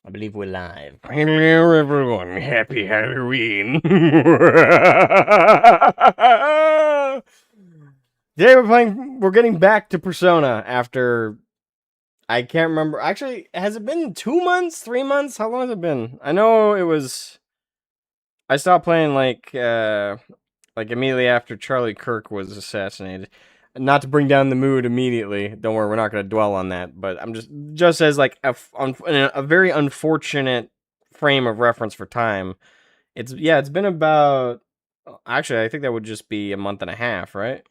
I believe we're live. Hello, everyone. Happy Halloween. Today we're getting back to Persona after, I can't remember. Actually, has it been 2 months, 3 months? How long has it been? I know it was, I stopped playing like immediately after Charlie Kirk was assassinated. Not to bring down the mood immediately. Don't worry, we're not going to dwell on that. But I'm just as like a very unfortunate frame of reference for time. It's been about. Actually, I think that would just be a month and a half, right?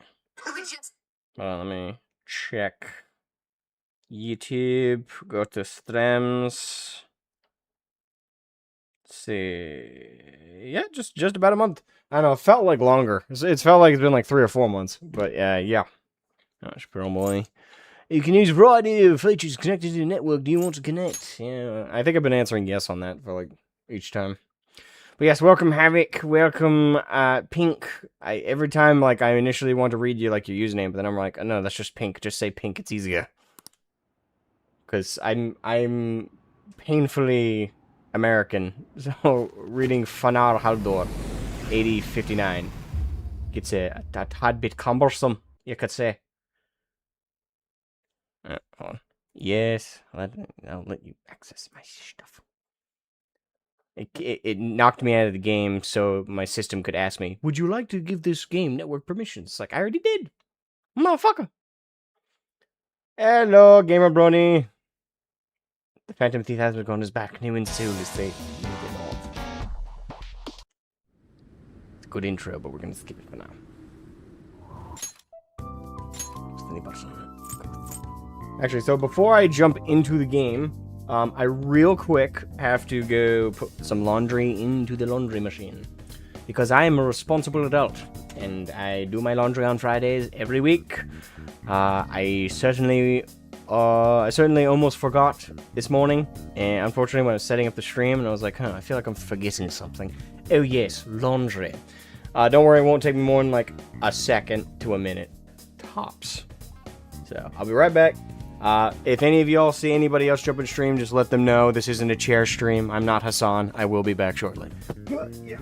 Let me check. YouTube. Go to streams. Let's see. Yeah, just about a month. I don't know. It felt like longer. It's felt like it's been like 3 or 4 months. But yeah. That's probably. You can use a variety of features connected to the network. Do you want to connect? Yeah, I think I've been answering yes on that for like each time. But yes, welcome Havoc, welcome Pink. Every time like I initially want to read you like your username, but then I'm like, oh, no, that's just Pink. Just say Pink. It's easier. Because I'm painfully American, so reading Fanar Haldor 8059 gets a tad bit cumbersome, you could say. Hold on. Yes, I'll let you access my stuff. It knocked me out of the game so my system could ask me, would you like to give this game network permissions? It's like, I already did. Motherfucker. Hello, Gamer Brony. The Phantom Thief has begun his back. New and soon is safe. It's a good intro, but we're going to skip it for now. Actually, so before I jump into the game, I real quick have to go put some laundry into the laundry machine. Because I am a responsible adult, and I do my laundry on Fridays every week. I certainly almost forgot this morning, and unfortunately when I was setting up the stream, and I was like, I feel like I'm forgetting something. Oh yes, laundry. Don't worry, it won't take me more than like a second to a minute. Tops. So, I'll be right back. If any of y'all see anybody else jump in stream, just let them know this isn't a chair stream. I'm not Hassan. I will be back shortly. Yeah.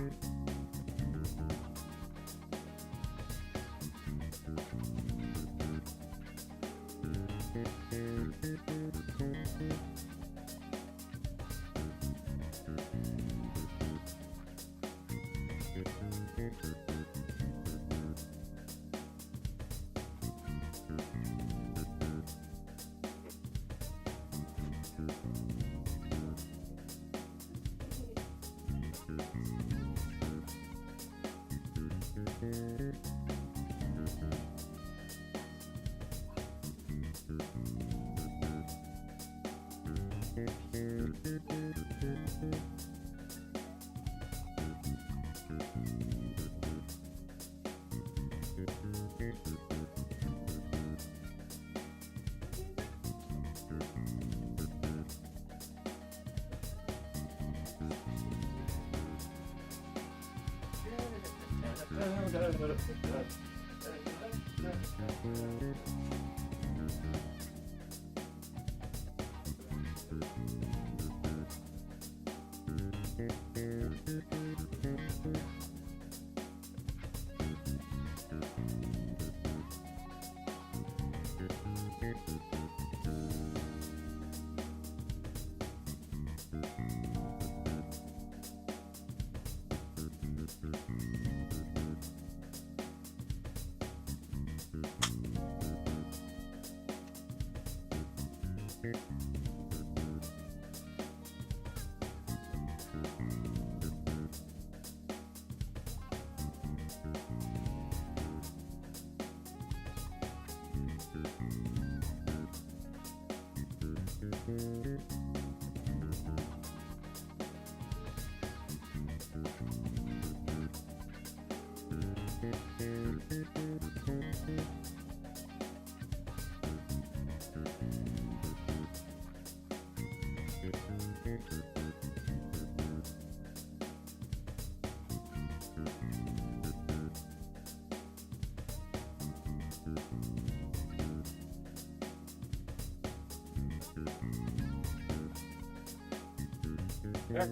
Yeah.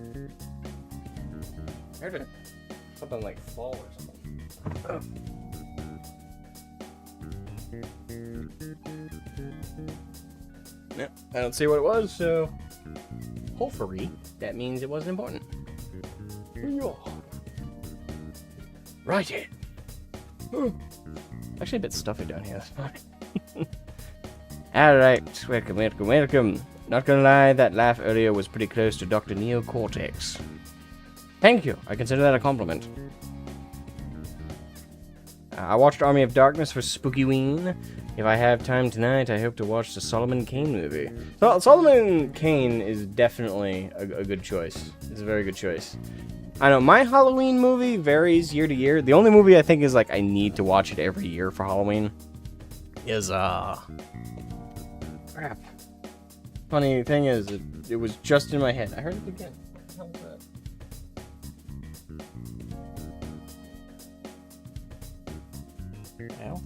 I heard it. Something like fall or something. Oh. Yep, I don't see what it was, so hopefully that means it wasn't important. Right it. Actually a bit stuffy down here, that's fine. Alright, welcome. Not gonna lie, that laugh earlier was pretty close to Dr. Neocortex. Thank you, I consider that a compliment. I watched Army of Darkness for Spookyween. If I have time tonight, I hope to watch the Solomon Kane movie. So, Solomon Kane is definitely a good choice. It's a very good choice. I know, my Halloween movie varies year to year. The only movie I think is like I need to watch it every year for Halloween is, crap. Funny thing is, it was just in my head. I heard it again. What the hell was that? Ow.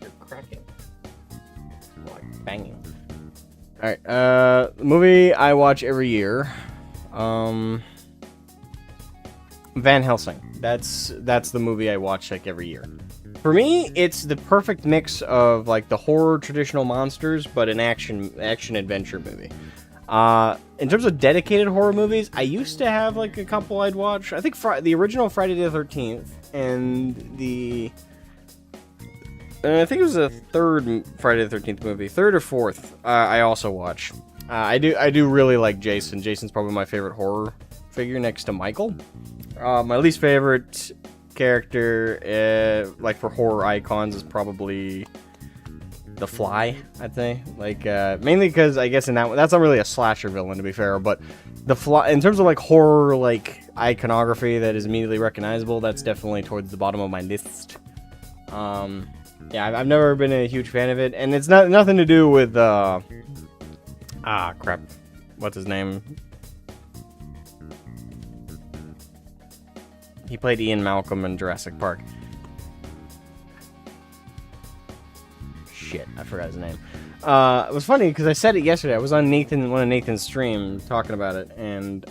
You're cracking. Like banging. Alright, the movie I watch every year. Van Helsing. That's the movie I watch like every year. For me, it's the perfect mix of like the horror traditional monsters, but an action adventure movie. In terms of dedicated horror movies, I used to have like a couple I'd watch. I think the original Friday the 13th and I think it was a third Friday the 13th movie, third or fourth. I also watch. I do really like Jason. Jason's probably my favorite horror figure next to Michael. My least favorite character, like for horror icons, is probably The Fly, I'd say. Like, mainly because I guess in that's not really a slasher villain, to be fair, but The Fly, in terms of like horror, like iconography that is immediately recognizable, that's definitely towards the bottom of my list. Yeah, I've never been a huge fan of it, and it's nothing to do with, crap. What's his name? He played Ian Malcolm in Jurassic Park. Shit, I forgot his name. It was funny because I said it yesterday. I was on one of Nathan's stream talking about it, and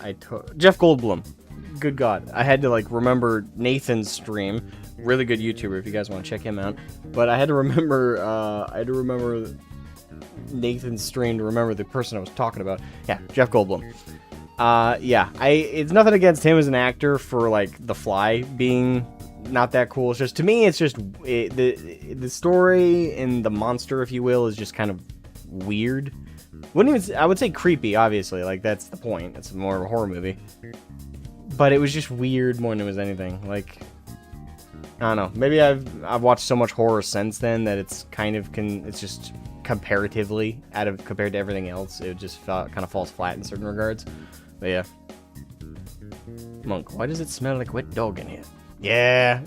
Jeff Goldblum. Good God, I had to like remember Nathan's stream. Really good YouTuber if you guys want to check him out. But I had to remember. Nathan's stream to remember the person I was talking about. Yeah, Jeff Goldblum. Yeah, it's nothing against him as an actor for like The Fly being not that cool. It's just, to me, it's just the story and the monster, if you will, is just kind of weird. I would say creepy, obviously, like that's the point. It's more of a horror movie. But it was just weird more than it was anything. Like, I don't know. Maybe I've watched so much horror since then that it's kind of it's just comparatively compared to everything else, it just kind of falls flat in certain regards. But yeah. Monk, why does it smell like wet dog in here? Yeah.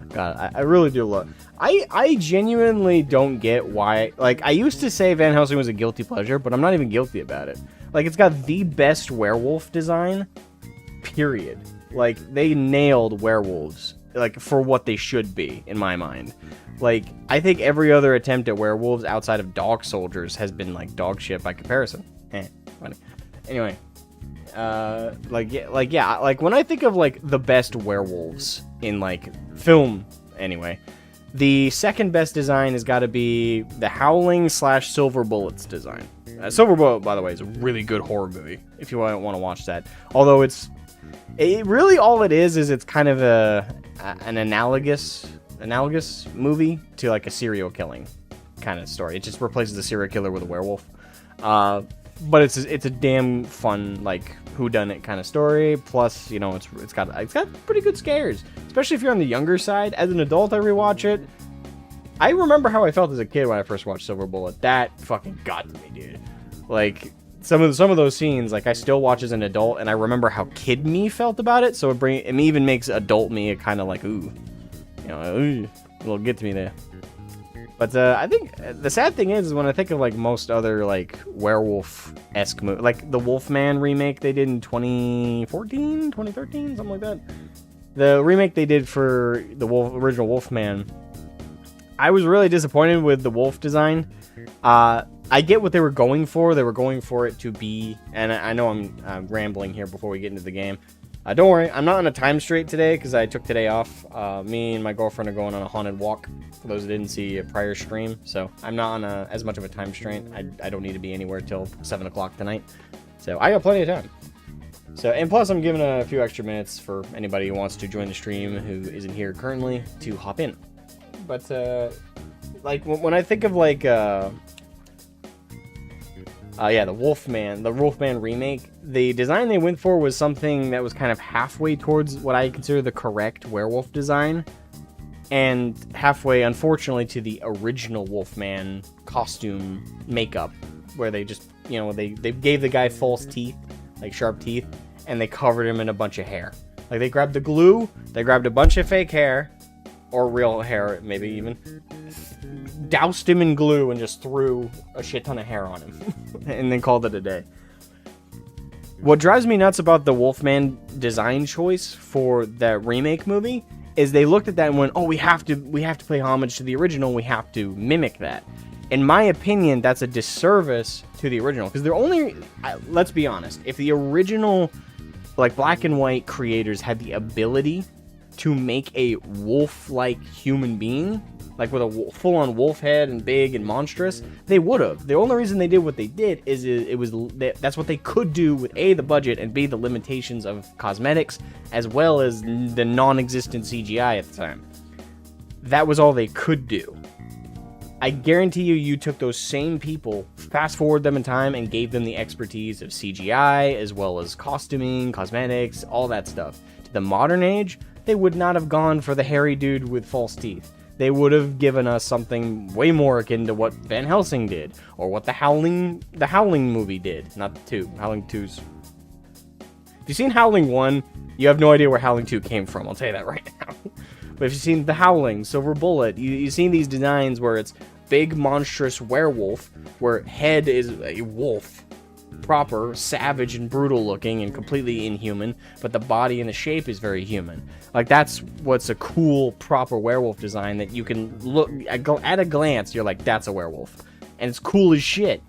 God, I really do love. I genuinely don't get why. Like, I used to say Van Helsing was a guilty pleasure, but I'm not even guilty about it. Like, it's got the best werewolf design. Period. Like, they nailed werewolves. Like, for what they should be, in my mind. Like, I think every other attempt at werewolves outside of Dog Soldiers has been, like, dog shit by comparison. Funny. Anyway. Like, when I think of, like, the best werewolves in, like, film, anyway, the second best design has got to be the Howling / Silver Bullets design. Silver Bullet, by the way, is a really good horror movie, if you want to watch that. Although it really, all it is it's kind of an analogous movie to, like, a serial killing kind of story. It just replaces a serial killer with a werewolf. But it's a damn fun, like, whodunit kind of story. Plus, you know, it's got pretty good scares, especially if you're on the younger side. As an adult, I rewatch it. I remember how I felt as a kid when I first watched Silver Bullet. That fucking got to me, dude. Like, some of those scenes, like, I still watch as an adult, and I remember how kid me felt about it. So it even makes adult me a kind of like, ooh, you know, ooh, it'll get to me there. But I think the sad thing is when I think of, like, most other, like, werewolf-esque movies, like the Wolfman remake they did in 2014, 2013, something like that. The remake they did for the original Wolfman, I was really disappointed with the wolf design. I get what they were going for. They were going for it to be, and I know I'm rambling here before we get into the game. Don't worry, I'm not on a time straight today because I took today off. Me and my girlfriend are going on a haunted walk, for those that didn't see a prior stream. So I'm not on as much of a time constraint. I don't need to be anywhere till 7 o'clock tonight. So I got plenty of time. So, and plus I'm giving a few extra minutes for anybody who wants to join the stream who isn't here currently to hop in. But, like, when I think of, like, yeah, the Wolfman remake, the design they went for was something that was kind of halfway towards what I consider the correct werewolf design, and halfway, unfortunately, to the original Wolfman costume makeup, where they just, you know, they gave the guy false teeth, like sharp teeth, and they covered him in a bunch of hair. Like, they grabbed the glue, they grabbed a bunch of fake hair, or real hair, maybe even, doused him in glue and just threw a shit ton of hair on him, and then called it a day. What drives me nuts about the Wolfman design choice for that remake movie is they looked at that and went, oh, we have to pay homage to the original, we have to mimic that. In my opinion, that's a disservice to the original, because they're only, let's be honest, if the original, like, black and white creators had the ability to make a wolf-like human being, like with a full-on wolf head and big and monstrous, they would have. The only reason they did what they did is that's what they could do with A, the budget, and B, the limitations of cosmetics, as well as the non-existent CGI at the time. That was all they could do. I guarantee you took those same people, fast forward them in time, and gave them the expertise of CGI, as well as costuming, cosmetics, all that stuff. To the modern age, they would not have gone for the hairy dude with false teeth. They would have given us something way more akin to what Van Helsing did, or what the Howling movie did. Not the 2, Howling 2's. If you've seen Howling 1, you have no idea where Howling 2 came from, I'll tell you that right now. But if you've seen The Howling, Silver Bullet, you've seen these designs where it's big, monstrous werewolf, where head is a wolf, proper, savage, and brutal looking, and completely inhuman, but the body and the shape is very human. Like, that's what's a cool, proper werewolf design that you can look, at a glance, you're like, that's a werewolf. And it's cool as shit.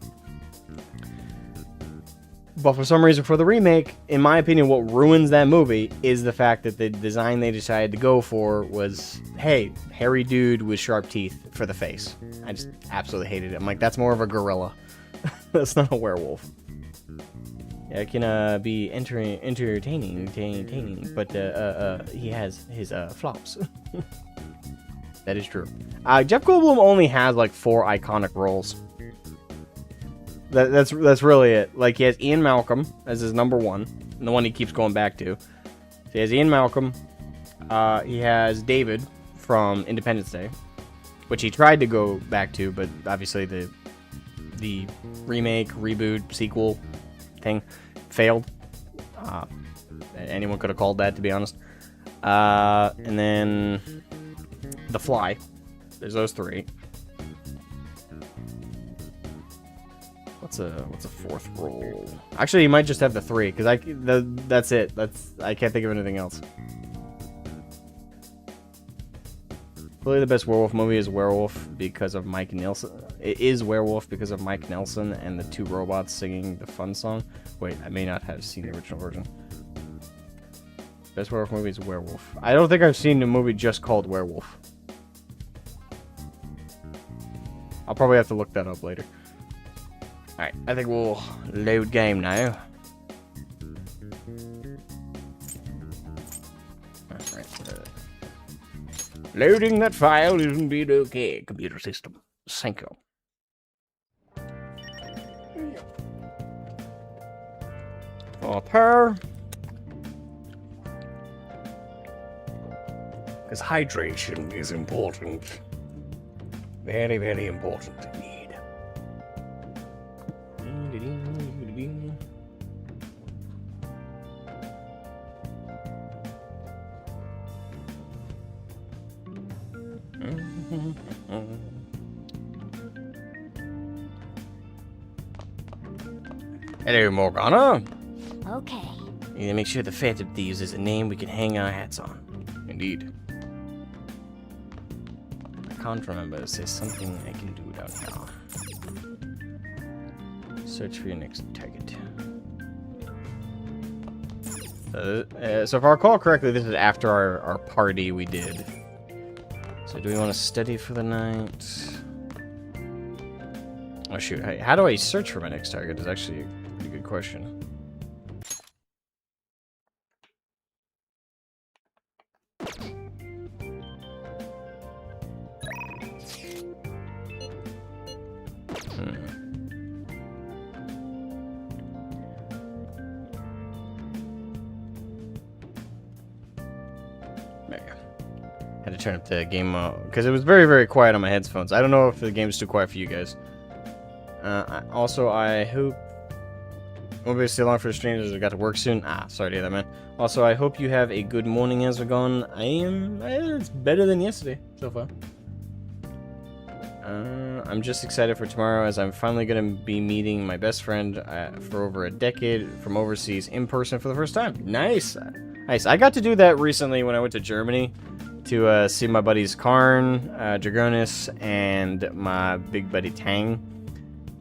But for some reason, for the remake, in my opinion, what ruins that movie is the fact that the design they decided to go for was, hey, hairy dude with sharp teeth for the face. I just absolutely hated it. I'm like, that's more of a gorilla. That's not a werewolf. Yeah, it can be entertaining, but he has his flops. That is true. Jeff Goldblum only has like 4 iconic roles. That's really it. Like, he has Ian Malcolm as his number 1, and the one he keeps going back to. So he has Ian Malcolm. He has David from Independence Day, which he tried to go back to, but obviously the remake, reboot, sequel thing failed. Anyone could have called that, to be honest. And then The Fly. There's those 3. What's a 4th role? Actually, you might just have the 3, because that's it. I can't think of anything else. Really, the best werewolf movie is Werewolf because of Mike Nelson. It is Werewolf because of Mike Nelson and the 2 robots singing the fun song. Wait, I may not have seen the original version. Best werewolf movie is Werewolf. I don't think I've seen a movie just called Werewolf. I'll probably have to look that up later. Alright, I think we'll load game now. Alright. Loading that file is indeed okay, computer system. Thank you. Water. Because hydration is important. Very, very important indeed. Hello, Morgana. Okay. You need to make sure the Phantom Thieves is a name we can hang our hats on. Indeed. I can't remember if there's something I can do down here. Search for your next target. So if I recall correctly, this is after our party we did. So do we want to study for the night? Oh shoot, how do I search for my next target is actually a pretty good question. Had to turn up the game because it was very, very quiet on my headphones. I don't know if the game's too quiet for you guys. Also, I hope... Won't be stay long for the stream as I got to work soon. Sorry to hear that, man. Also, I hope you have a good morning as we're gone. It's better than yesterday so far. I'm just excited for tomorrow as I'm finally going to be meeting my best friend for over a decade from overseas in person for the first time. Nice! Nice. I got to do that recently when I went to Germany to see my buddies Karn, Dragonis, and my big buddy Tang.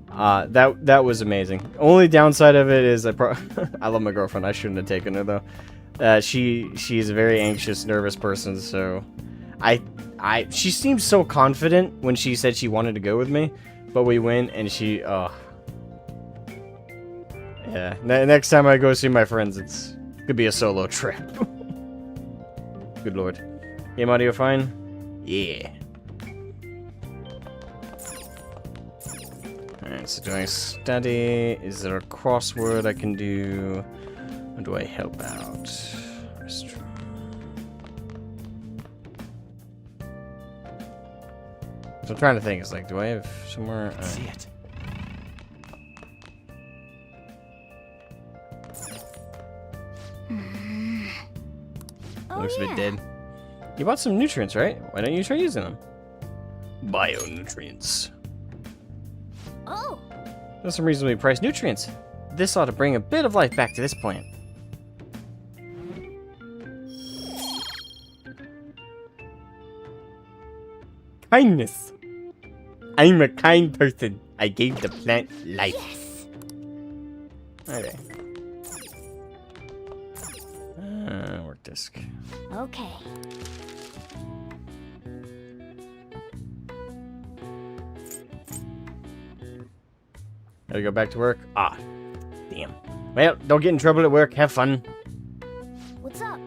That was amazing. Only downside of it is I love my girlfriend. I shouldn't have taken her though. She's a very anxious, nervous person, so she seemed so confident when she said she wanted to go with me, but we went and she yeah. Next time I go see my friends, it could be a solo trip. Good lord. Game audio fine? Yeah. Alright, so do I study? Is there a crossword I can do? Or do I help out? So I'm trying to think, it's like, do I have somewhere? See it. Looks a bit dead. You bought some nutrients, right? Why don't you try using them? Bionutrients. Oh. Those are some reasonably priced nutrients. This ought to bring a bit of life back to this plant. Kindness. I'm a kind person. I gave the plant life. Yes. Okay. Work disk. Okay. Gotta go back to work. Damn. Well, don't get in trouble at work. Have fun. What's up?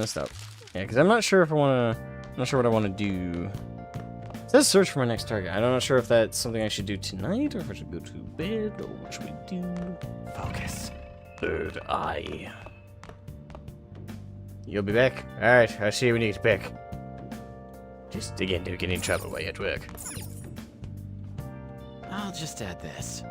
Stop. Yeah, because I'm not sure if I want to... I'm not sure what I want to do. It says search for my next target. I'm not sure if that's something I should do tonight, or if I should go to bed, or what should we do? Focus. Third eye. You'll be back? Alright, I'll see you when you get back. Just, again, don't get in trouble while you're at work. I'll just add this.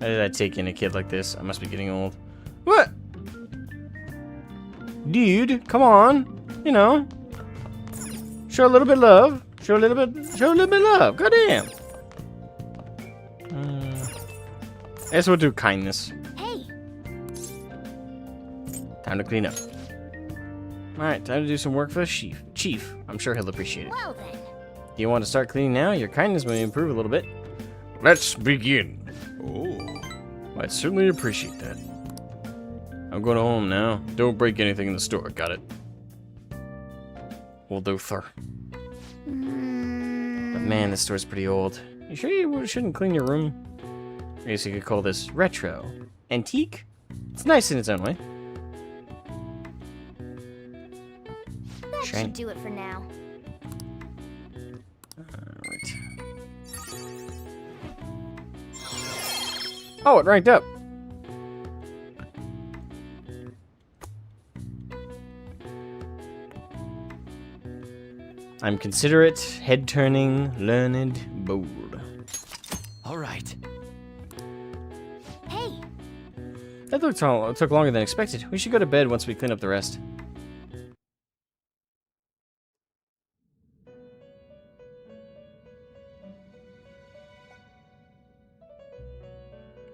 How did I take in a kid like this? I must be getting old. What? Dude, come on. You know. Show a little bit of love. Show a little bit of love. Goddamn. I guess we'll do kindness. Hey. Time to clean up. Alright, time to do some work for the chief. I'm sure he'll appreciate it. Well then. Do you want to start cleaning now? Your kindness may improve a little bit. Let's begin. Oh. I'd certainly appreciate that. I'm going home now. Don't break anything in the store, got it? Will do, sir. But man, this store's pretty old. You sure you shouldn't clean your room? I guess you could call this retro. Antique? It's nice in its own way. That should do it for now. Alright. Oh, it ranked up. I'm considerate, head-turning, learned, bold. All right. Hey. That took longer than expected. We should go to bed once we clean up the rest.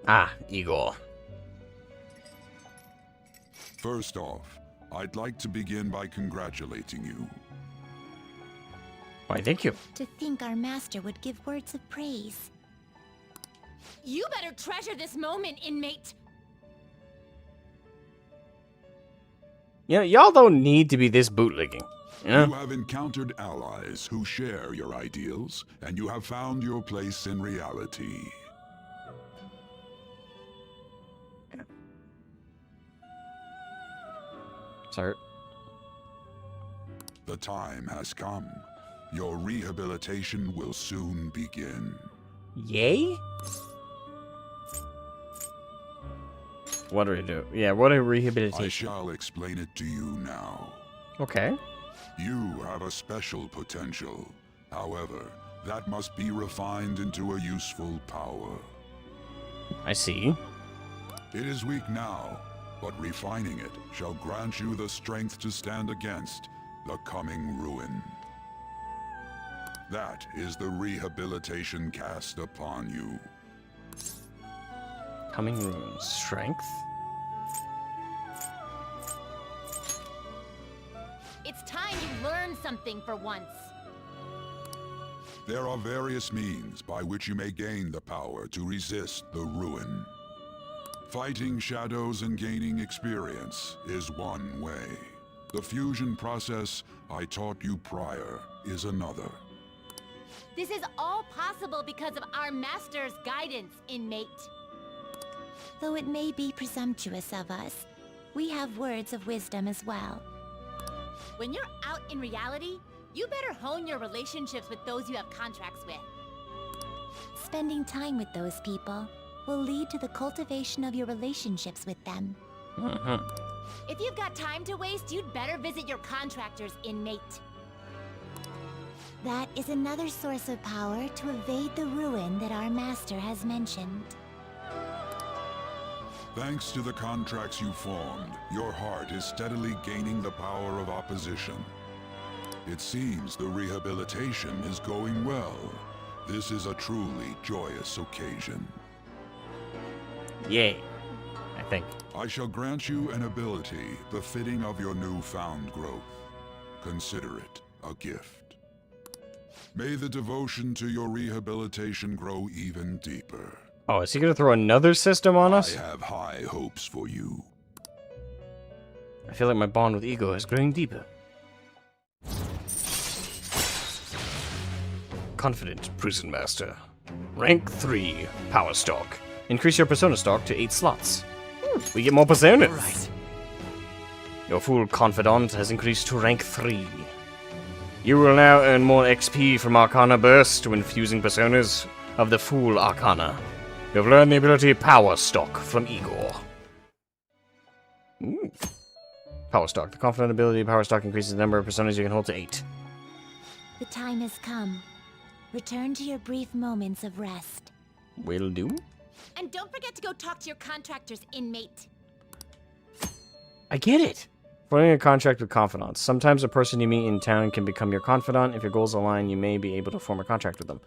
Ah, Igor. First off, I'd like to begin by congratulating you. Why, thank you. To think our master would give words of praise. You better treasure this moment, inmate. You know, y'all don't need to be this bootlegging. You know? You have encountered allies who share your ideals, and you have found your place in reality. Sir. The time has come. Your rehabilitation will soon begin. Yay? What do we do? Yeah, what a I rehabilitation. shall explain it to you now. Okay. You have a special potential. However, that must be refined into a useful power. I see. It is weak now, but refining it shall grant you the strength to stand against the coming ruin. That is the rehabilitation cast upon you. Coming runes. Strength? It's time you learn something for once. There are various means by which you may gain the power to resist the ruin. Fighting shadows and gaining experience is one way. The fusion process I taught you prior is another. This is all possible because of our master's guidance, inmate. Though it may be presumptuous of us, we have words of wisdom as well. When you're out in reality, you better hone your relationships with those you have contracts with. Spending time with those people will lead to the cultivation of your relationships with them. If you've got time to waste, you'd better visit your contractors, inmate. That is another source of power to evade the ruin that our master has mentioned. Thanks to the contracts you formed, your heart is steadily gaining the power of opposition. It seems the rehabilitation is going well. This is a truly joyous occasion. Yay. I think. I shall grant you an ability befitting of your newfound growth. Consider it a gift. May the devotion to your rehabilitation grow even deeper. Oh, is he gonna throw another system on us? I have high hopes for you. I feel like my bond with Ego is growing deeper. Confident Prison Master. Rank 3, Power Stock. Increase your persona stock to 8 slots. We get more personas. All right. Your full confidant has increased to rank 3. You will now earn more XP from Arcana Burst when fusing personas of the Fool Arcana. You have learned the ability Power Stock from Igor. Ooh. Power Stock. The confident ability Power Stock increases the number of personas you can hold to 8. The time has come. Return to your brief moments of rest. Will do. And don't forget to go talk to your contractors, inmate. I get it. Forming a contract with confidants. Sometimes a person you meet in town can become your confidant. If your goals align, you may be able to form a contract with them.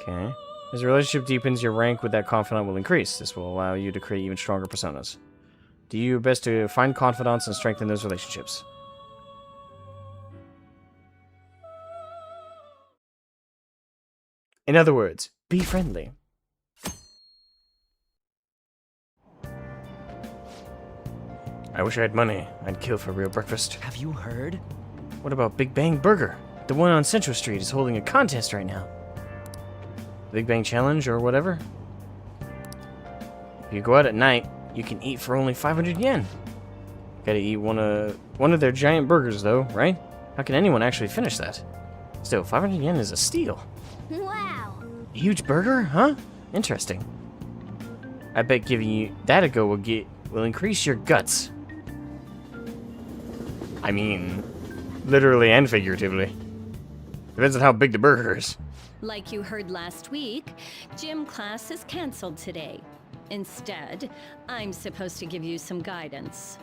Okay. As the relationship deepens, your rank with that confidant will increase. This will allow you to create even stronger personas. Do your best to find confidants and strengthen those relationships. In other words, be friendly. I wish I had money. I'd kill for real breakfast. Have you heard? What about Big Bang Burger? The one on Central Street is holding a contest right now. Big Bang Challenge or whatever? If you go out at night, you can eat for only 500 yen. Gotta eat one of their giant burgers though, right? How can anyone actually finish that? Still, 500 yen is a steal. Wow. A huge burger, huh? Interesting. I bet giving you that a go will increase your guts. I mean, literally and figuratively. Depends on how big the burger is. Like you heard last week, gym class is canceled today. Instead, I'm supposed to give you some guidance.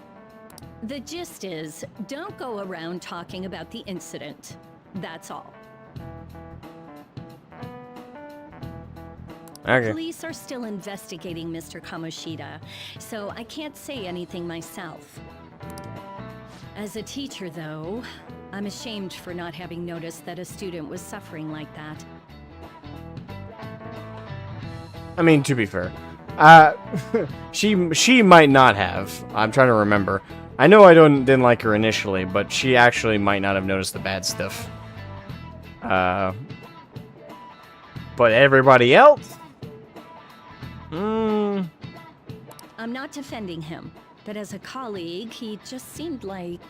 The gist is, don't go around talking about the incident. That's all. Okay. Police are still investigating Mr. Kamoshida, so I can't say anything myself. As a teacher, though, I'm ashamed for not having noticed that a student was suffering like that. I mean, to be fair, she might not have. I'm trying to remember. I know I didn't like her initially, but she actually might not have noticed the bad stuff. But everybody else? I'm not defending him, but as a colleague, he just seemed like,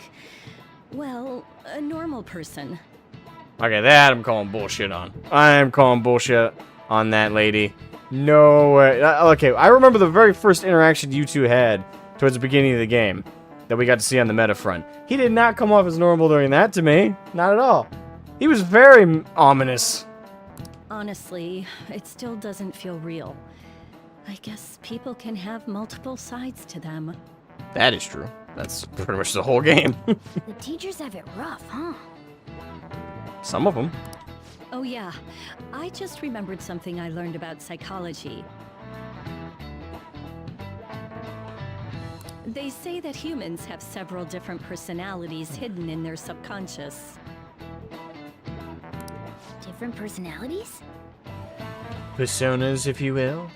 well, a normal person. Okay, that I'm calling bullshit on. I am calling bullshit on that lady. No way. Okay, I remember the very first interaction you two had towards the beginning of the game that we got to see on the meta front. He did not come off as normal during that to me. Not at all. He was very ominous. Honestly, it still doesn't feel real. I guess people can have multiple sides to them. That is true. That's pretty much the whole game. The teachers have it rough, huh? Some of them. Oh yeah, I just remembered something I learned about psychology. They say that humans have several different personalities hidden in their subconscious. Different personalities? Personas, if you will.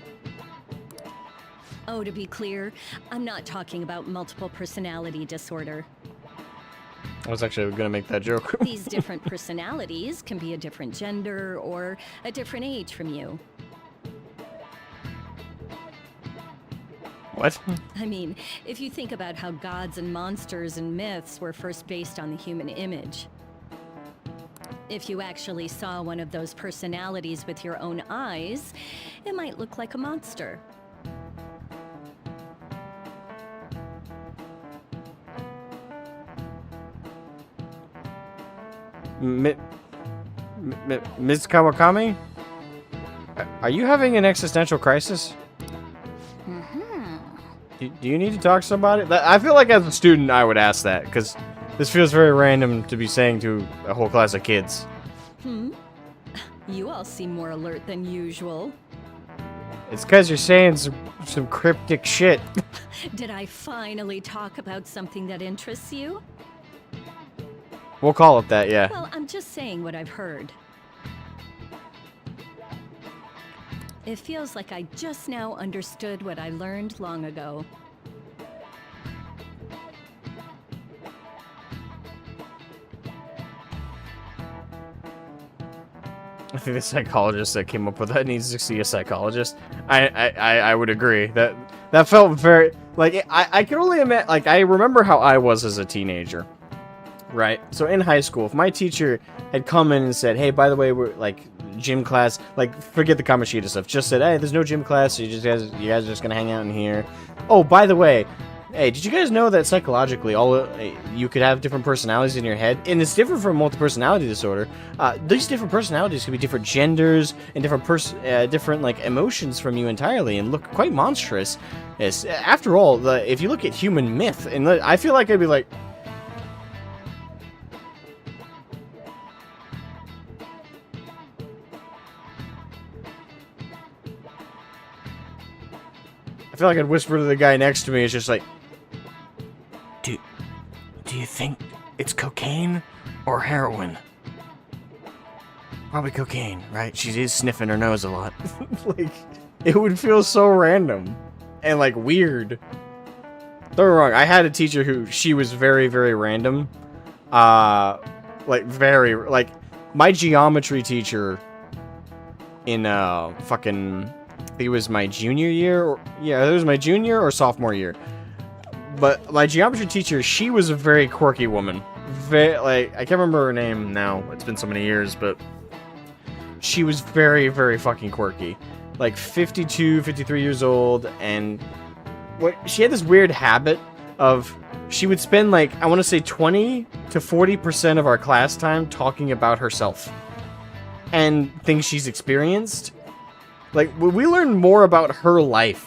Oh, to be clear, I'm not talking about multiple personality disorder. I was actually going to make that joke. These different personalities can be a different gender or a different age from you. What? I mean, if you think about how gods and monsters and myths were first based on the human image. If you actually saw one of those personalities with your own eyes, it might look like a monster. Ms. Kawakami? Are you having an existential crisis? Do you need to talk to somebody? I feel like as a student I would ask that, because this feels very random to be saying to a whole class of kids. You all seem more alert than usual. It's because you're saying some cryptic shit. Did I finally talk about something that interests you? We'll call it that, yeah. Well, I'm just saying what I've heard. It feels like I just now understood what I learned long ago. I think the psychologist that came up with that needs to see a psychologist. I would agree. That felt very... Like, I can only imagine... Like, I remember how I was as a teenager. Right? So in high school, if my teacher had come in and said, hey, by the way, we're, like, gym class... Like, forget the Kamoshida stuff. Just said, hey, there's no gym class, so you guys are just gonna hang out in here. Oh, by the way... Hey, did you guys know that psychologically, you could have different personalities in your head, and it's different from multiple personality disorder. These different personalities could be different genders and different like emotions from you entirely, and look quite monstrous. Yes, after all, if you look at human myth, and I feel like I'd be like, I feel like I'd whisper to the guy next to me. It's just like, do you think it's cocaine or heroin? Probably cocaine, right? She is sniffing her nose a lot. Like, it would feel so random and like weird. Don't get me wrong, I had a teacher who she was very, very random. Like my geometry teacher in fucking, I think it was my junior year, it was my junior or sophomore year. But my geometry teacher, she was a very quirky woman. I can't remember her name now. It's been so many years, but she was very, very fucking quirky. Like 52, 53 years old, and she had this weird habit of she would spend like, I want to say 20 to 40% of our class time talking about herself and things she's experienced. Like, we learned more about her life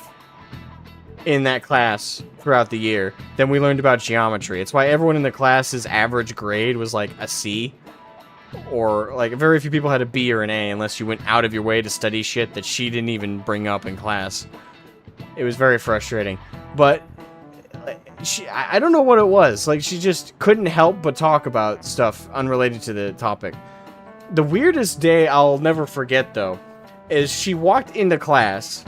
in that class throughout the year than we learned about geometry. It's why everyone in the class's average grade was like a C. or like very few people had a B or an A unless you went out of your way to study shit that she didn't even bring up in class. It was very frustrating. But I don't know what it was. Like, she just couldn't help but talk about stuff unrelated to the topic. The weirdest day I'll never forget, though, is she walked into class,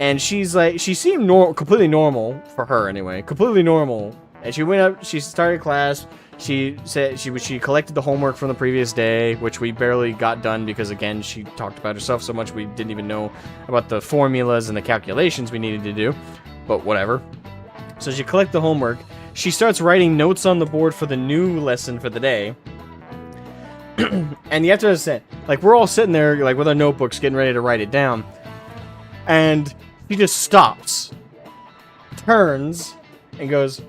and she's like, she seemed completely normal, for her anyway, completely normal. And she went up, she started class, she said she collected the homework from the previous day, which we barely got done because, again, she talked about herself so much we didn't even know about the formulas and the calculations we needed to do. But whatever. So she collected the homework. She starts writing notes on the board for the new lesson for the day. And you have to understand, like, we're all sitting there, like, with our notebooks getting ready to write it down. And she just stops, turns, and goes,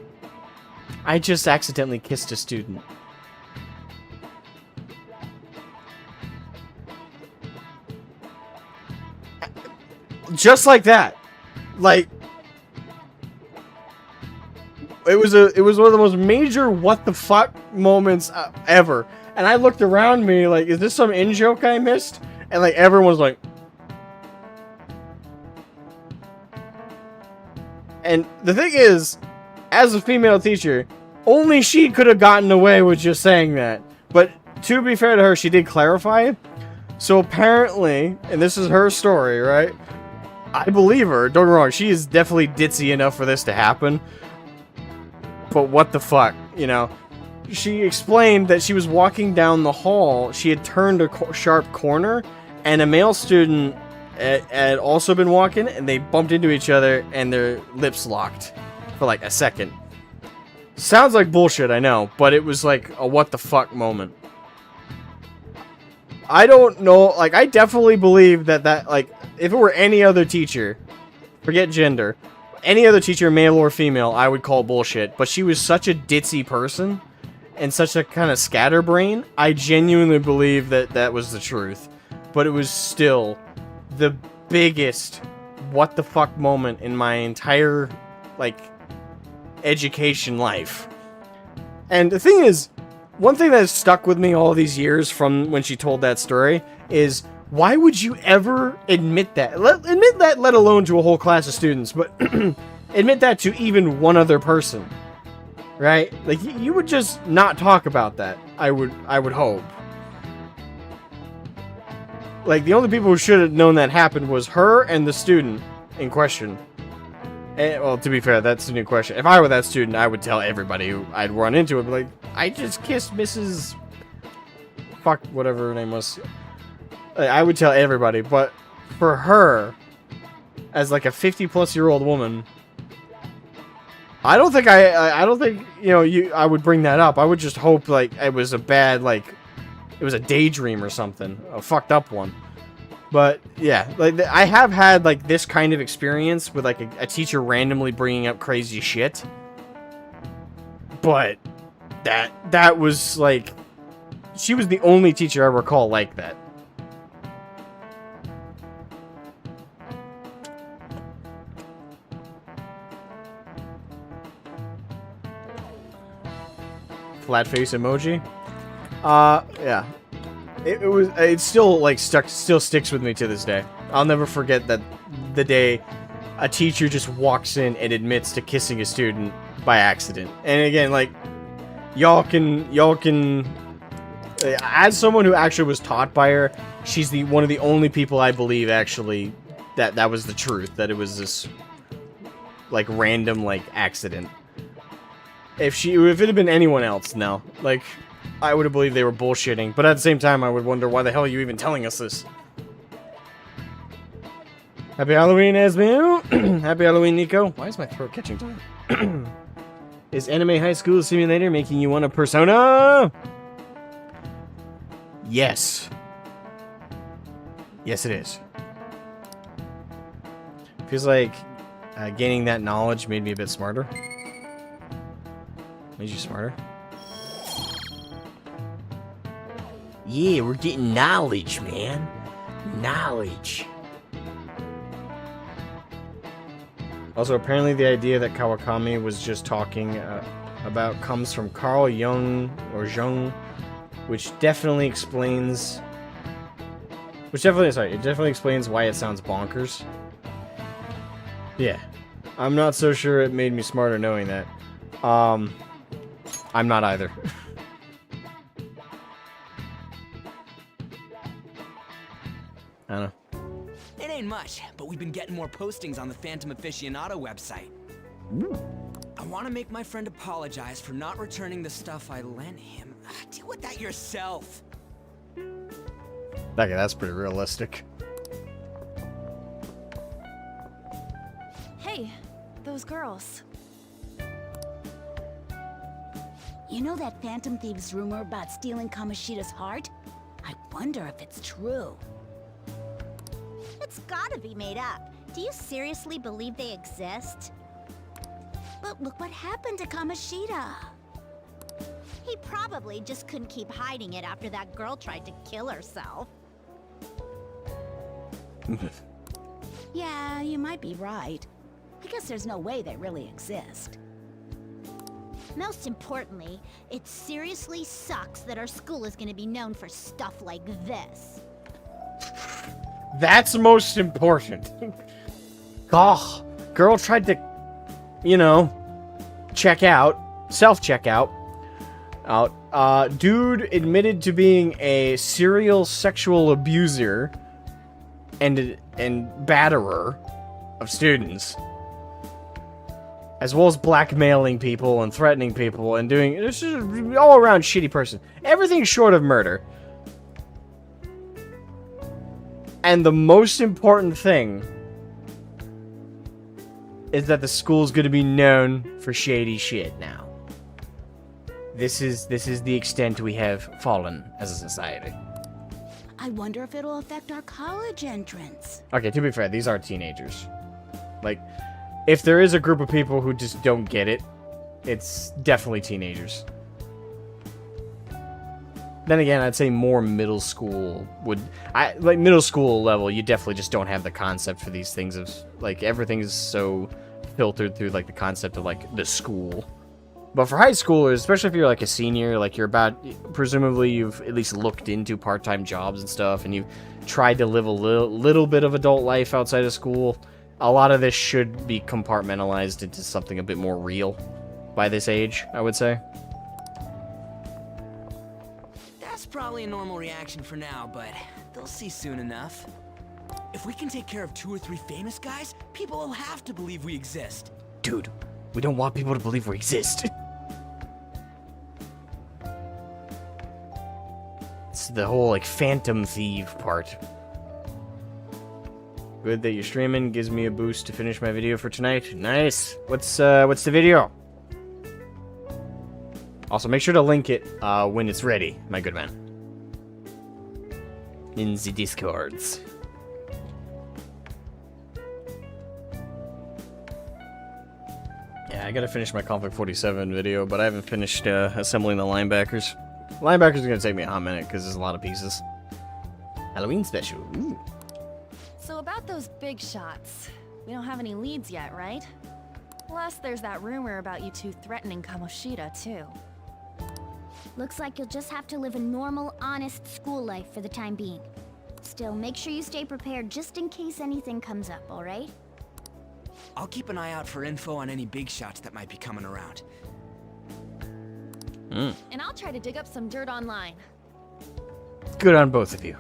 "I just accidentally kissed a student." Just like that. Like, it was one of the most major what the fuck moments ever. And I looked around me like, is this some in-joke I missed? And like everyone was like, and the thing is, as a female teacher, only she could have gotten away with just saying that. But to be fair to her, she did clarify it. So apparently, and this is her story, right? I believe her. Don't get me wrong. She is definitely ditzy enough for this to happen. But what the fuck, you know? She explained that she was walking down the hall. She had turned a sharp corner, and a male student had also been walking, and they bumped into each other, and their lips locked for like a second. Sounds like bullshit, I know, but it was like a what the fuck moment. I don't know, like, I definitely believe that, like, if it were any other teacher, forget gender, any other teacher, male or female, I would call bullshit. But she was such a ditzy person and such a kind of scatterbrain, I genuinely believe that that was the truth. But it was still the biggest what the fuck moment in my entire, like, education life. And the thing is, one thing that has stuck with me all these years from when she told that story is, why would you ever admit that? Admit that, let alone to a whole class of students, but admit that to even one other person, right? Like, you would just not talk about that. I would hope. Like, the only people who should have known that happened was her and the student in question. And, well, to be fair, that's the new question. If I were that student, I would tell everybody who I'd run into it. Like, I just kissed Mrs. Fuck, whatever her name was. I would tell everybody, but for her, as like a 50-plus-year-old woman, I don't think you know, I would bring that up. I would just hope like it was a bad, like, it was a daydream or something, a fucked up one. But yeah, like I have had like this kind of experience with like a teacher randomly bringing up crazy shit. But that was like, she was the only teacher I recall like that. Flat face emoji. Yeah. It still like still sticks with me to this day. I'll never forget that the day a teacher just walks in and admits to kissing a student by accident. And again, like, y'all can as someone who actually was taught by her, she's one of the only people I believe actually that was the truth, that it was this like random like accident. If it had been anyone else, no. Like, I would have believed they were bullshitting, but at the same time, I would wonder why the hell are you even telling us this? Happy Halloween, Esmew! Happy Halloween, Nico! Why is my throat catching time? Is Anime High School Simulator making you want a persona? Yes. Yes, it is. Feels like gaining that knowledge made me a bit smarter. Made you smarter? Yeah, we're getting knowledge, man. Knowledge. Also, apparently the idea that Kawakami was just talking about comes from Carl Jung, or Jung, which definitely explains... it definitely explains why it sounds bonkers. Yeah. I'm not so sure it made me smarter knowing that. I'm not either. I don't know. It ain't much, but we've been getting more postings on the Phantom Aficionado website. I want to make my friend apologize for not returning the stuff I lent him. Deal with that yourself. Okay, that's pretty realistic. Hey, those girls. You know that Phantom Thieves rumor about stealing Kamoshida's heart? I wonder if it's true. It's gotta be made up. Do you seriously believe they exist? But look what happened to Kamoshida. He probably just couldn't keep hiding it after that girl tried to kill herself. Yeah, you might be right. I guess there's no way they really exist. Most importantly, it seriously sucks that our school is gonna be known for stuff like this. That's most important. Gosh, girl tried to, you know, self-check out. Dude admitted to being a serial sexual abuser and batterer of students, as well as blackmailing people and threatening people and doing this is an all-around shitty person. Everything short of murder. And the most important thing is that the school's going to be known for shady shit now. This is the extent we have fallen as a society. I wonder if it'll affect our college entrance. Okay, to be fair, these are teenagers. Like, if there is a group of people who just don't get it, it's definitely teenagers. Then again, I'd say more middle school would... like, middle school level, you definitely just don't have the concept for these things of... like, everything is so filtered through, like, the concept of, like, the school. But for high schoolers, especially if you're, like, a senior, like, you're about... presumably, you've at least looked into part-time jobs and stuff, and you've tried to live a little bit of adult life outside of school. A lot of this should be compartmentalized into something a bit more real by this age, I would say. That's probably a normal reaction for now, but they'll see soon enough. If we can take care of 2 or 3 famous guys, people will have to believe we exist. Dude, we don't want people to believe we exist. It's the whole, like, phantom thief part. Good that you're streaming. Gives me a boost to finish my video for tonight. Nice. What's the video? Also, make sure to link it when it's ready, my good man. In the Discords. Yeah, I gotta finish my Conflict 47 video, but I haven't finished assembling the linebackers. Linebackers are gonna take me a hot minute because there's a lot of pieces. Halloween special. Ooh. So about those big shots, we don't have any leads yet, right? Plus, there's that rumor about you two threatening Kamoshida, too. Looks like you'll just have to live a normal, honest school life for the time being. Still, make sure you stay prepared just in case anything comes up, alright? I'll keep an eye out for info on any big shots that might be coming around. And I'll try to dig up some dirt online. Good on both of you.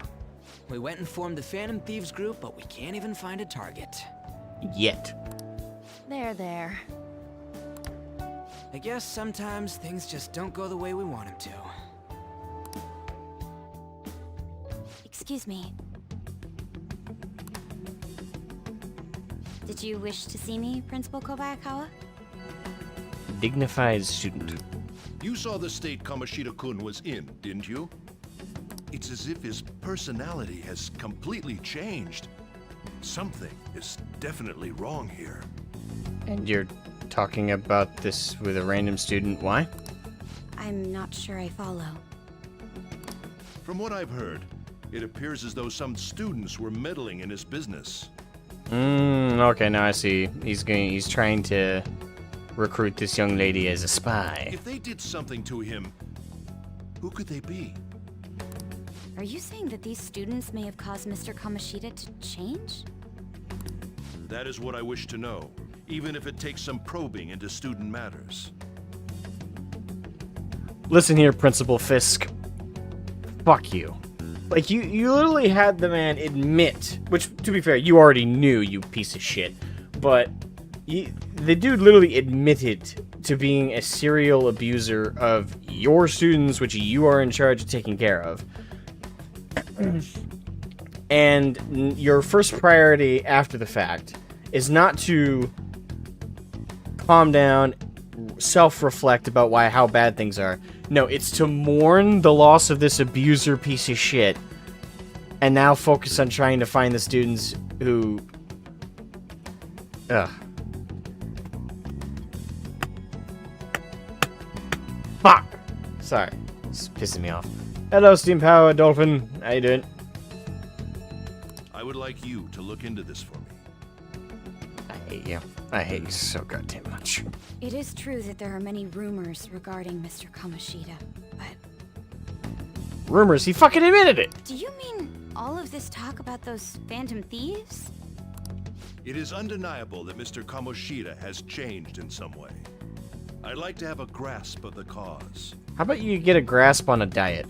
We went and formed the Phantom Thieves group, but we can't even find a target. Yet. There. I guess sometimes things just don't go the way we want them to. Excuse me. Did you wish to see me, Principal Kobayakawa? Dignified student. You saw the state Kamoshida-kun was in, didn't you? It's as if his personality has completely changed. Something is definitely wrong here. And you're talking about this with a random student. Why? I'm not sure I follow. From what I've heard, it appears as though some students were meddling in his business. Okay, now I see. He's trying to recruit this young lady as a spy. If they did something to him, who could they be? Are you saying that these students may have caused Mr. Kamoshida to change? That is what I wish to know, even if it takes some probing into student matters. Listen here, Principal Fisk. Fuck you. Like, you literally had the man admit, which, to be fair, you already knew, you piece of shit, but the dude literally admitted to being a serial abuser of your students, which you are in charge of taking care of. And your first priority after the fact is not to calm down, self-reflect about how bad things are. No, it's to mourn the loss of this abuser piece of shit, and now focus on trying to find the students who... Ugh. Fuck! Sorry. It's pissing me off. Hello, Steam Power Dolphin. How you doing? I would like you to look into this for me. I hate you. I hate you so goddamn much. It is true that there are many rumors regarding Mr. Kamoshida, but... Rumors? He fucking admitted it! Do you mean all of this talk about those phantom thieves? It is undeniable that Mr. Kamoshida has changed in some way. I'd like to have a grasp of the cause. How about you get a grasp on a diet?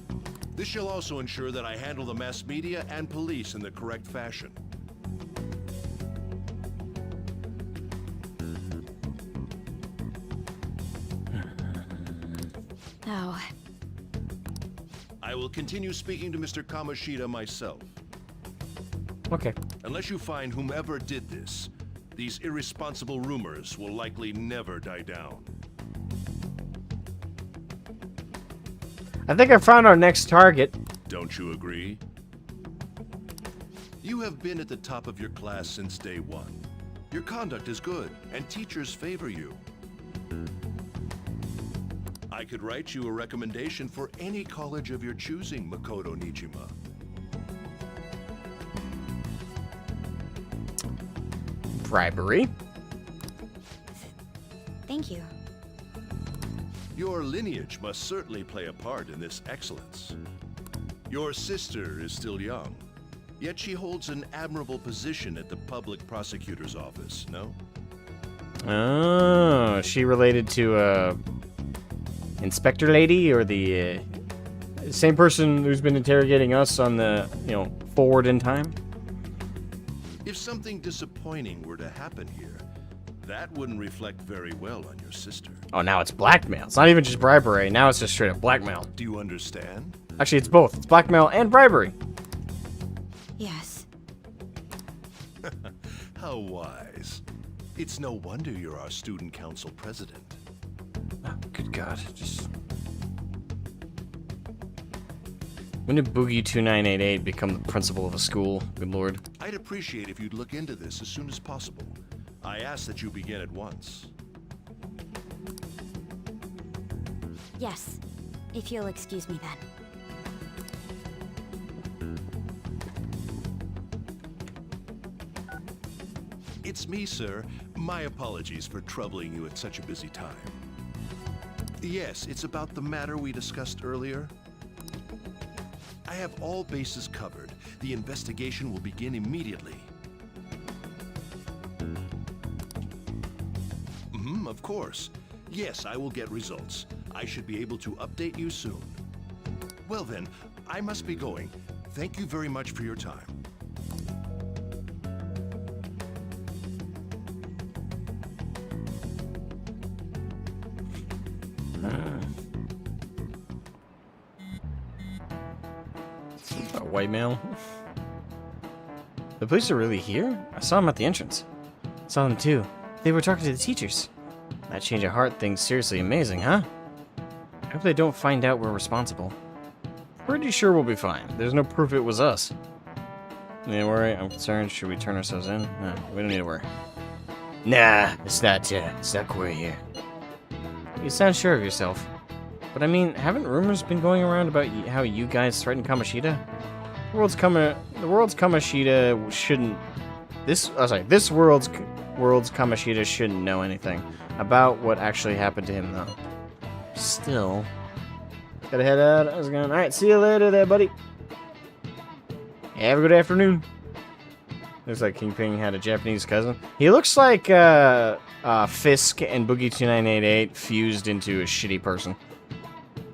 This shall also ensure that I handle the mass media and police in the correct fashion. Oh. I will continue speaking to Mr. Kamoshida myself. Okay. Unless you find whomever did this, these irresponsible rumors will likely never die down. I think I found our next target. Don't you agree? You have been at the top of your class since day one. Your conduct is good, and teachers favor you. I could write you a recommendation for any college of your choosing, Makoto Nijima. Bribery. Thank you. Your lineage must certainly play a part in this excellence. Your sister is still young, yet she holds an admirable position at the public prosecutor's office, no? Oh, she related to, Inspector Lady, or the, same person who's been interrogating us on the, forward in time? If something disappointing were to happen here, that wouldn't reflect very well on your sister. Oh, now it's blackmail. It's not even just bribery. Now it's just straight up blackmail. Do you understand? Actually, it's both. It's blackmail and bribery. Yes. How wise. It's no wonder you're our student council president. Oh, good God. Just... When did Boogie2988 become the principal of a school? Good Lord. I'd appreciate if you'd look into this as soon as possible. I ask that you begin at once. Yes. If you'll excuse me then. It's me, sir. My apologies for troubling you at such a busy time. Yes, it's about the matter we discussed earlier. I have all bases covered. The investigation will begin immediately. Of course. Yes, I will get results. I should be able to update you soon. Well then, I must be going. Thank you very much for your time. A white male. The police are really here? I saw them at the entrance. Saw them too. They were talking to the teachers. That change of heart thing's seriously amazing, huh? I hope they don't find out we're responsible. Pretty sure we'll be fine. There's no proof it was us. You need to worry? I'm concerned. Should we turn ourselves in? No, we don't need to worry. Nah, it's not queer here. You sound sure of yourself. But I mean, haven't rumors been going around about how you guys threatened Kamoshida? The world's Kamoshida shouldn't... This world's Kamoshida shouldn't know anything about what actually happened to him, though. Still. Gotta head out. I was going, alright, see you later there, buddy. Have a good afternoon. Looks like Kingpin had a Japanese cousin. He looks like Fisk and Boogie 2988 fused into a shitty person.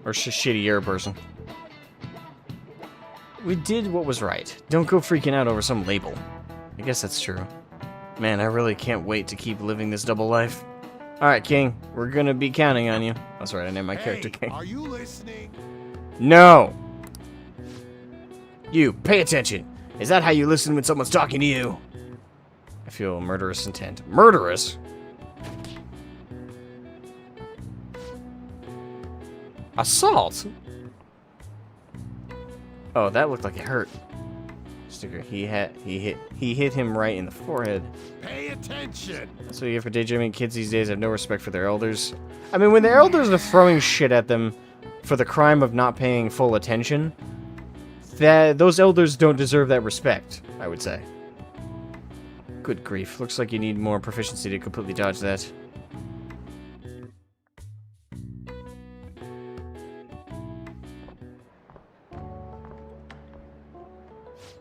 Or shittier person. We did what was right. Don't go freaking out over some label. I guess that's true. Man, I really can't wait to keep living this double life. Alright, King. We're gonna be counting on you. That's right, I named my character King. Are you listening? No! You, pay attention! Is that how you listen when someone's talking to you? I feel murderous intent. Murderous? Assault? Oh, that looked like it hurt. Sticker. He hit him right in the forehead. Pay attention. That's what you get for daydreaming. Kids these days have no respect for their elders. I mean, when their elders are throwing shit at them for the crime of not paying full attention, those elders don't deserve that respect, I would say. Good grief. Looks like you need more proficiency to completely dodge that.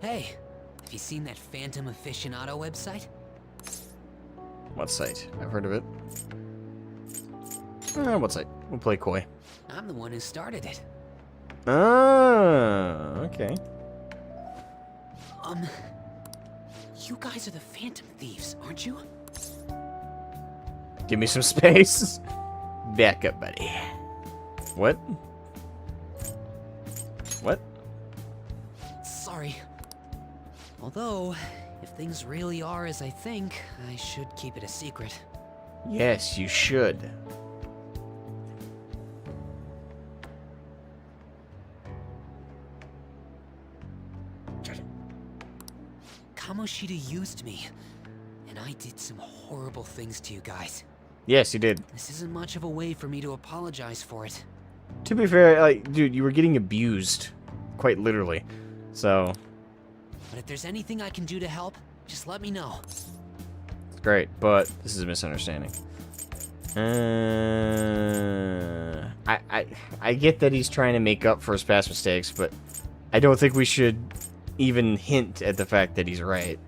Hey, have you seen that Phantom Aficionado website? What site? I've heard of it. What site? We'll play coy. I'm the one who started it. Ah, okay. You guys are the Phantom Thieves, aren't you? Give me some space. Back up, buddy. What? What? Sorry. Although, if things really are as I think, I should keep it a secret. Yes, you should. Kamoshida used me, and I did some horrible things to you guys. Yes, you did. This isn't much of a way for me to apologize for it. To be fair, like, dude, you were getting abused. Quite literally. So... But if there's anything I can do to help, just let me know. Great, but this is a misunderstanding. I get that he's trying to make up for his past mistakes, but I don't think we should even hint at the fact that he's right.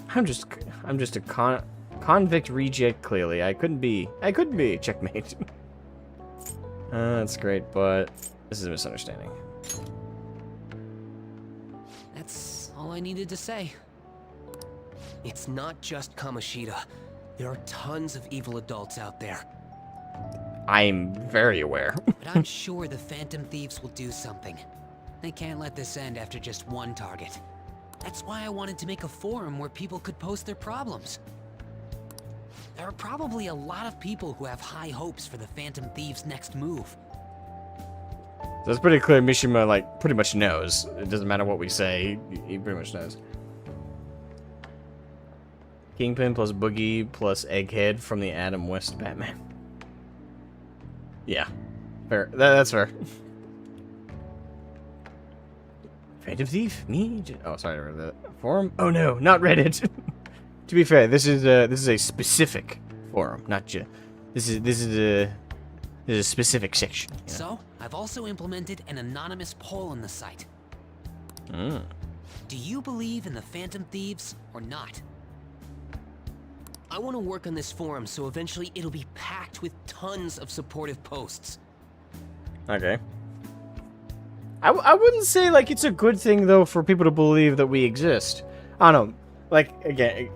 I'm just a convict reject. Clearly, I couldn't be checkmate. That's great, but this is a misunderstanding. That's all I needed to say. It's not just Kamoshida. There are tons of evil adults out there. I'm very aware. But I'm sure the Phantom Thieves will do something. They can't let this end after just one target. That's why I wanted to make a forum where people could post their problems. There are probably a lot of people who have high hopes for the Phantom Thieves' next move. So it's pretty clear Mishima, like, pretty much knows. It doesn't matter what we say, he pretty much knows. Kingpin plus Boogie plus Egghead from the Adam West Batman. Yeah. Fair. That's fair. Phantom Thief? Me? Oh, sorry, I read that. Forum? Oh no, not Reddit. To be fair, this is a specific forum, not just. This is a specific section. You know? So, I've also implemented an anonymous poll on the site. Do you believe in the Phantom Thieves or not? I want to work on this forum so eventually it'll be packed with tons of supportive posts. Okay. I wouldn't say, like, it's a good thing, though, for people to believe that we exist. I don't know. Like, again,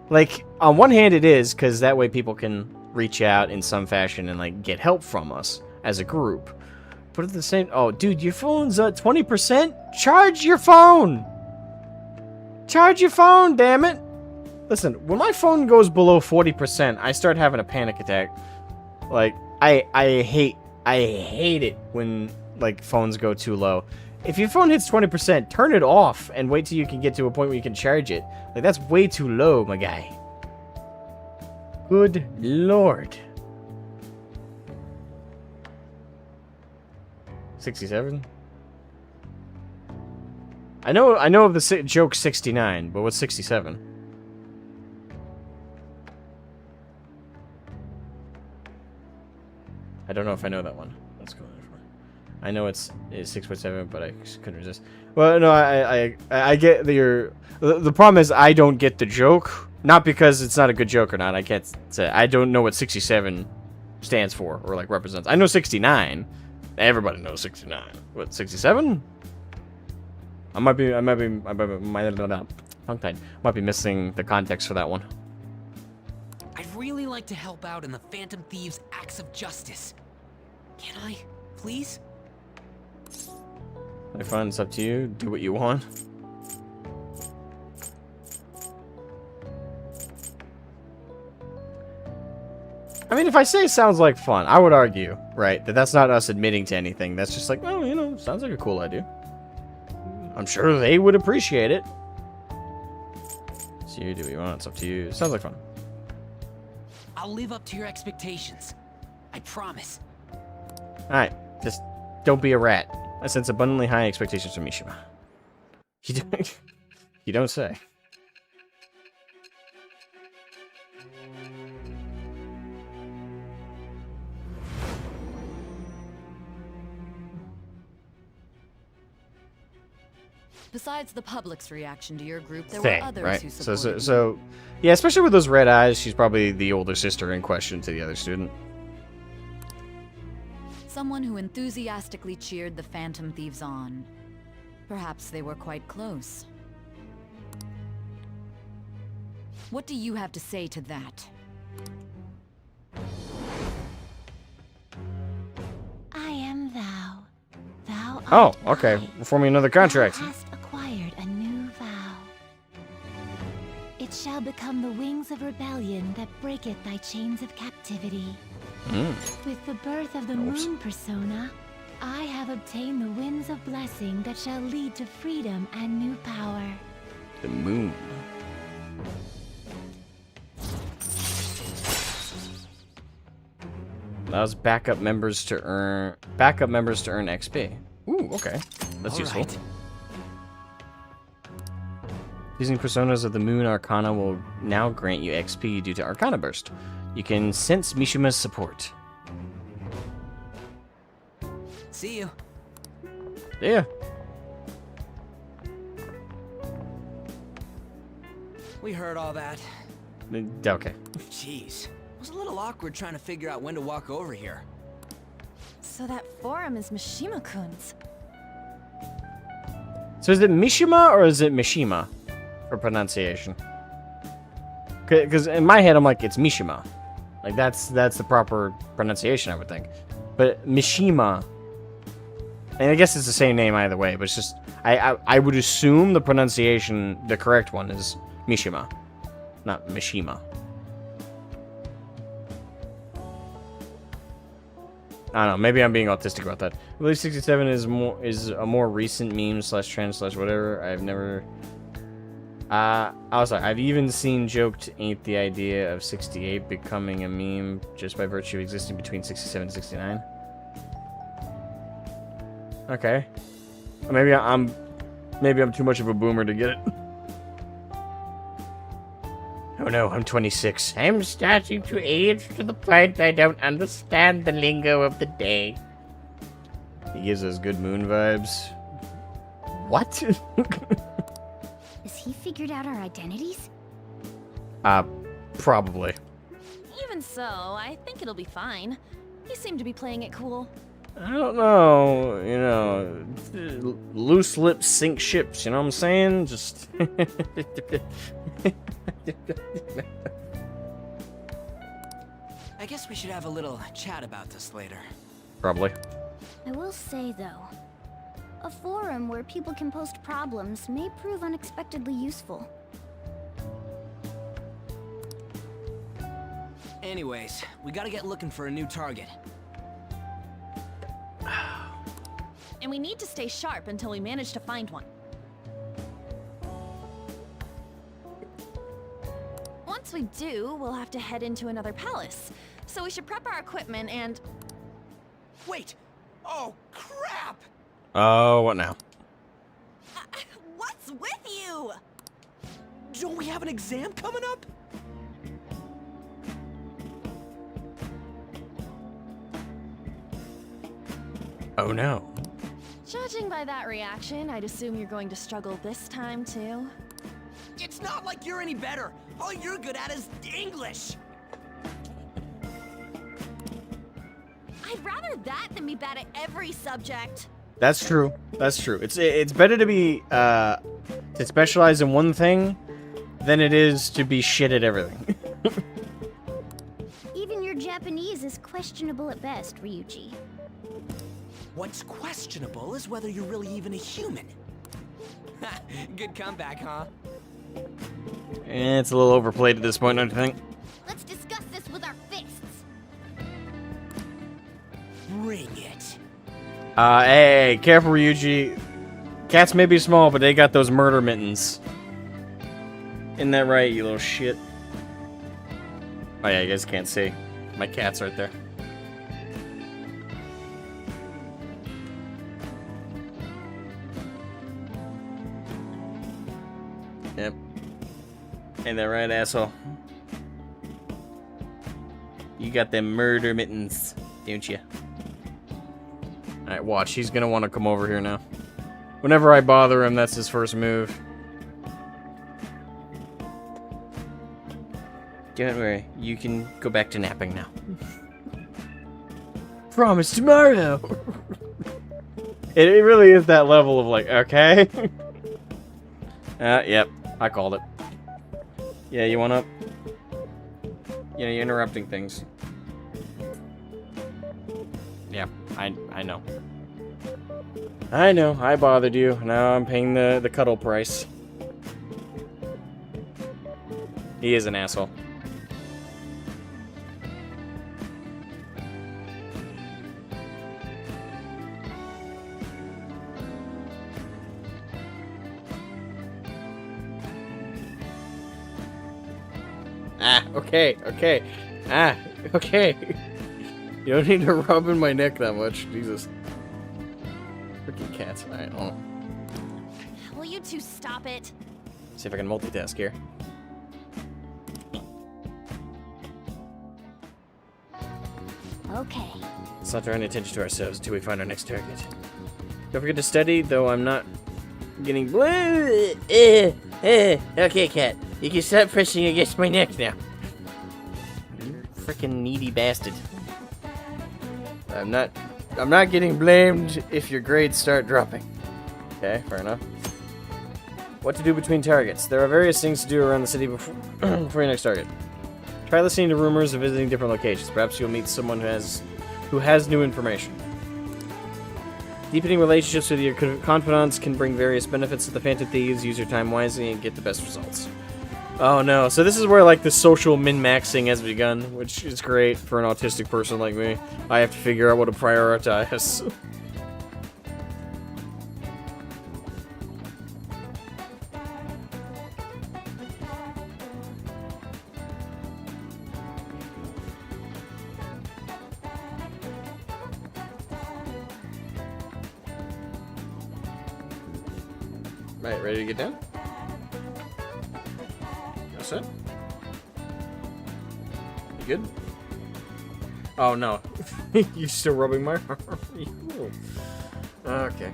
like, on one hand it is, because that way people can reach out in some fashion and, like, get help from us as a group. But at the same... Oh, dude, your phone's at 20%? Charge your phone! Charge your phone, damn it! Listen, when my phone goes below 40%, I start having a panic attack. Like, I hate it when, like, phones go too low. If your phone hits 20%, turn it off and wait till you can get to a point where you can charge it. Like, that's way too low, my guy. Good lord. 67? I know of the joke 69, but what's 67? I don't know if I know that one. Let's go there I know it's 6.7, but I just couldn't resist. Well, no, I get that you're... The problem is I don't get the joke. Not because it's not a good joke or not. I can't say... I don't know what 67 stands for or, like, represents. I know 69. Everybody knows 69. What, 67? I might be tongue-tied. Might be missing the context for that one. I'd really like to help out in the Phantom Thieves' acts of justice. Can I, please? Have fun, it's up to you. Do what you want. I mean, if I say it sounds like fun, I would argue, right, that that's not us admitting to anything. That's just like, oh, you know, sounds like a cool idea. I'm sure they would appreciate it. So you do what you want, it's up to you. It sounds like fun. I'll live up to your expectations. I promise. Alright, just don't be a rat. I sense abundantly high expectations from Mishima. You don't say. Besides the public's reaction to your group, there Thing, were others right? who supported So, yeah, especially with those red eyes, she's probably the older sister in question to the other student. Someone who enthusiastically cheered the Phantom Thieves on. Perhaps they were quite close. What do you have to say to that? I am thou. Thou Oh, art okay. I. We're forming another contract. Thou hast acquired a new vow. It shall become the wings of rebellion that breaketh thy chains of captivity. With the birth of the moon persona, I have obtained the winds of blessing that shall lead to freedom and new power. The moon. Allows backup members to earn XP. Ooh, okay. That's useful. Right. Using personas of the Moon Arcana will now grant you XP due to Arcana Burst. You can sense Mishima's support. See you. Yeah. We heard all that. Okay. Jeez. It was a little awkward trying to figure out when to walk over here. So that forum is Mishima-kun's. So is it Mishima or is it Mishima for pronunciation? Because in my head I'm like it's Mishima, like that's the proper pronunciation I would think. But Mishima, and I guess it's the same name either way. But it's just I would assume the pronunciation, the correct one is Mishima, not Mishima. I don't know. Maybe I'm being autistic about that. I believe 67 is a more recent meme / trend / whatever. I've never. Also, I've even seen joked ain't the idea of 68 becoming a meme just by virtue of existing between 67 and 69. Okay. Maybe I'm too much of a boomer to get it. Oh no, I'm 26. I'm starting to age to the point I don't understand the lingo of the day. He gives us good moon vibes. What? Has he figured out our identities? Probably. Even so, I think it'll be fine. He seemed to be playing it cool. I don't know, you know, loose lips sink ships, you know what I'm saying? Just... I guess we should have a little chat about this later. Probably. I will say, though, a forum where people can post problems may prove unexpectedly useful. Anyways, we gotta get looking for a new target. And we need to stay sharp until we manage to find one. Once we do, we'll have to head into another palace. So we should prep our equipment and... Wait! Oh, crap! Oh, what now? What's with you? Don't we have an exam coming up? Oh no. Judging by that reaction, I'd assume you're going to struggle this time, too. It's not like you're any better. All you're good at is English. I'd rather that than be bad at every subject. That's true. That's true. It's better to be to specialize in one thing than it is to be shit at everything. Even your Japanese is questionable at best, Ryuji. What's questionable is whether you're really even a human. Good comeback, huh? It's a little overplayed at this point, don't you think? Let's discuss this with our fists. Bring it. Hey, careful, Ryuji. Cats may be small, but they got those murder mittens. Isn't that right, you little shit? Oh yeah, you guys can't see. My cat's right there. Yep. Ain't that right, asshole? You got them murder mittens, don't you? Alright, watch. He's gonna want to come over here now. Whenever I bother him, that's his first move. Don't worry. You can go back to napping now. Promise tomorrow! It really is that level of like, okay. Yep. I called it. Yeah, you want up? Yeah, you're interrupting things. Yeah, I know. I know, I bothered you. Now I'm paying the cuddle price. He is an asshole. Okay. Okay. You don't need to rub in my neck that much. Jesus. Freaking cats. Alright, hold on. Will you two stop it? See if I can multitask here. Okay. Let's not draw any attention to ourselves until we find our next target. Don't forget to study, though I'm not getting... Okay, cat. You can stop pressing against my neck now. You freaking needy bastard. I'm not getting blamed if your grades start dropping. Okay, fair enough. What to do between targets? There are various things to do around the city before your next target. Try listening to rumors and visiting different locations. Perhaps you'll meet someone who has new information. Deepening relationships with your confidants can bring various benefits to the Phantom Thieves. Use your time wisely and get the best results. Oh no, so this is where like the social min-maxing has begun, which is great for an autistic person like me. I have to figure out what to prioritize. Right, ready to get down? That's it? You good? Oh no. You still rubbing my arm? Okay.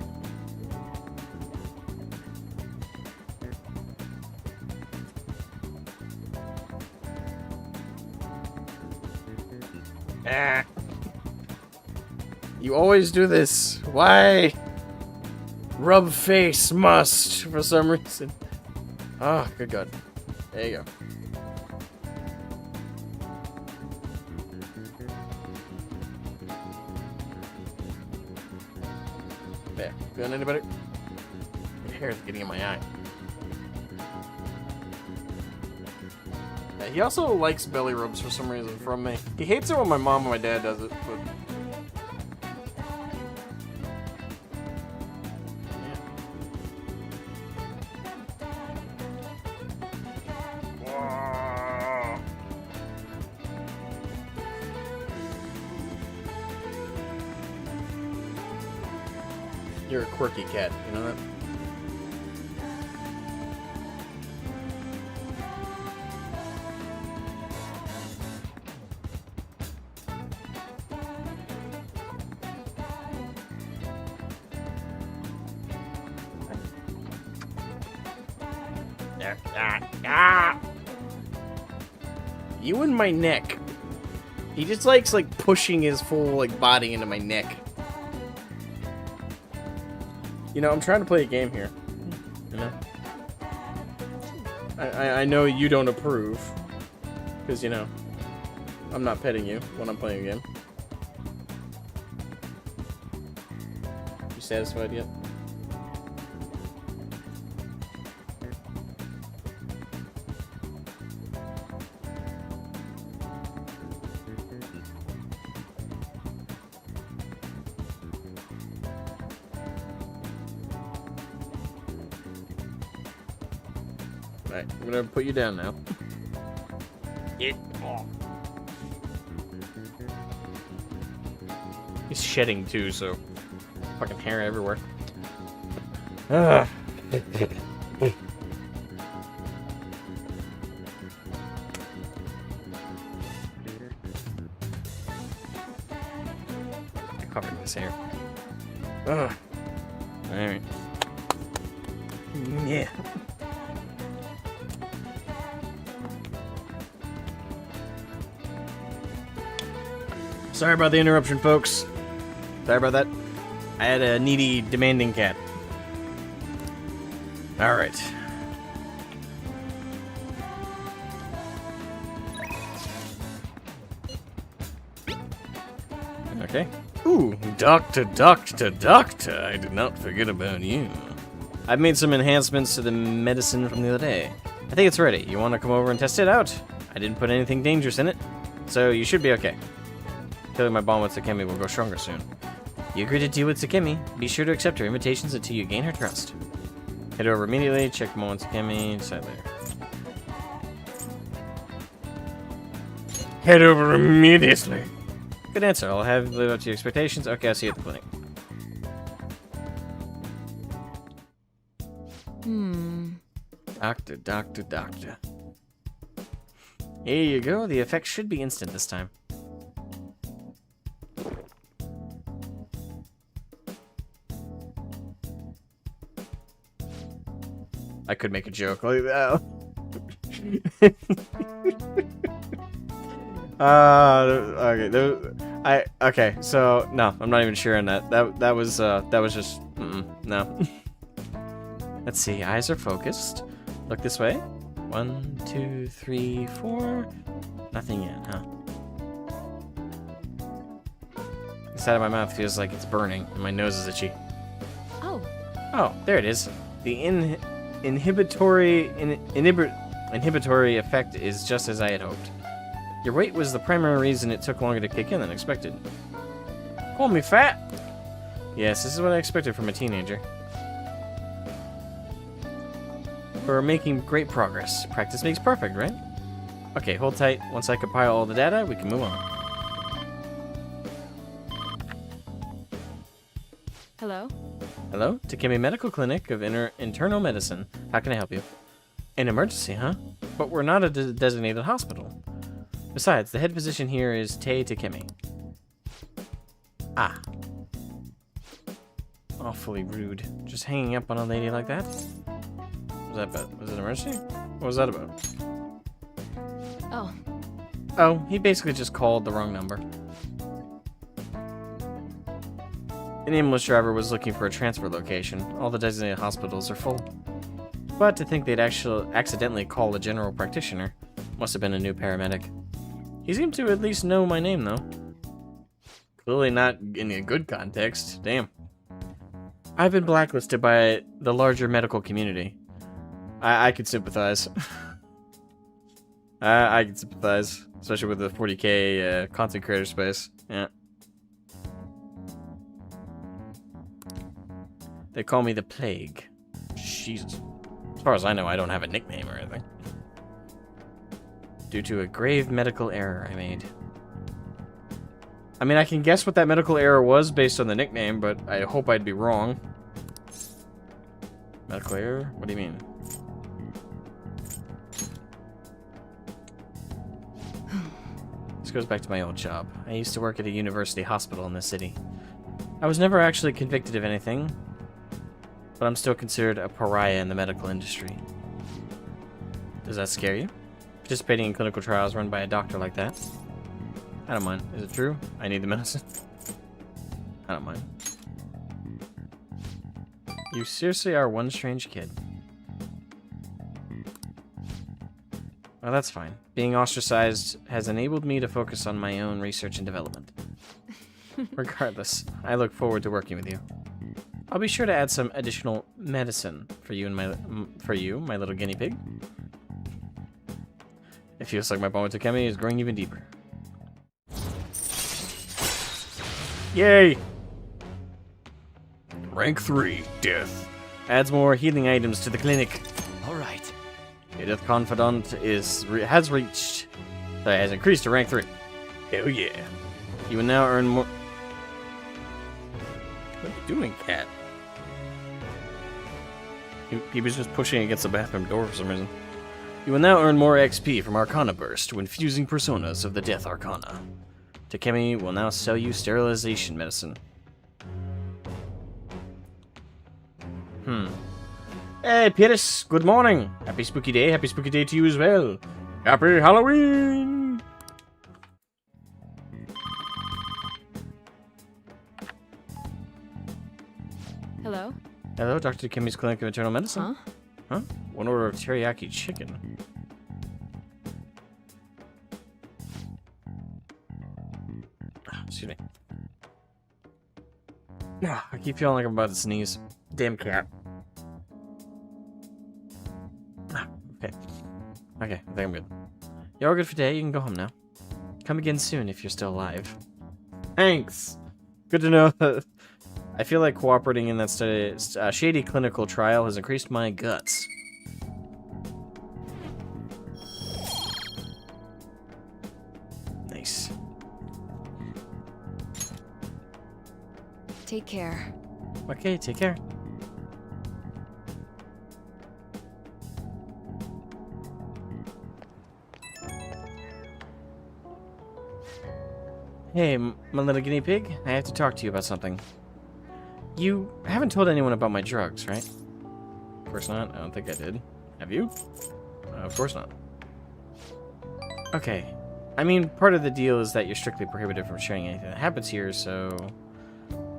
Ah. You always do this. Why? Rub face must for some reason. Ah, good God. There you go. There. Feeling any better? Your hair's getting in my eye. Yeah, he also likes belly rubs for some reason from me. He hates it when my mom and my dad does it, but... You're a quirky cat, you know that? You and my neck. He just likes like pushing his full like body into my neck. You know, I'm trying to play a game here. You know? I know you don't approve. Because, you know, I'm not petting you when I'm playing a game. You satisfied yet? Alright, I'm gonna put you down now. He's shedding too, so fucking hair everywhere. Ugh. I covered his hair. Ugh. Alright. Yeah. Sorry about the interruption, folks. Sorry about that. I had a needy, demanding cat. Alright. Okay. Ooh, doctor, I did not forget about you. I've made some enhancements to the medicine from the other day. I think it's ready. You want to come over and test it out? I didn't put anything dangerous in it, so you should be okay. Feeling my bond with Takemi will grow stronger soon. You agreed to deal with Takemi. Be sure to accept her invitations until you gain her trust. Head over immediately, check Mo and Takemi, decide later. Head over immediately. Good answer. I'll have you live up to your expectations. Okay, I'll see you at the clinic. Doctor. Here you go. The effect should be instant this time. I could make a joke like that. Okay. So no, I'm not even sure on that. That was just no. Let's see. Eyes are focused. Look this way. 1, 2, 3, 4. Nothing yet, huh? The side of my mouth feels like it's burning, and my nose is itchy. Oh, there it is. The inhibitory effect is just as I had hoped. Your weight was the primary reason it took longer to kick in than expected. Call me fat? Yes, this is what I expected from a teenager. We're making great progress. Practice makes perfect, right? Okay, hold tight. Once I compile all the data, we can move on. Hello? Hello? Takemi Medical Clinic of Internal Medicine. How can I help you? An emergency, huh? But we're not a designated hospital. Besides, the head physician here is Tei Takemi. Ah. Awfully rude. Just hanging up on a lady like that? What was that about? Was it an emergency? What was that about? Oh. Oh, he basically just called the wrong number. An ambulance driver was looking for a transfer location. All the designated hospitals are full. But to think they'd actually accidentally call a general practitioner. Must have been a new paramedic. He seemed to at least know my name, though. Clearly not in a good context. Damn. I've been blacklisted by the larger medical community. I could sympathize. I could sympathize. Especially with the 40k content creator space. Yeah. They call me the Plague. Jesus. As far as I know, I don't have a nickname or anything. Due to a grave medical error I made. I mean, I can guess what that medical error was based on the nickname, but I hope I'd be wrong. Medical error? What do you mean? This goes back to my old job. I used to work at a university hospital in this city. I was never actually convicted of anything, but I'm still considered a pariah in the medical industry. Does that scare you? Participating in clinical trials run by a doctor like that? I don't mind. Is it true? I need the medicine. I don't mind. You seriously are one strange kid. Well, that's fine. Being ostracized has enabled me to focus on my own research and development. Regardless, I look forward to working with you. I'll be sure to add some additional medicine for you and my little guinea pig. It feels like my bond with Takemi is growing even deeper. Yay! Rank 3, Death. Adds more healing items to the clinic. Alright. Your Death Confidant has increased to rank 3. Hell yeah. You will now earn more... What are you doing, cat? He was just pushing against the bathroom door for some reason. You will now earn more XP from Arcana Burst when fusing personas of the Death Arcana. Takemi will now sell you sterilization medicine. Hey, Pierce, good morning. Happy spooky day to you as well. Happy Halloween! Hello? Hello, Dr. Takemi's Clinic of Internal Medicine. Huh? Huh? One order of teriyaki chicken. Excuse me. I keep feeling like I'm about to sneeze. Damn cat. Okay. Okay, I think I'm good. You're all good for today. You can go home now. Come again soon if you're still alive. Thanks! Good to know. I feel like cooperating in that shady clinical trial has increased my guts. Nice. Take care. Okay, take care. Hey, my little guinea pig, I have to talk to you about something. You haven't told anyone about my drugs, right? Of course not. I don't think I did. Have you? Of course not. Okay. I mean, part of the deal is that you're strictly prohibited from sharing anything that happens here, so...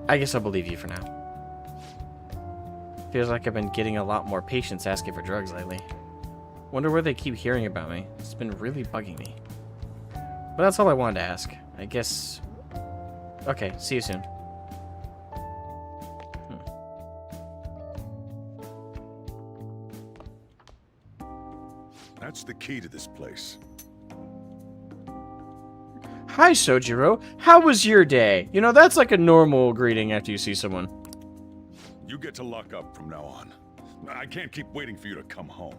I guess I'll believe you for now. Feels like I've been getting a lot more patients asking for drugs lately. Wonder where they keep hearing about me. It's been really bugging me. But that's all I wanted to ask. I guess... Okay, see you soon. That's the key to this place. Hi, Sojiro. How was your day? You know, that's like a normal greeting after you see someone. You get to lock up from now on. I can't keep waiting for you to come home.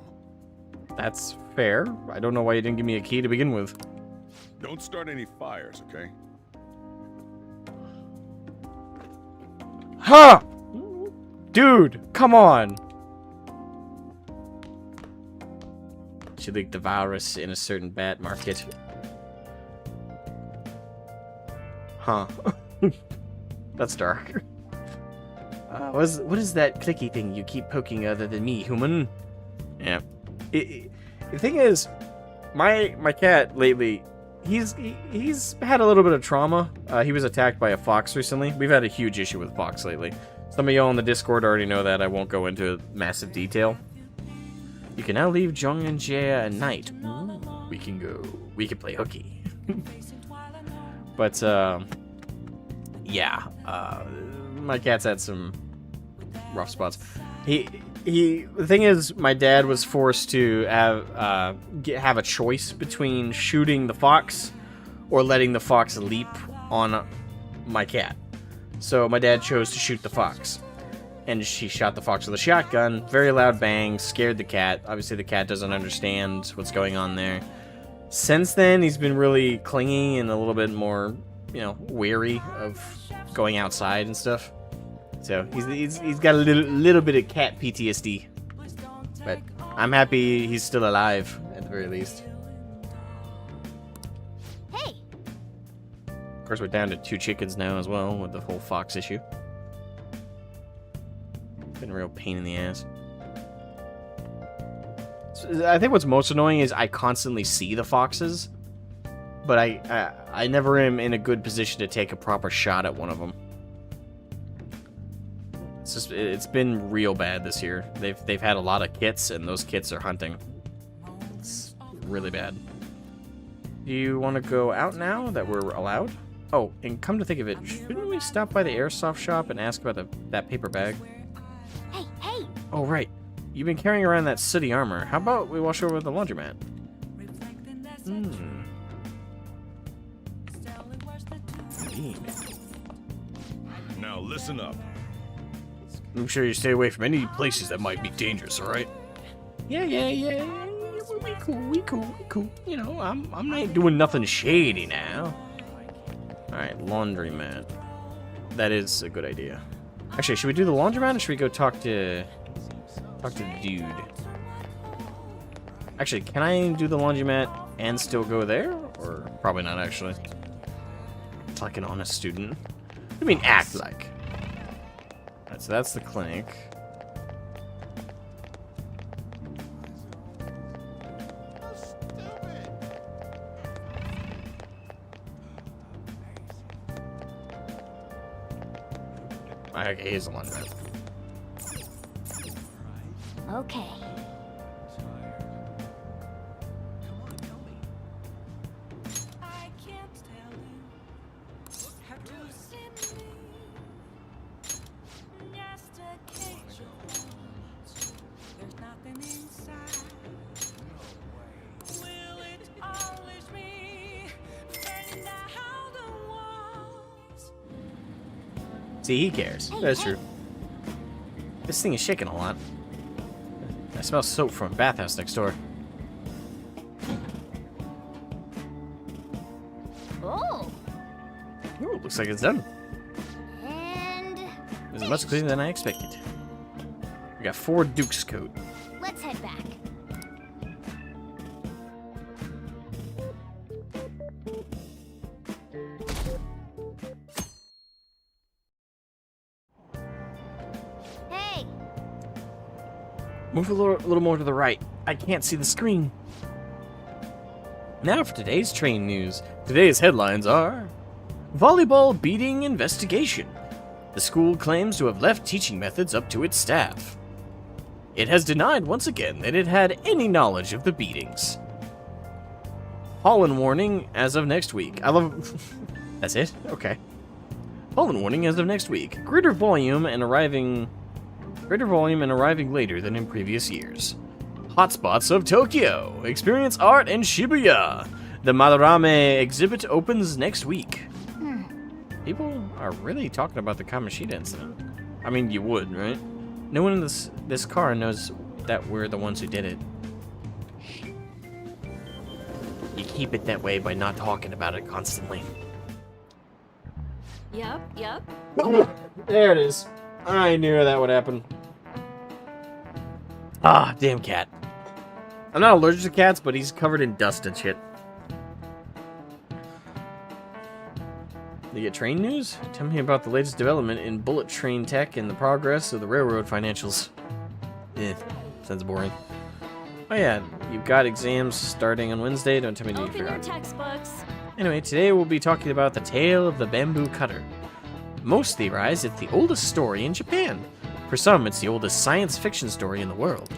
That's fair. I don't know why you didn't give me a key to begin with. Don't start any fires, okay? Huh! Dude, come on! She leaked the virus in a certain bat market. Huh. That's dark. What is that clicky thing you keep poking other than me, human? Yeah. The thing is, my cat lately, he's had a little bit of trauma. He was attacked by a fox recently. We've had a huge issue with fox lately. Some of y'all in the Discord already know that. I won't go into massive detail. You can now leave Jong and Jia at night. Ooh, we can play hooky. But, yeah, my cat's had some rough spots. The thing is, my dad was forced to have a choice between shooting the fox or letting the fox leap on my cat. So my dad chose to shoot the fox. And she shot the fox with a shotgun. Very loud bang, scared the cat. Obviously the cat doesn't understand what's going on there. Since then, he's been really clingy and a little bit more, you know, wary of going outside and stuff. So he's got a little bit of cat PTSD. But I'm happy he's still alive, at the very least. Hey! Of course, we're down to 2 chickens now as well, with the whole fox issue. Been a real pain in the ass. I think what's most annoying is I constantly see the foxes, but I never am in a good position to take a proper shot at one of them. It's been real bad this year. They've had a lot of kits, and those kits are hunting. It's really bad. Do you want to go out now that we're allowed? Oh, and come to think of it, shouldn't we stop by the airsoft shop and ask about that paper bag? Hey, hey! Oh, right. You've been carrying around that sooty armor. How about we wash over with the laundromat? Now listen up. Make sure you stay away from any places that might be dangerous, alright? Yeah. We cool. You know, I'm not doing nothing shady now. Alright, laundromat. That is a good idea. Actually, should we do the laundromat or should we go talk to the dude? Actually, can I do the laundromat and still go there? Or probably not, actually. It's like an honest student. What do you mean, act like? Alright, so that's the clinic. Okay, here's the laundromat. Okay. See, he cares. That's true. This thing is shaking a lot. I smell soap from a bathhouse next door. Oh. Ooh, looks like it's done. And It was much cleaner than I expected. We got 4 Duke's coat. let's head back. Hey, Move a little more to the right. I can't see the screen. Now for today's train news. Today's headlines are: volleyball beating investigation. The school claims to have left teaching methods up to its staff. It has denied once again that it had any knowledge of the beatings. Pollen warning as of next week. I love... That's it? Okay. Pollen warning as of next week. Greater volume and arriving later than in previous years. Hotspots of Tokyo. Experience art in Shibuya. The Madarame exhibit opens next week. People are really talking about the Kamoshida incident. I mean, you would, right? No one in this car knows that we're the ones who did it. You keep it that way by not talking about it constantly. Yep. There it is. I knew that would happen. Ah, damn cat. I'm not allergic to cats, but he's covered in dust and shit. You get train news? Tell me about the latest development in bullet train tech and the progress of the railroad financials. Sounds boring. Oh yeah, you've got exams starting on Wednesday. Don't tell me you Open your forgot. textbooks. Anyway, today we'll be talking about the tale of the bamboo cutter. Most theorize it's the oldest story in Japan. For some, it's the oldest science fiction story in the world.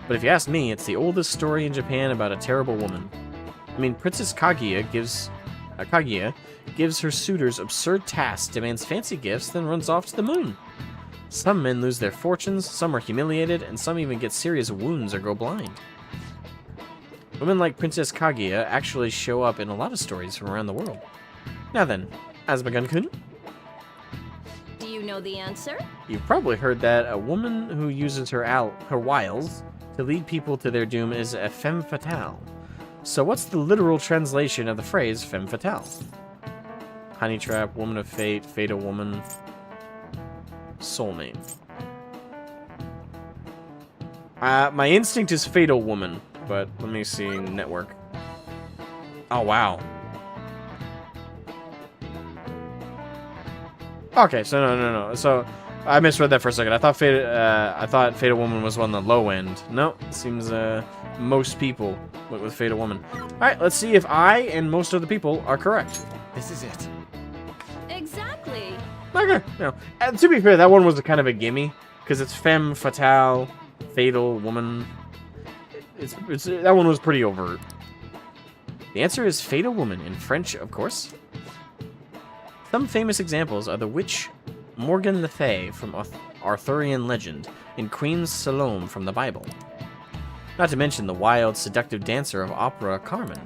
But if you ask me, it's the oldest story in Japan about a terrible woman. I mean, Princess Kaguya gives her suitors absurd tasks, demands fancy gifts, then runs off to the moon. Some men lose their fortunes, some are humiliated, and some even get serious wounds or go blind. Women like Princess Kaguya actually show up in a lot of stories from around the world. Now then, Asmagun-kun? Do you know the answer? You've probably heard that a woman who uses her wiles to lead people to their doom is a femme fatale. So what's the literal translation of the phrase femme fatale? Honey trap, woman of fate, fatal woman, soulmate. My instinct is fatal woman, but let me see network. Oh, wow. Okay, so no. So I misread that for a second. I thought Fatal Woman was on the low end. No, it seems most people went with Fatal Woman. All right, let's see if I and most of the people are correct. This is it. Exactly. Okay, no. And to be fair, that one was a kind of a gimme because it's femme fatale, Fatal Woman. It's that one was pretty overt. The answer is Fatal Woman in French, of course. Some famous examples are the witch Morgan Le Fay from Arthurian legend and Queen Salome from the Bible. Not to mention the wild, seductive dancer of opera Carmen.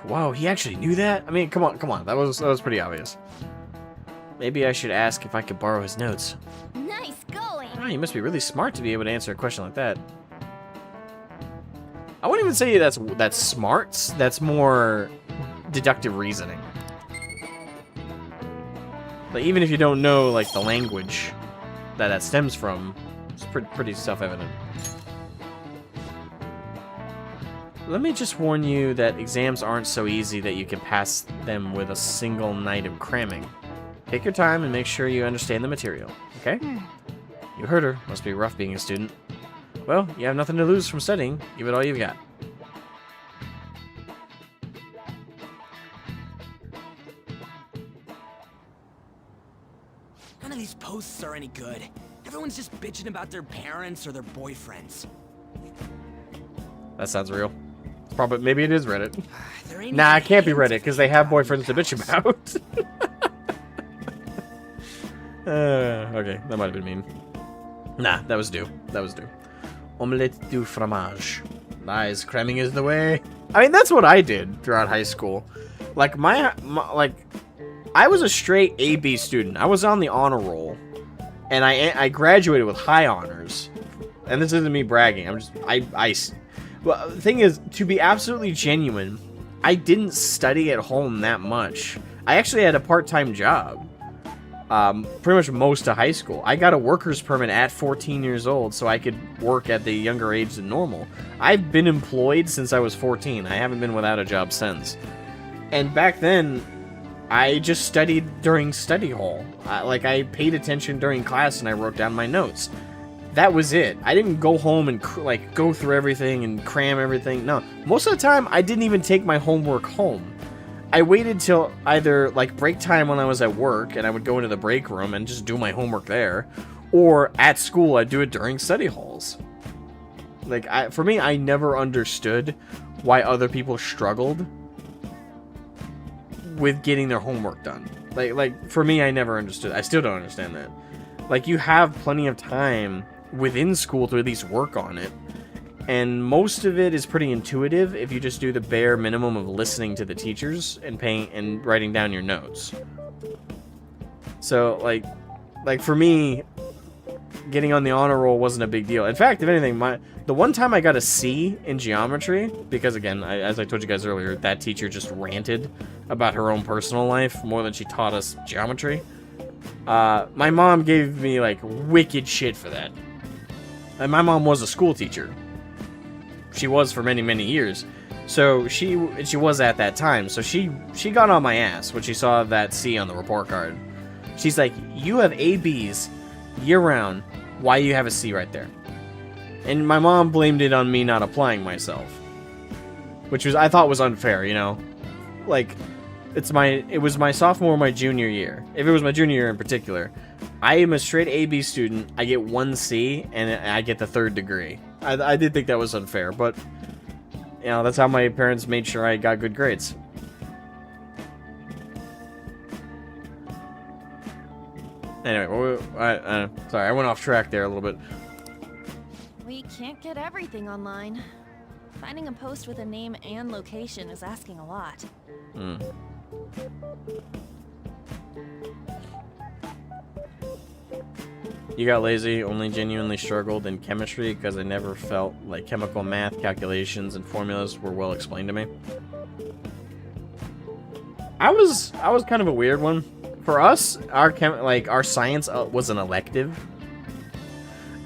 Wow, he actually knew that? I mean, come on. That was pretty obvious. Maybe I should ask if I could borrow his notes. Nice going. Oh, you must be really smart to be able to answer a question like that. I wouldn't even say that's smarts. That's more deductive reasoning. Like, even if you don't know, like, the language that stems from, it's pretty self-evident. Let me just warn you that exams aren't so easy that you can pass them with a single night of cramming. Take your time and make sure you understand the material, okay? You heard her. Must be rough being a student. Well, you have nothing to lose from studying. Give it all you've got. None of these posts are any good. Everyone's just bitching about their parents or their boyfriends. That sounds real. Probably, maybe it is Reddit. There Nah, it can't be Reddit because they have boyfriends to bitch about. Okay, that might have been mean. Nah, that was due. Omelette du fromage. Lies, cramming is the way. I mean, that's what I did throughout high school. Like, I was a straight A-B student. I was on the honor roll. And I graduated with high honors. And this isn't me bragging. Well, the thing is, to be absolutely genuine, I didn't study at home that much. I actually had a part-time job. Pretty much most of high school. I got a worker's permit at 14 years old so I could work at the younger age than normal. I've been employed since I was 14. I haven't been without a job since. And back then, I just studied during study hall. I paid attention during class and I wrote down my notes. That was it. I didn't go home and go through everything and cram everything. No, most of the time I didn't even take my homework home. I waited till either break time when I was at work and I would go into the break room and just do my homework there, or at school I'd do it during study halls. For me, I never understood why other people struggled with getting their homework done. For me, I never understood. I still don't understand that. You have plenty of time within school to at least work on it. And most of it is pretty intuitive if you just do the bare minimum of listening to the teachers and writing down your notes. So, for me, getting on the honor roll wasn't a big deal. In fact, if anything, the one time I got a C in geometry, because again, as I told you guys earlier, that teacher just ranted about her own personal life more than she taught us geometry. My mom gave me, wicked shit for that. And my mom was a school teacher. She was for many, many years. So she was at that time. So she got on my ass when she saw that C on the report card. She's like, you have ABs year-round. Why you have a C right there? And my mom blamed it on me not applying myself. Which I thought was unfair, you know? It was my sophomore or my junior year. If it was my junior year in particular, I am a straight AB student. I get 1 C, and I get the 3rd degree. I did think that was unfair, but that's how my parents made sure I got good grades. Anyway, sorry, I went off track there a little bit. We can't get everything online. Finding a post with a name and location is asking a lot. You got lazy, only genuinely struggled in chemistry because I never felt like chemical math, calculations, and formulas were well explained to me. I was kind of a weird one. For us, our science was an elective.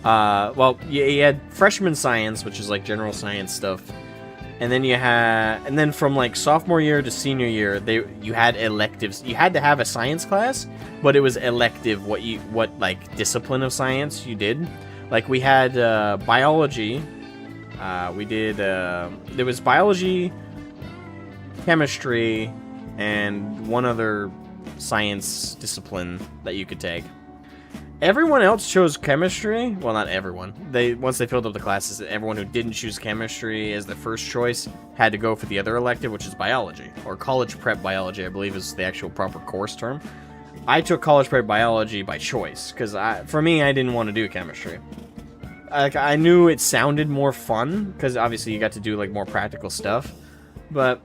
Well, you had freshman science, which is general science stuff, And then and then from like sophomore year to senior year, you had electives. You had to have a science class, but it was elective what like discipline of science you did. Like we had biology. We did there was biology, chemistry, and one other science discipline that you could take. Everyone else chose chemistry. Well, not everyone. Once they filled up the classes, everyone who didn't choose chemistry as their first choice had to go for the other elective, which is biology, or college prep biology, I believe is the actual proper course term. I took college prep biology by choice, because for me, I didn't want to do chemistry. I knew it sounded more fun, because obviously you got to do like more practical stuff, but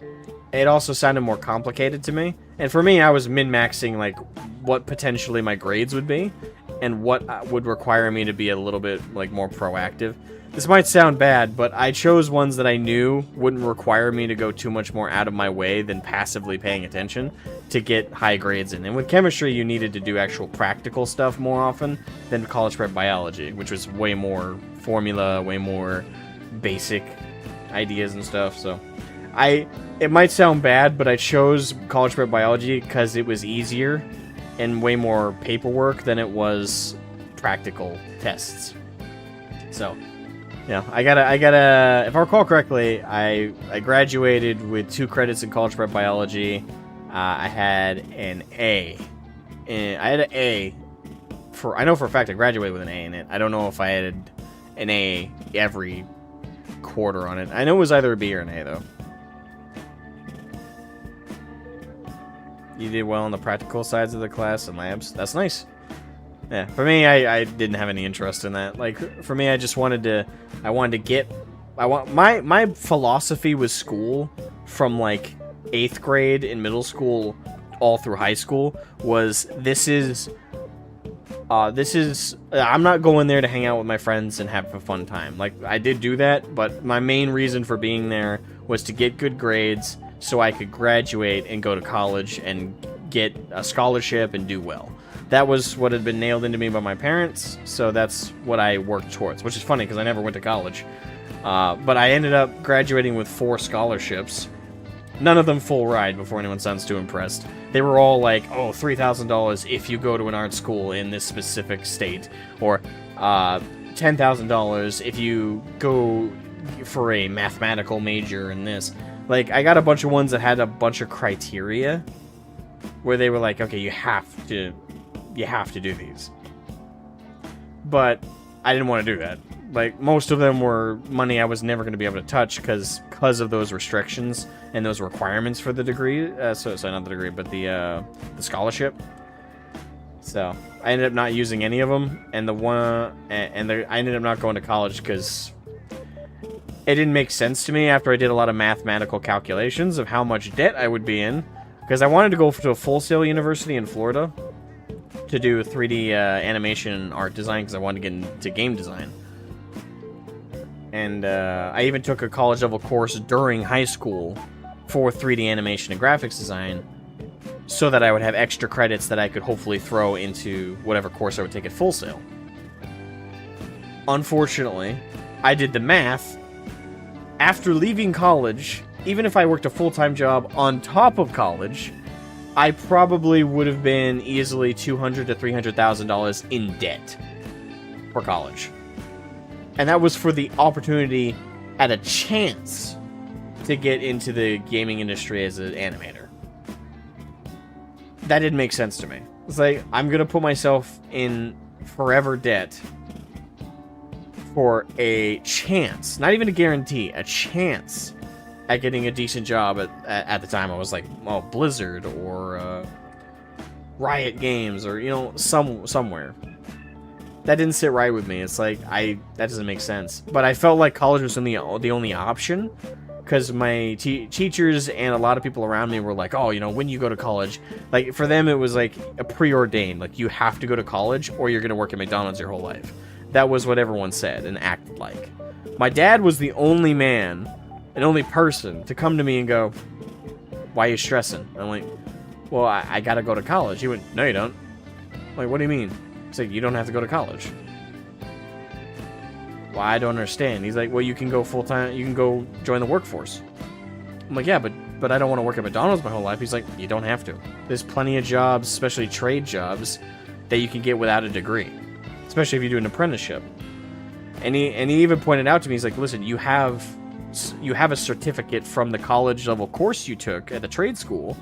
it also sounded more complicated to me. And for me, I was min-maxing like what potentially my grades would be, and what would require me to be a little bit like more proactive. This might sound bad, but I chose ones that I knew wouldn't require me to go too much more out of my way than passively paying attention to get high grades in. And with chemistry, you needed to do actual practical stuff more often than college prep biology, which was way more formula, way more basic ideas and stuff. So it might sound bad, but I chose college prep biology because it was easier and way more paperwork than it was practical tests. So, yeah, I gotta. If I recall correctly, I graduated with 2 credits in college prep biology. I had an A. And I had an A. I know for a fact I graduated with an A in it. I don't know if I had an A every quarter on it. I know it was either a B or an A though. You did well on the practical sides of the class and labs. That's nice. Yeah, for me, I didn't have any interest in that. Like, for me, I just wanted to... My philosophy with school from, like, 8th grade in middle school all through high school was I'm not going there to hang out with my friends and have a fun time. Like, I did do that, but my main reason for being there was to get good grades so I could graduate and go to college and get a scholarship and do well. That was what had been nailed into me by my parents, so that's what I worked towards, which is funny because I never went to college. But I ended up graduating with 4 scholarships. None of them full ride before anyone sounds too impressed. They were all like, oh, $3,000 if you go to an art school in this specific state, or $10,000 if you go for a mathematical major in this. Like, I got a bunch of ones that had a bunch of criteria where they were like, okay, you have to do these. But I didn't want to do that. Like, most of them were money I was never going to be able to touch because of those restrictions and those requirements for the degree. So not the degree, but the scholarship. So I ended up not using any of them, and I ended up not going to college because it didn't make sense to me after I did a lot of mathematical calculations of how much debt I would be in, because I wanted to go to a Full Sail University in Florida to do 3D animation and art design because I wanted to get into game design. And I even took a college-level course during high school for 3D animation and graphics design so that I would have extra credits that I could hopefully throw into whatever course I would take at Full Sail. Unfortunately, I did the math. After leaving college, even if I worked a full-time job on top of college, I probably would have been easily $200,000 to $300,000 in debt for college. And that was for the opportunity at a chance to get into the gaming industry as an animator. That didn't make sense to me. It's like, I'm going to put myself in forever debt for a chance, not even a guarantee, a chance at getting a decent job at the time. I was like, well, Blizzard or Riot Games or, you know, somewhere. That didn't sit right with me. It's like, that doesn't make sense. But I felt like college was the only option because my teachers and a lot of people around me were like, oh, you know, when you go to college, like, for them, it was like a preordained, like, you have to go to college or you're going to work at McDonald's your whole life. That was what everyone said and acted like. My dad was the only man, an only person, to come to me and go, why are you stressing? I'm like, well, I gotta go to college. He went, no, you don't. I'm like, what do you mean? It's like, you don't have to go to college. well, I don't understand. He's like, well, you can go full-time, you can go join the workforce. I'm like, yeah, but I don't want to work at McDonald's my whole life. He's like, you don't have to. There's plenty of jobs, especially trade jobs, that you can get without a degree, especially if you do an apprenticeship. And he even pointed out to me, he's like, listen, you have a certificate from the college level course you took at the trade school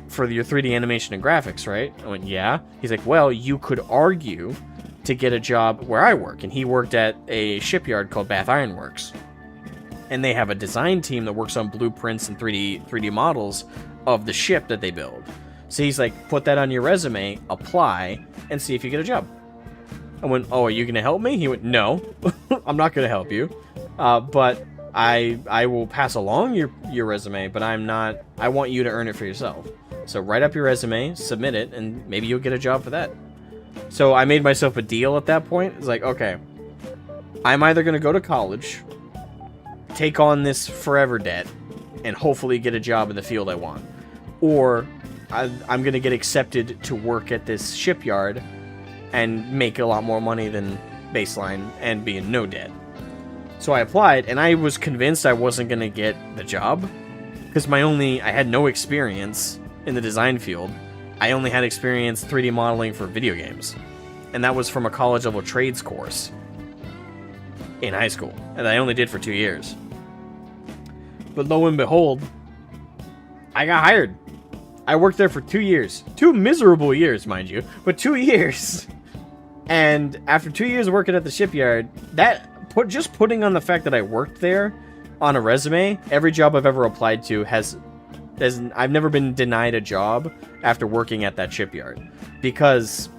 for your 3D animation and graphics, right? I went, yeah. He's like, well, you could argue to get a job where I work. And he worked at a shipyard called Bath Iron Works. And they have a design team that works on blueprints and 3D models of the ship that they build. So he's like, put that on your resume, apply, and see if you get a job. I went, oh, are you going to help me? He went, no, I'm not going to help you. But I will pass along your resume, but I want you to earn it for yourself. So write up your resume, submit it, and maybe you'll get a job for that. So I made myself a deal at that point. It's like, okay, I'm either going to go to college, take on this forever debt, and hopefully get a job in the field I want. Or I'm going to get accepted to work at this shipyard and make a lot more money than baseline and be in no debt. So I applied, and I was convinced I wasn't going to get the job because I had no experience in the design field. I only had experience 3D modeling for video games, and that was from a college level trades course in high school, and I only did for 2 years. But lo and behold, I got hired. I worked there for 2 years. 2 miserable years, mind you, but 2 years. And after 2 years of working at the shipyard, just putting on the fact that I worked there on a resume, every job I've ever applied to I've never been denied a job after working at that shipyard, because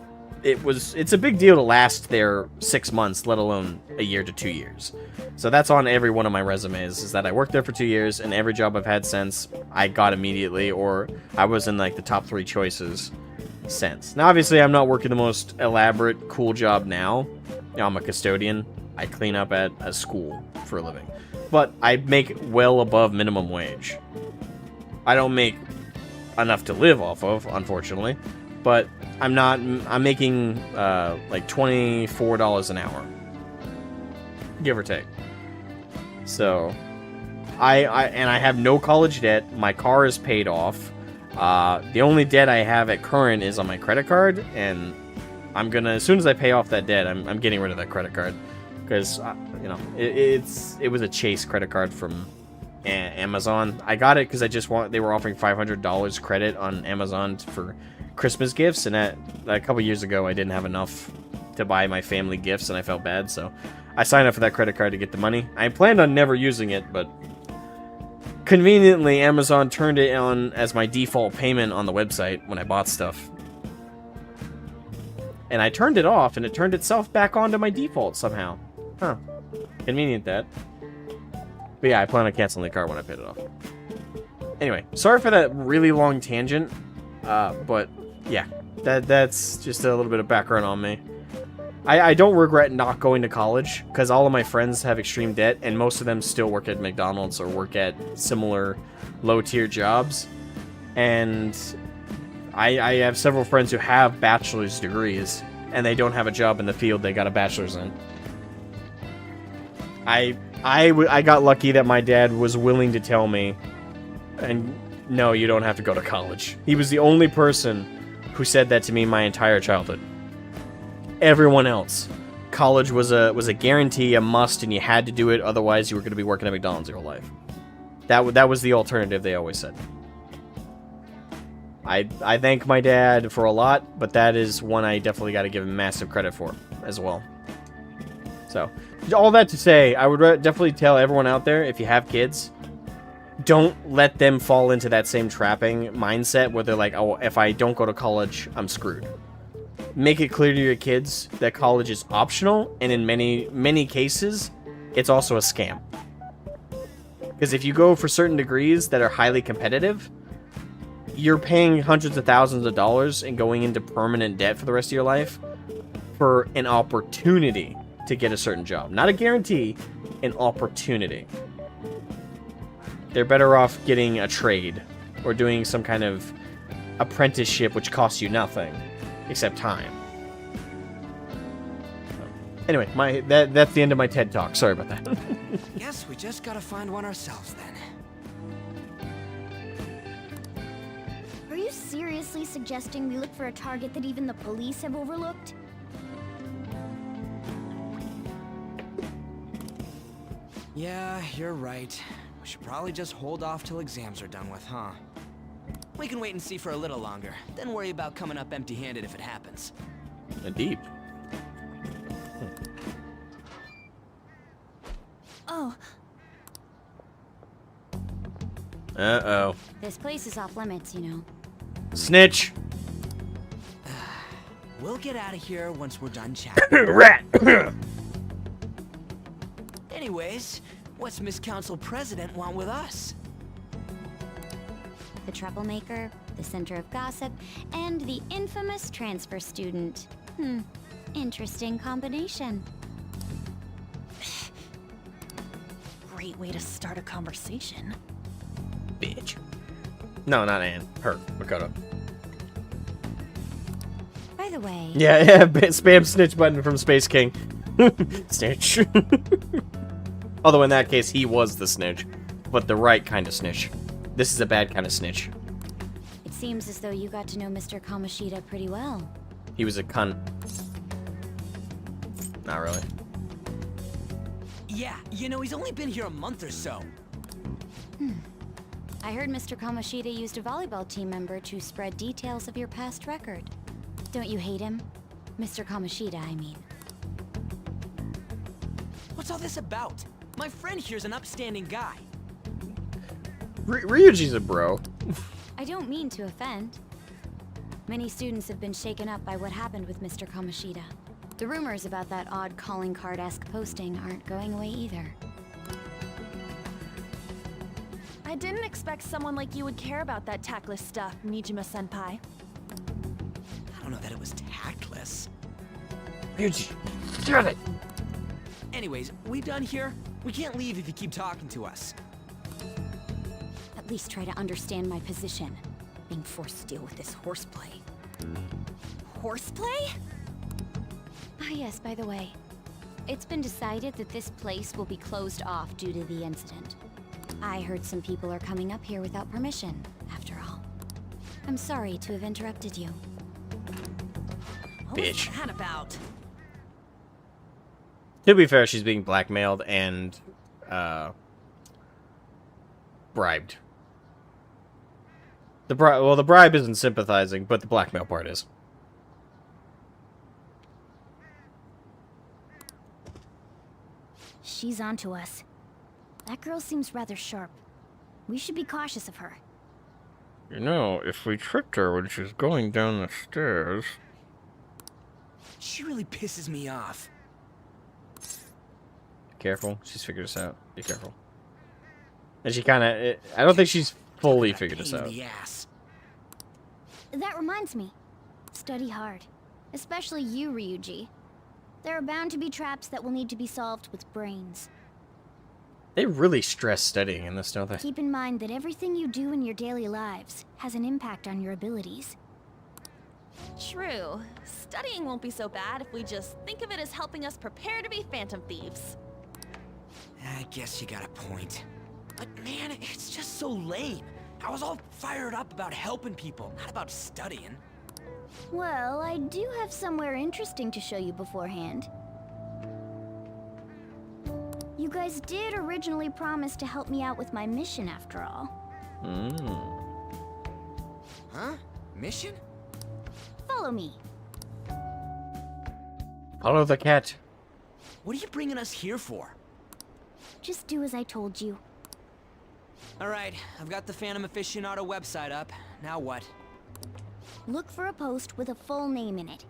it's a big deal to last there 6 months, let alone a year to 2 years. So that's on every one of my resumes, is that I worked there for 2 years, and every job I've had since, I got immediately, or I was in like the top 3 choices since. Now, obviously, I'm not working the most elaborate, cool job now. I'm a custodian. I clean up at a school for a living. But I make well above minimum wage. I don't make enough to live off of, unfortunately. But I'm making like $24 an hour. Give or take. So, I have no college debt. My car is paid off. The only debt I have at current is on my credit card, and I'm gonna, as soon as I pay off that debt, I'm getting rid of that credit card, because it was a Chase credit card from Amazon. I got it because they were offering $500 credit on Amazon for Christmas gifts, and a couple years ago I didn't have enough to buy my family gifts, and I felt bad, so I signed up for that credit card to get the money. I planned on never using it, but conveniently, Amazon turned it on as my default payment on the website when I bought stuff. And I turned it off, and it turned itself back onto my default somehow. Huh. Convenient, that. But yeah, I plan on canceling the card when I paid it off. Anyway, sorry for that really long tangent. But yeah, that's just a little bit of background on me. I don't regret not going to college, because all of my friends have extreme debt, and most of them still work at McDonald's or work at similar low-tier jobs. And I have several friends who have bachelor's degrees, and they don't have a job in the field they got a bachelor's in. I got lucky that my dad was willing to tell me, and no, you don't have to go to college. He was the only person who said that to me my entire childhood. Everyone else, college was a guarantee, a must, and you had to do it, otherwise you were going to be working at McDonald's your whole life. That was the alternative they always said. I thank my dad for a lot, but that is one I definitely got to give him massive credit for as well. So, all that to say, I would definitely tell everyone out there, if you have kids, don't let them fall into that same trapping mindset where they're like, oh, if I don't go to college, I'm screwed. Make it clear to your kids that college is optional, and in many cases, it's also a scam. Because if you go for certain degrees that are highly competitive, you're paying hundreds of thousands of dollars and going into permanent debt for the rest of your life for an opportunity to get a certain job. Not a guarantee, an opportunity. They're better off getting a trade or doing some kind of apprenticeship which costs you nothing except time. Anyway, that's the end of my TED talk. Sorry about that. Guess we just gotta find one ourselves then. Are you seriously suggesting we look for a target that even the police have overlooked? Yeah, you're right. We should probably just hold off till exams are done with, huh? We can wait and see for a little longer, then worry about coming up empty-handed if it happens. Indeed. Oh. Uh-oh. This place is off limits, you know. Snitch. We'll get out of here once we're done chatting. Rat. Anyways, what's Miss Council President want with us? The troublemaker, the center of gossip, and the infamous transfer student. Interesting combination. Great way to start a conversation. Bitch. No, not Anne. Her. Makoto. By the way... Yeah, spam snitch button from Space King. Snitch. Although in that case, he was the snitch. But the right kind of snitch. This is a bad kind of snitch. It seems as though you got to know Mr. Kamoshida pretty well. He was a cunt. Not really. Yeah, you know, he's only been here a month or so. I heard Mr. Kamoshida used a volleyball team member to spread details of your past record. Don't you hate him? Mr. Kamoshida, I mean. What's all this about? My friend here's an upstanding guy. Ryuji's a bro. I don't mean to offend. Many students have been shaken up by what happened with Mr. Kamoshida. The rumors about that odd calling card-esque posting aren't going away either. I didn't expect someone like you would care about that tactless stuff, Nijima-senpai. I don't know that it was tactless. Ryuji, get it! Anyways, we done here? We can't leave if you keep talking to us. At least try to understand my position. Being forced to deal with this horseplay. Horseplay? Ah yes, by the way. It's been decided that this place will be closed off due to the incident. I heard some people are coming up here without permission, after all. I'm sorry to have interrupted you. What was that about? To be fair, she's being blackmailed and, bribed. The bribe isn't sympathizing, but the blackmail part is. She's onto us. That girl seems rather sharp. We should be cautious of her. You know, if we tripped her when she was going down the stairs... She really pisses me off. Careful, she's figured this out. Be careful. And she kind of... I don't think she's fully figured this out. That reminds me. Study hard. Especially you, Ryuji. There are bound to be traps that will need to be solved with brains. They really stress studying in this, don't they? Keep in mind that everything you do in your daily lives has an impact on your abilities. True. Studying won't be so bad if we just think of it as helping us prepare to be Phantom Thieves. I guess you got a point. But man, it's just so lame. I was all fired up about helping people, not about studying. Well, I do have somewhere interesting to show you beforehand. You guys did originally promise to help me out with my mission after all. Huh? Mission? Follow me. Follow the cat. What are you bringing us here for? Just do as I told you. Alright, I've got the Phantom Aficionado website up. Now what? Look for a post with a full name in it.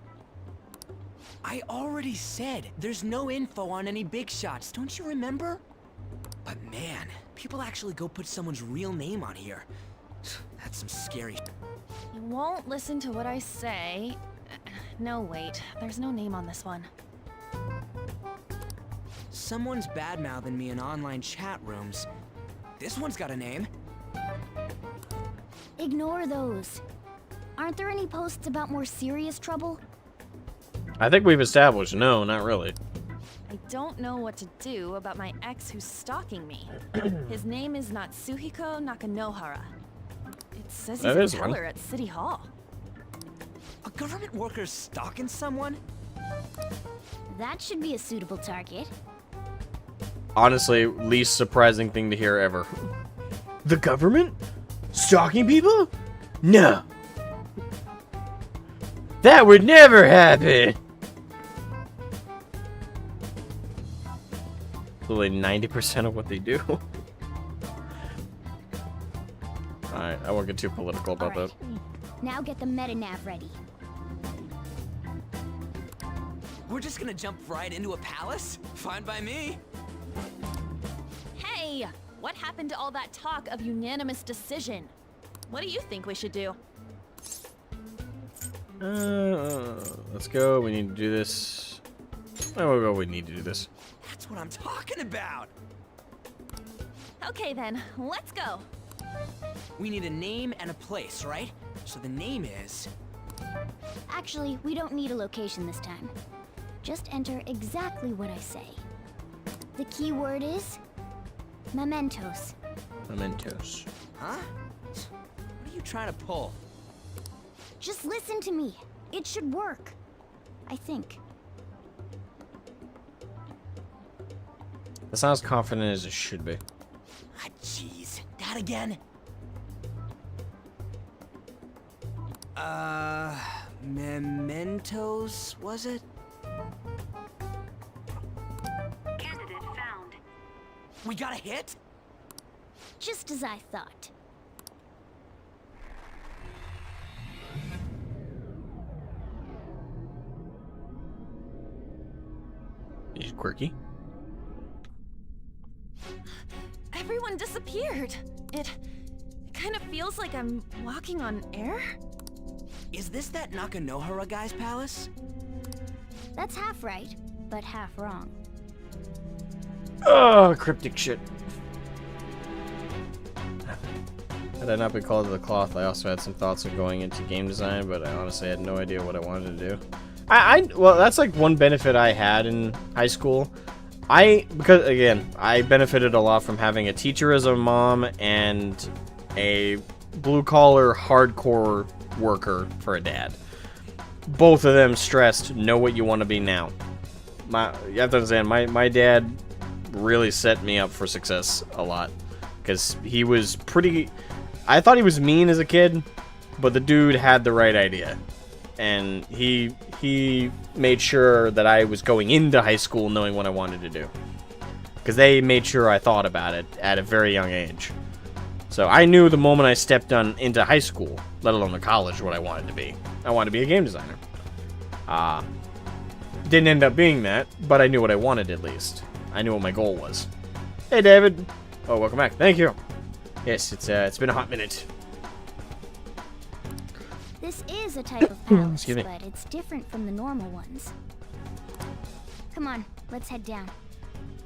I already said there's no info on any big shots, don't you remember? But man, people actually go put someone's real name on here. That's some scary... You won't listen to what I say. No, wait. There's no name on this one. Someone's bad-mouthing me in online chat rooms. This one's got a name. Ignore those. Aren't there any posts about more serious trouble? I think we've established no, not really. I don't know what to do about my ex who's stalking me. His name is Natsuhiko Nakanohara. It says he's a teller at City Hall. A government worker stalking someone? That should be a suitable target. Honestly, least surprising thing to hear ever. The government? Stalking people? No. That would never happen. Literally 90% of what they do. Alright, I won't get too political about that. Now get the meta-nav ready. We're just gonna jump right into a palace? Fine by me. Hey! What happened to all that talk of unanimous decision? What do you think we should do? Let's go. We need to do this. Oh, we'll go. We need to do this. That's what I'm talking about. Okay then, let's go. We need a name and a place, right? So the name is... Actually, we don't need a location this time. Just enter exactly what I say. The key word is... mementos. Mementos. Huh? What are you trying to pull? Just listen to me. It should work. I think. That sounds confident as it should be. Ah, jeez. That again? Mementos, was it? Candidate found. We got a hit? Just as I thought. He's quirky. Everyone disappeared. It kind of feels like I'm walking on air. Is this that Nakanohara guy's palace? That's half right, but half wrong. Oh, cryptic shit. Had I not been called to the cloth, I also had some thoughts of going into game design, but I honestly had no idea what I wanted to do. Well, that's like one benefit I had in high school. Because again, I benefited a lot from having a teacher as a mom and a blue-collar, hardcore worker for a dad. Both of them stressed, know what you want to be now. You have to understand, my dad really set me up for success a lot. Because he was pretty... I thought he was mean as a kid, but the dude had the right idea. And he made sure that I was going into high school knowing what I wanted to do. Because they made sure I thought about it at a very young age. So I knew the moment I stepped into high school, let alone the college, what I wanted to be. I wanted to be a game designer. Didn't end up being that, but I knew what I wanted at least. I knew what my goal was. Hey, David. Oh, welcome back. Thank you. Yes, it's been a hot minute. This is a type of palace, Excuse me. but it's different from the normal ones. Come on, let's head down.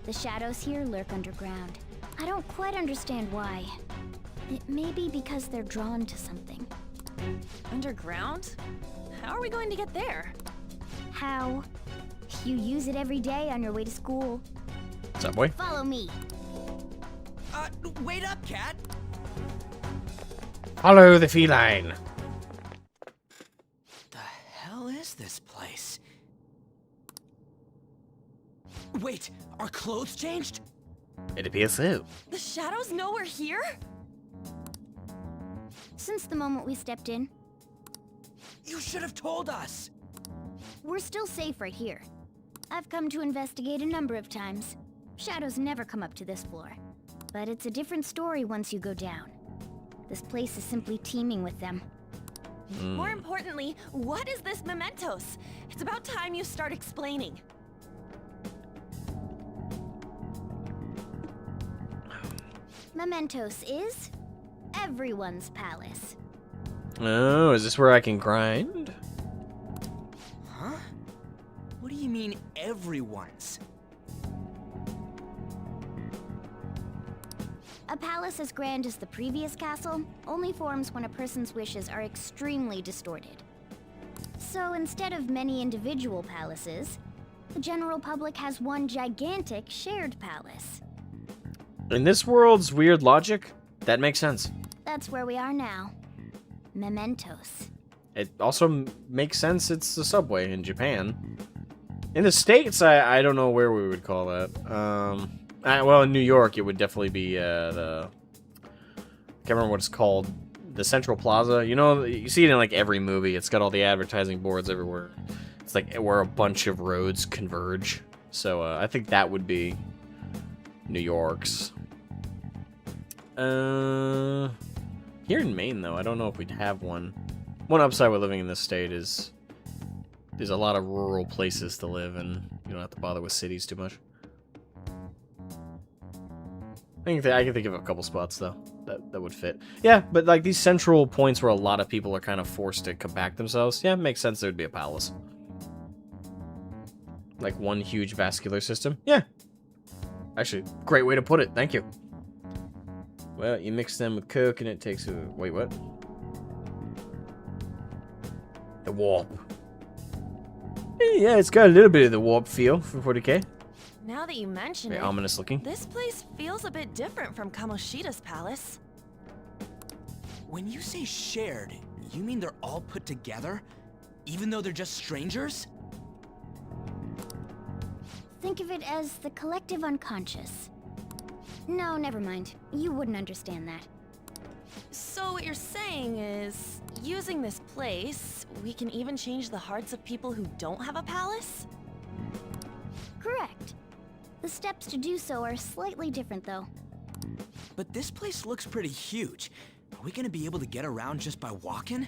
The shadows here lurk underground. I don't quite understand why. It may be because they're drawn to something. Underground? How are we going to get there? How? You use it every day on your way to school. Subway? Follow me. Wait up, cat! Follow the feline. The hell is this place? Wait, our clothes changed? It appears so. The shadows know we're here? Since the moment we stepped in, You should have told us! we're still safe right here. I've come to investigate a number of times. Shadows never come up to this floor. But it's a different story once you go down. This place is simply teeming with them. More importantly, what is this mementos? It's about time you start explaining. Mementos is everyone's palace. Oh, is this where I can grind? Huh? What do you mean, everyone's? A palace as grand as the previous castle only forms when a person's wishes are extremely distorted. So instead of many individual palaces, The general public has one gigantic shared palace. In this world's weird logic, that makes sense. That's where we are now. Mementos. It also makes sense it's the subway in Japan. In the States, I don't know where we would call that. Well, in New York, it would definitely be the... I can't remember what it's called. The Central Plaza. You know, you see it in like every movie. It's got all the advertising boards everywhere. It's like where a bunch of roads converge. So I think that would be New York's. Here in Maine, though, I don't know if we'd have one. One upside with living in this state is there's a lot of rural places to live, and you don't have to bother with cities too much. I can think of a couple spots, though, that would fit. Yeah, but like these central points where a lot of people are kind of forced to compact themselves, yeah, it makes sense there would be a palace. Like one huge vascular system? Yeah. Actually, great way to put it, thank you. Well, you mix them with Coke and it takes a... Wait, what? The warp. Yeah, it's got a little bit of the warp feel for 40k. Now that you mention Very it, ominous looking. this place feels a bit different from Kamoshida's palace. When you say shared, you mean they're all put together? Even though they're just strangers? Think of it as the collective unconscious. No, never mind. You wouldn't understand that. So what you're saying is, using this place, we can even change the hearts of people who don't have a palace? Correct. The steps to do so are slightly different, though. But this place looks pretty huge. Are we gonna be able to get around just by walking?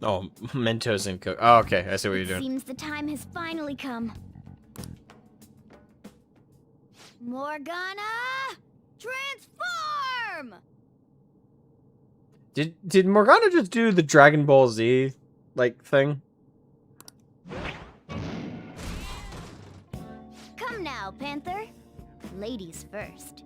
Oh, Mentos and Coke. Oh, okay, I see what you're doing. Seems the time has finally come. Morgana! Transform! Did Morgana just do the Dragon Ball Z, like, thing? Come now, Panther. Ladies first.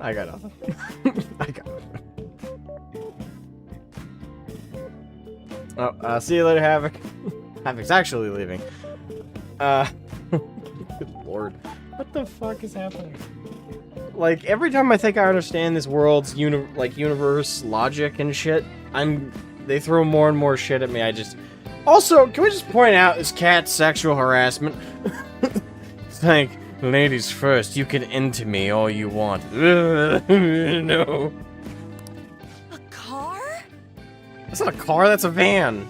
I got nothing. I got nothing. Oh, see you later, Havoc. Havoc's actually leaving. Good lord. What the fuck is happening? Like, every time I think I understand this world's universe logic and shit, they throw more and more shit at me. Also, can we just point out this cat's sexual harassment? It's like, ladies first, you can into me all you want. No. A car? That's not a car, that's a van.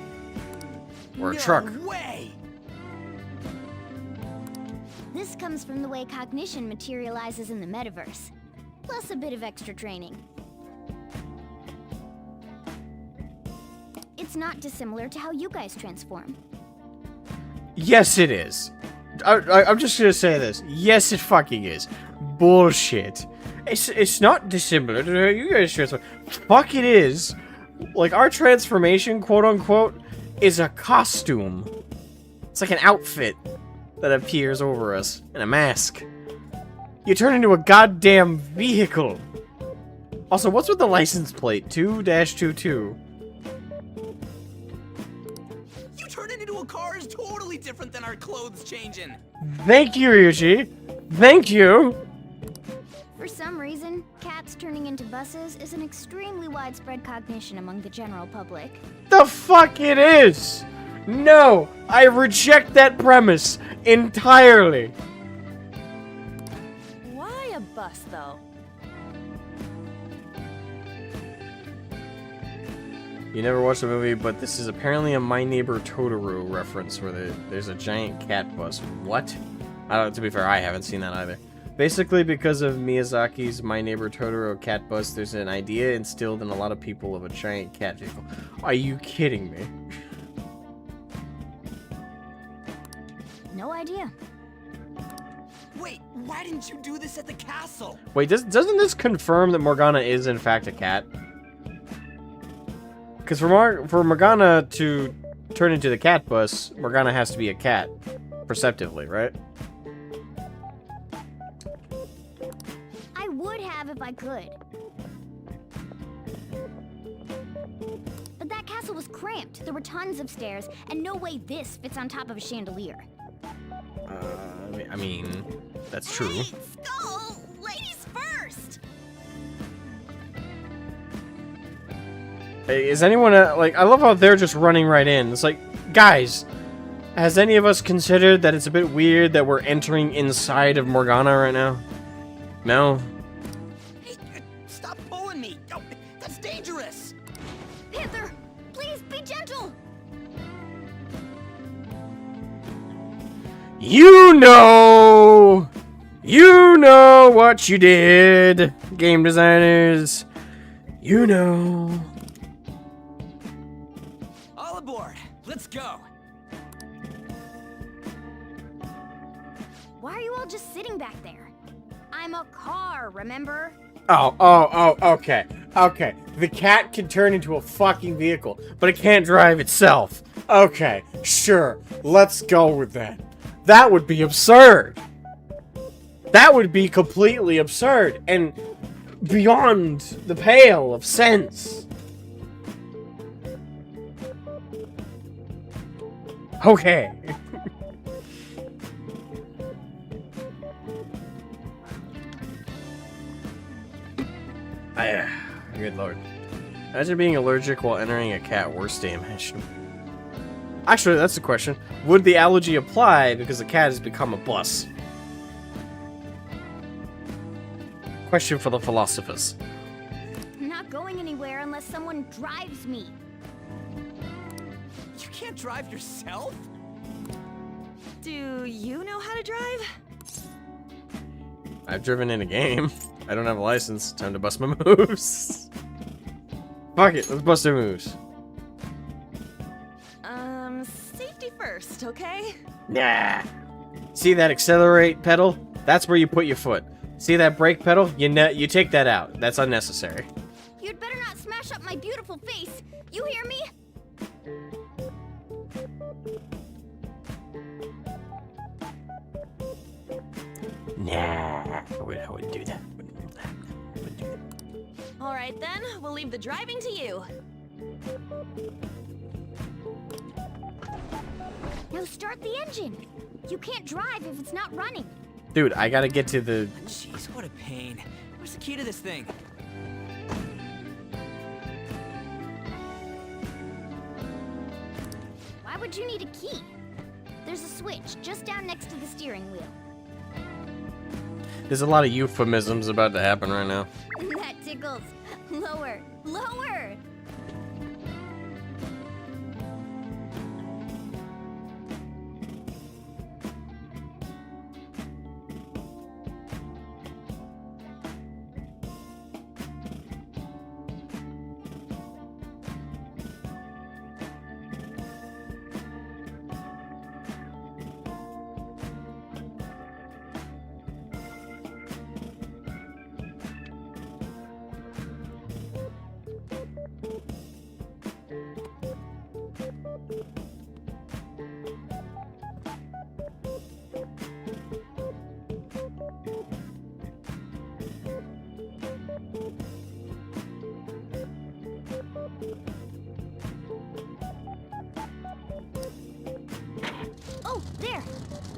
Or a truck. No way! This comes from the way cognition materializes in the metaverse, plus a bit of extra training. It's not dissimilar to how you guys transform. Yes, it is. I'm just gonna say this. Yes, it fucking is. Bullshit. It's not dissimilar to you guys transform. Fuck it is. Like, our transformation, quote unquote, is a costume. It's like an outfit that appears over us, and a mask. You turn into a goddamn vehicle. Also, what's with the license plate? 2-22. You turning into a car is totally different than our clothes changing. Thank you, Ryuji. Thank you. For some reason, cats turning into buses is an extremely widespread cognition among the general public. The fuck it is! No! I reject that premise entirely! Why a bus, though? You never watched the movie, but this is apparently a My Neighbor Totoro reference where there's a giant cat bus. What? To be fair, I haven't seen that either. Basically, because of Miyazaki's My Neighbor Totoro cat bus, there's an idea instilled in a lot of people of a giant cat vehicle. Are you kidding me? No idea. Wait, why didn't you do this at the castle? Wait, doesn't this confirm that Morgana is in fact a cat? Because for Morgana to turn into the cat bus, Morgana has to be a cat, perceptively, right? I would have if I could. But that castle was cramped. There were tons of stairs, and no way this fits on top of a chandelier. I mean, that's true. Hey, Skull! Ladies first! Hey, is anyone, like, I love how they're just running right in. It's like, guys, has any of us considered that it's a bit weird that we're entering inside of Morgana right now? No? Hey, stop pulling me! Oh, that's dangerous! Panther, please be gentle! You know what you did, game designers. You know. All aboard! Let's go! Why are you all just sitting back there? I'm a car, remember? Oh, okay. The cat can turn into a fucking vehicle, but it can't drive itself. Okay, sure. Let's go with that. That would be absurd. That would be completely absurd and beyond the pale of sense. Okay. Good lord. Imagine being allergic while entering a cat. Worst day imaginable. Actually, that's the question. Would the allergy apply because the cat has become a bus? Question for the philosophers. I'm not going anywhere unless someone drives me. You can't drive yourself? Do you know how to drive? I've driven in a game. I don't have a license. Time to bust my moves. Fuck it, let's bust our moves. Safety first, okay? Nah. See that accelerate pedal? That's where you put your foot. See that brake pedal? You take that out. That's unnecessary. You'd better not smash up my beautiful face. You hear me? Nah. I wouldn't do that. All right then, we'll leave the driving to you. Now start the engine. You can't drive if it's not running. Dude, I gotta get to the... Jeez, what a pain. Where's the key to this thing? Why would you need a key? There's a switch just down next to the steering wheel. There's a lot of euphemisms about to happen right now. That tickles. Lower, lower!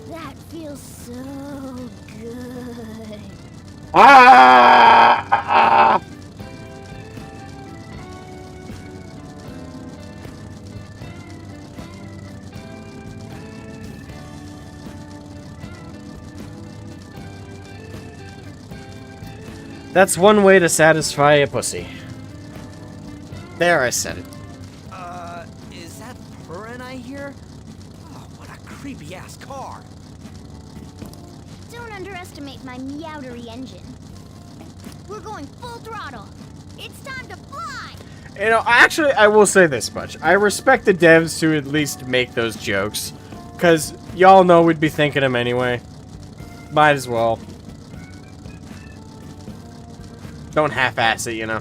That feels so good. Ah! That's one way to satisfy a pussy. There, I said it. Is that purring I hear? Oh, what a creepy-ass car. Don't underestimate my meowdery engine. We're going full throttle. It's time to fly! You know, actually, I will say this much. I respect the devs to at least make those jokes. Because y'all know we'd be thinking them anyway. Might as well. Don't half-ass it, you know.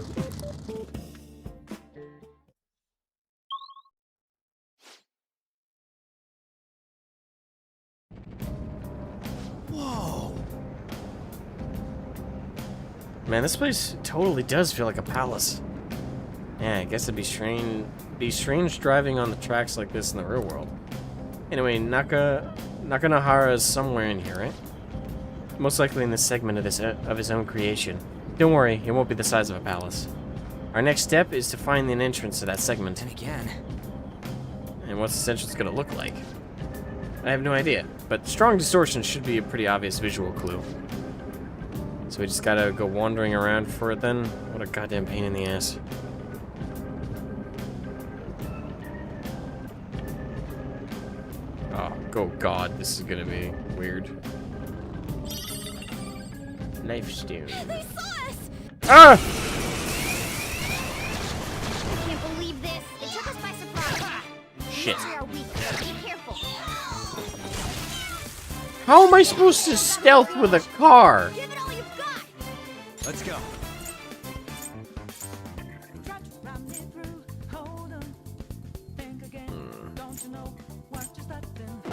Whoa. Man, this place totally does feel like a palace. Yeah, I guess it'd be strange driving on the tracks like this in the real world. Anyway, Nakanohara is somewhere in here, right? Most likely in this segment of his own creation. Don't worry, it won't be the size of a palace. Our next step is to find an entrance to that segment. And again. And what's this entrance gonna look like? I have no idea, but strong distortion should be a pretty obvious visual clue. So we just gotta go wandering around for it then? What a goddamn pain in the ass. Oh god, this is gonna be weird. Knife stone. They saw us! Ah! I can't believe this. It took us by surprise. Shit. We are weak. Be careful. How am I supposed to stealth with a car? Give it all you've got. Let's go.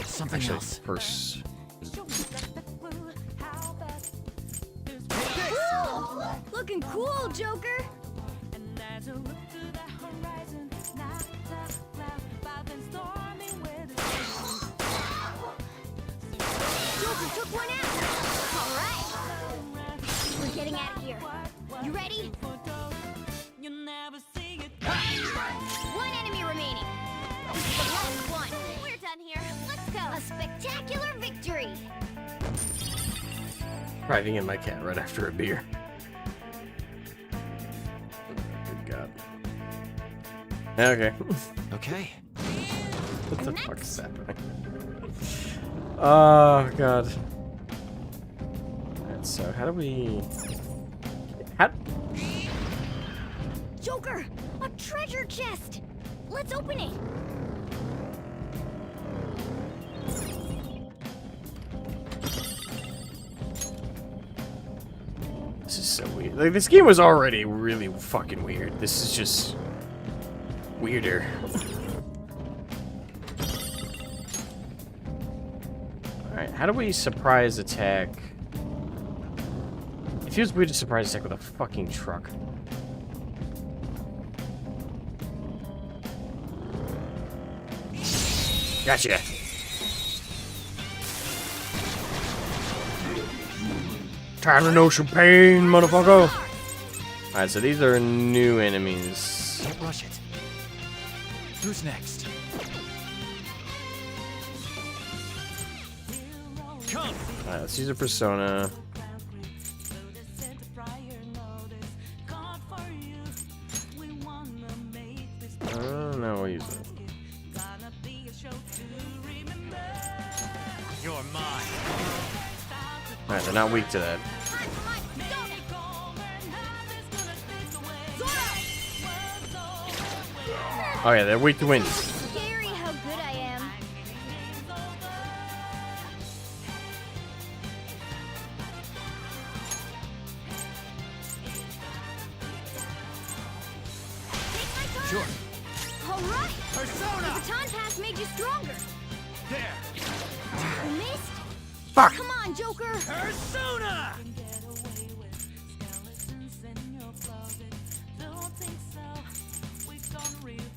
Something Actually, else. first. Cool. Looking cool, Joker. Joker took one out. All right. We're getting out of here. You ready? One enemy remaining. This is the last one. We're done here. Let's go. A spectacular victory. Driving in my cat right after a beer. Good god. Okay. Okay. What the fuck is happening? Oh god. Alright, so how do we... Joker, a treasure chest. Let's open it. This is so weird. Like, this game was already really fucking weird. This is just... weirder. Alright, how do we surprise attack? It feels weird to surprise attack with a fucking truck. Gotcha. Time to know some pain, motherfucker. Alright, so these are new enemies. Don't rush it. Who's next? Come! Alright, let's use a persona. No, we'll use it. You're mine. Alright, they're not weak to that. Oh yeah, they're weak to wind. Scary how good I am. Sure. All right. Persona! The baton pass made you stronger. There. You missed. Fuck! Come on, Joker. Persona!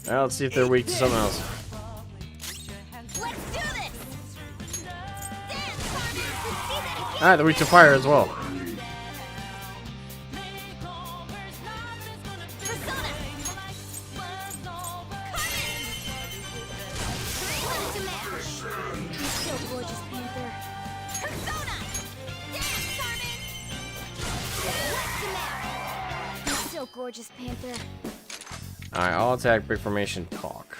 Well, let's see if they're weak to something else. Let's do this. Dance. Ah, they're weak to fire as well. Gorgeous Panther. Alright, I'll attack Big Formation Talk.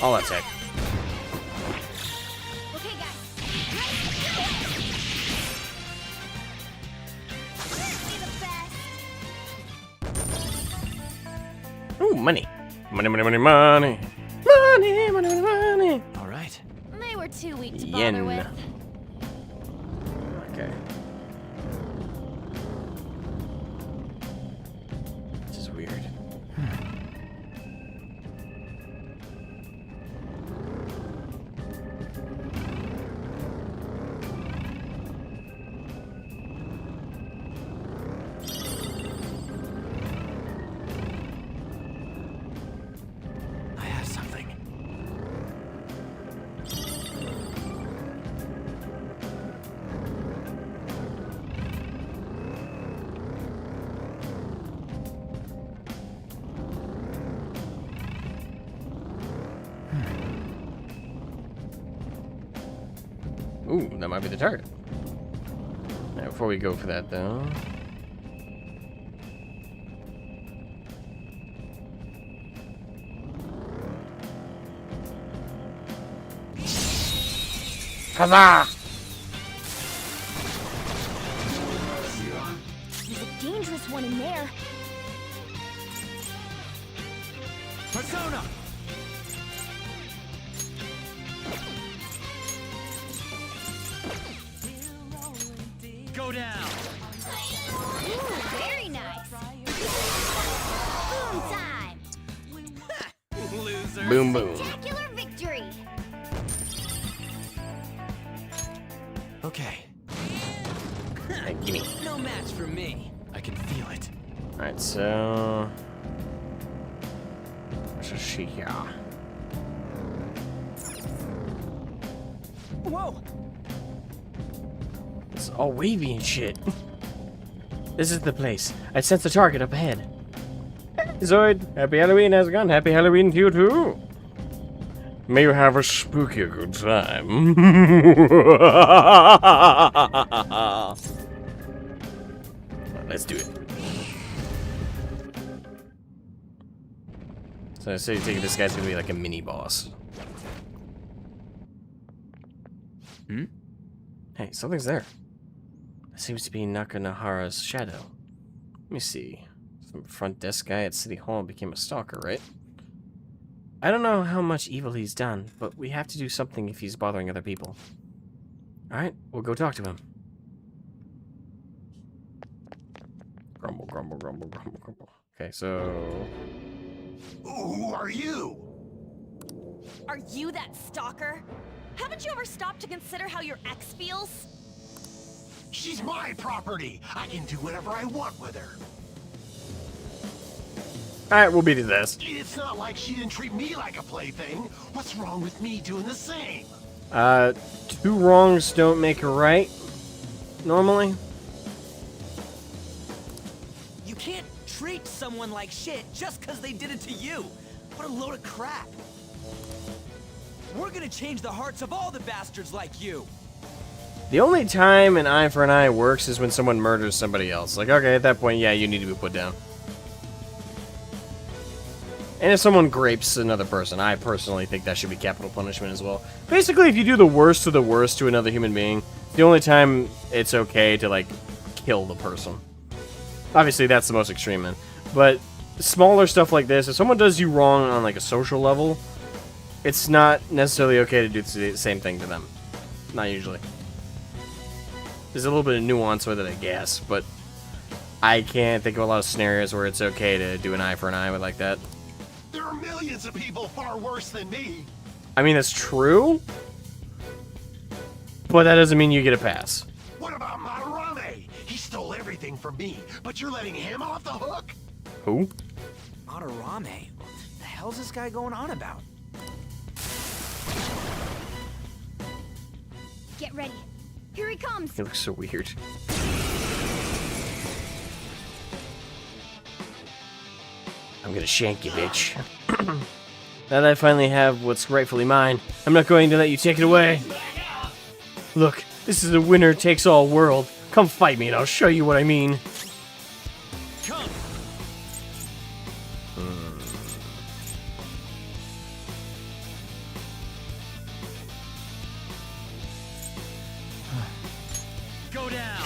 I'll attack. Okay, guys. Ooh, money. Money, money, money, money. Money, money, money, money. All right. They were too weak to Yen. bother with. Okay. This is weird. I have something. Ooh, that might be the target. Now, before we go for that, though. Huzzah! There's a dangerous one in there. Persona! Go down! Ooh, very nice. Boom time. Loser! Boom, boom. Spectacular victory. Okay. Hey, gimme. No match for me. I can feel it. Alright, so. What's a she here? Whoa! It's all wavy and shit. This is the place. I sense the target up ahead. Zoid, happy Halloween, how's it going? Happy Halloween to you too. May you have a spooky good time. Let's do it. So I say this guy's gonna be like a mini boss. Hmm? Hey, something's there. It seems to be Nakanohara's shadow. Let me see. Some front desk guy at City Hall became a stalker, right? I don't know how much evil he's done, but we have to do something if he's bothering other people. Alright, we'll go talk to him. Grumble, grumble, grumble, grumble, grumble. Okay, so... Who are you? Are you that stalker? Haven't you ever stopped to consider how your ex feels? She's my property. I can do whatever I want with her. Alright, we'll beat his ass. It's not like she didn't treat me like a plaything. What's wrong with me doing the same? Two wrongs don't make a right, normally. You can't treat someone like shit just because they did it to you. What a load of crap. We're gonna change the hearts of all the bastards like you. The only time an eye for an eye works is when someone murders somebody else. Like, okay, at that point, yeah, you need to be put down. And if someone grapes another person, I personally think that should be capital punishment as well. Basically, if you do the worst to another human being, the only time it's okay to, like, kill the person. Obviously, that's the most extreme one. But smaller stuff like this, if someone does you wrong on, like, a social level, it's not necessarily okay to do the same thing to them. Not usually. There's a little bit of nuance with it, I guess, but I can't think of a lot of scenarios where it's okay to do an eye for an eye with like that. There are millions of people far worse than me. I mean, that's true, but that doesn't mean you get a pass. What about Madarame? He stole everything from me, but you're letting him off the hook? Who? Madarame? What the hell's this guy going on about? Get ready. Here he comes. He looks so weird. I'm gonna shank you, bitch. Now that I finally have what's rightfully mine, I'm not going to let you take it away. Look, this is a winner-takes-all world. Come fight me and I'll show you what I mean. Come. Go down.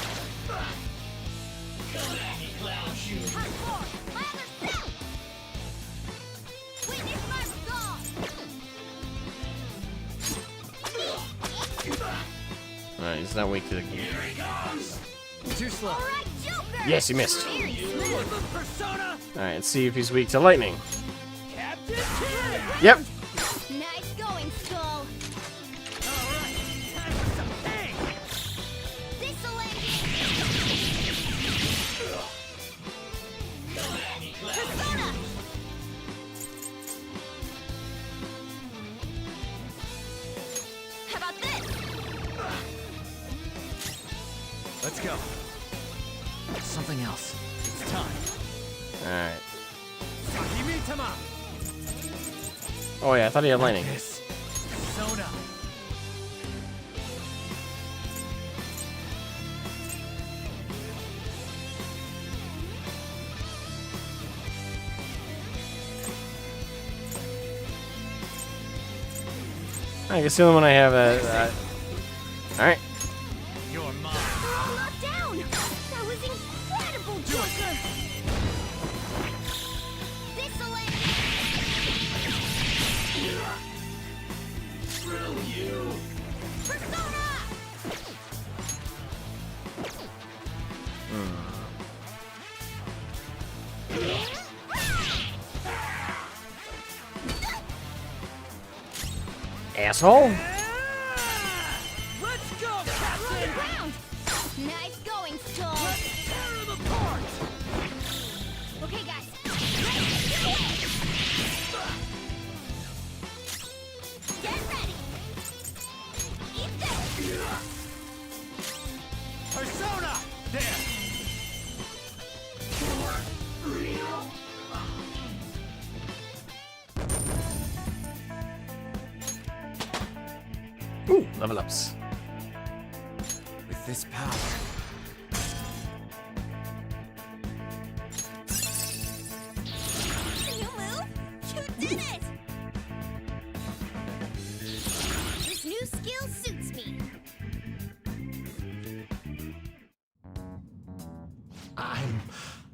Alright, he's not weak to the game. Too slow. Yes, he missed. Persona. Alright, let's see if he's weak to lightning. Captain Kid. Yep. Nice going, Skull. Alright, time for some pain. This'll end it. Persona. How about this? Let's go. Something else. It's time. Alright. Sakimitama. Oh yeah, I thought he had lightning. This. Persona. I guess the only one I have alright. You're mine. All knocked down. That was incredible, Joker. This'll end it. Screw you. Persona. Asshole? Let's go, Captain. Ground. Nice going, Skull. Tear them apart. Okay, guys. Get ready. Eat this. Persona. There. Ooh, level ups. With this power, You move? You did it! This new skill suits me.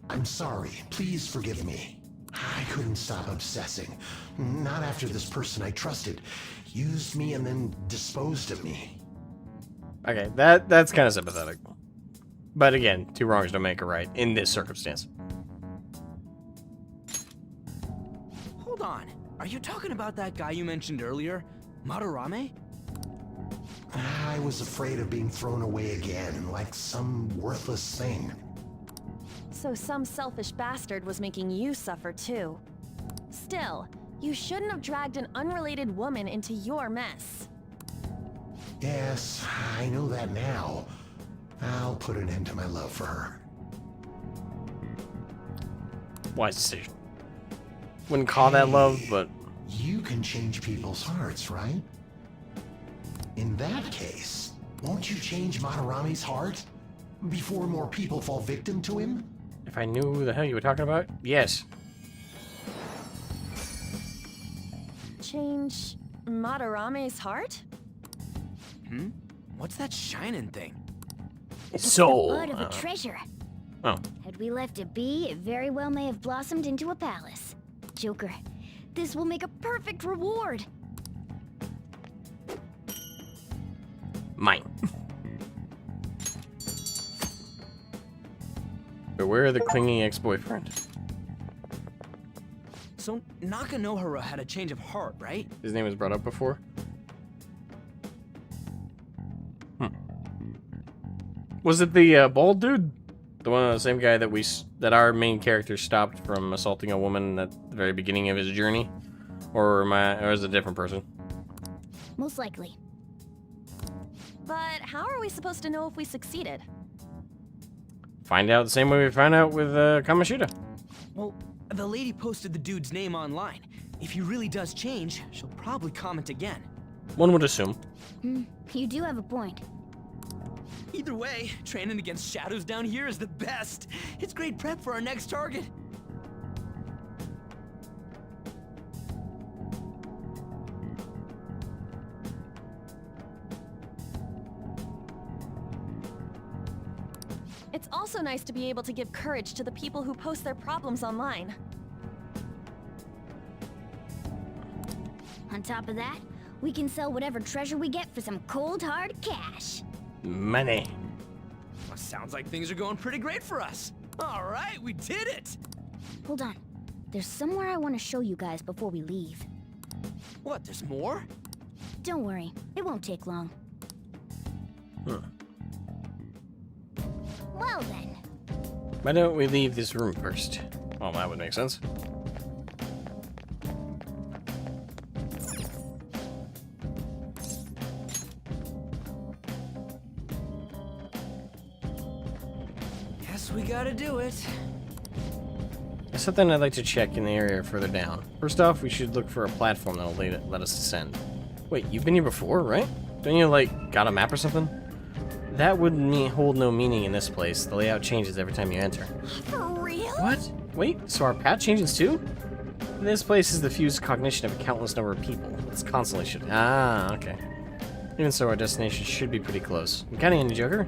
I'm sorry. Please forgive me. I couldn't stop obsessing. Not after this person I trusted used me and then disposed of me. Okay, that's kind of sympathetic. But again, two wrongs don't make a right in this circumstance. hold on. Are you talking about that guy you mentioned earlier? Madarame? I was afraid of being thrown away again, like some worthless thing. So some selfish bastard was making you suffer too. Still, you shouldn't have dragged an unrelated woman into your mess. Yes, I know that now. I'll put an end to my love for her. Wise decision. Wouldn't call that love, but... You can change people's hearts, right? In that case, won't you change Madarame's heart? Before more people fall victim to him? If I knew who the hell you were talking about, yes. Change Madarame's heart? Hmm? What's that shining thing? Soul. The bud of a treasure. Oh. Had we left it be, it very well may have blossomed into a palace. Joker, this will make a perfect reward. Mine. Beware the clinging ex-boyfriend. So Nakanohara had a change of heart, right? His name was brought up before. Was it the bald dude? The same guy that our main character stopped from assaulting a woman at the very beginning of his journey, or is it a different person? Most likely. But how are we supposed to know if we succeeded? Find out the same way we found out with Kamoshida. Well, the lady posted the dude's name online. If he really does change, she'll probably comment again. One would assume. You do have a point. Either way, training against shadows down here is the best. It's great prep for our next target. It's also nice to be able to give courage to the people who post their problems online. On top of that, we can sell whatever treasure we get for some cold hard cash. Money. Well, sounds like things are going pretty great for us. All right, we did it. Hold on. There's somewhere I want to show you guys before we leave. What, there's more? Don't worry, it won't take long. Huh. Well then. Why don't we leave this room first? Well, that would make sense. Guess we gotta do it. There's something I'd like to check in the area further down. First off, we should look for a platform that'll let us descend. Wait, you've been here before, right? Don't you, like, got a map or something? That would hold no meaning in this place. The layout changes every time you enter. For real? What? Wait, so our path changes too? This place is the fused cognition of a countless number of people. It's constantly shifting. Ah, okay. Even so, our destination should be pretty close. I'm counting on you, Joker.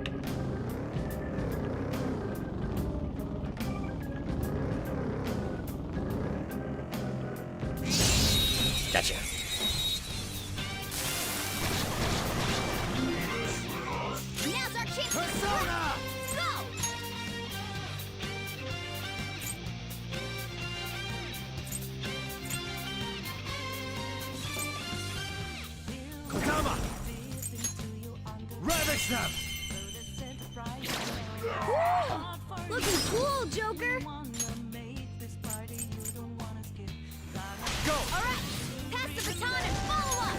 Gotcha. Now's our chance to Persona! go! Kodama! Ravage them! Looking cool, Joker! Go! Alright, pass the baton and follow up!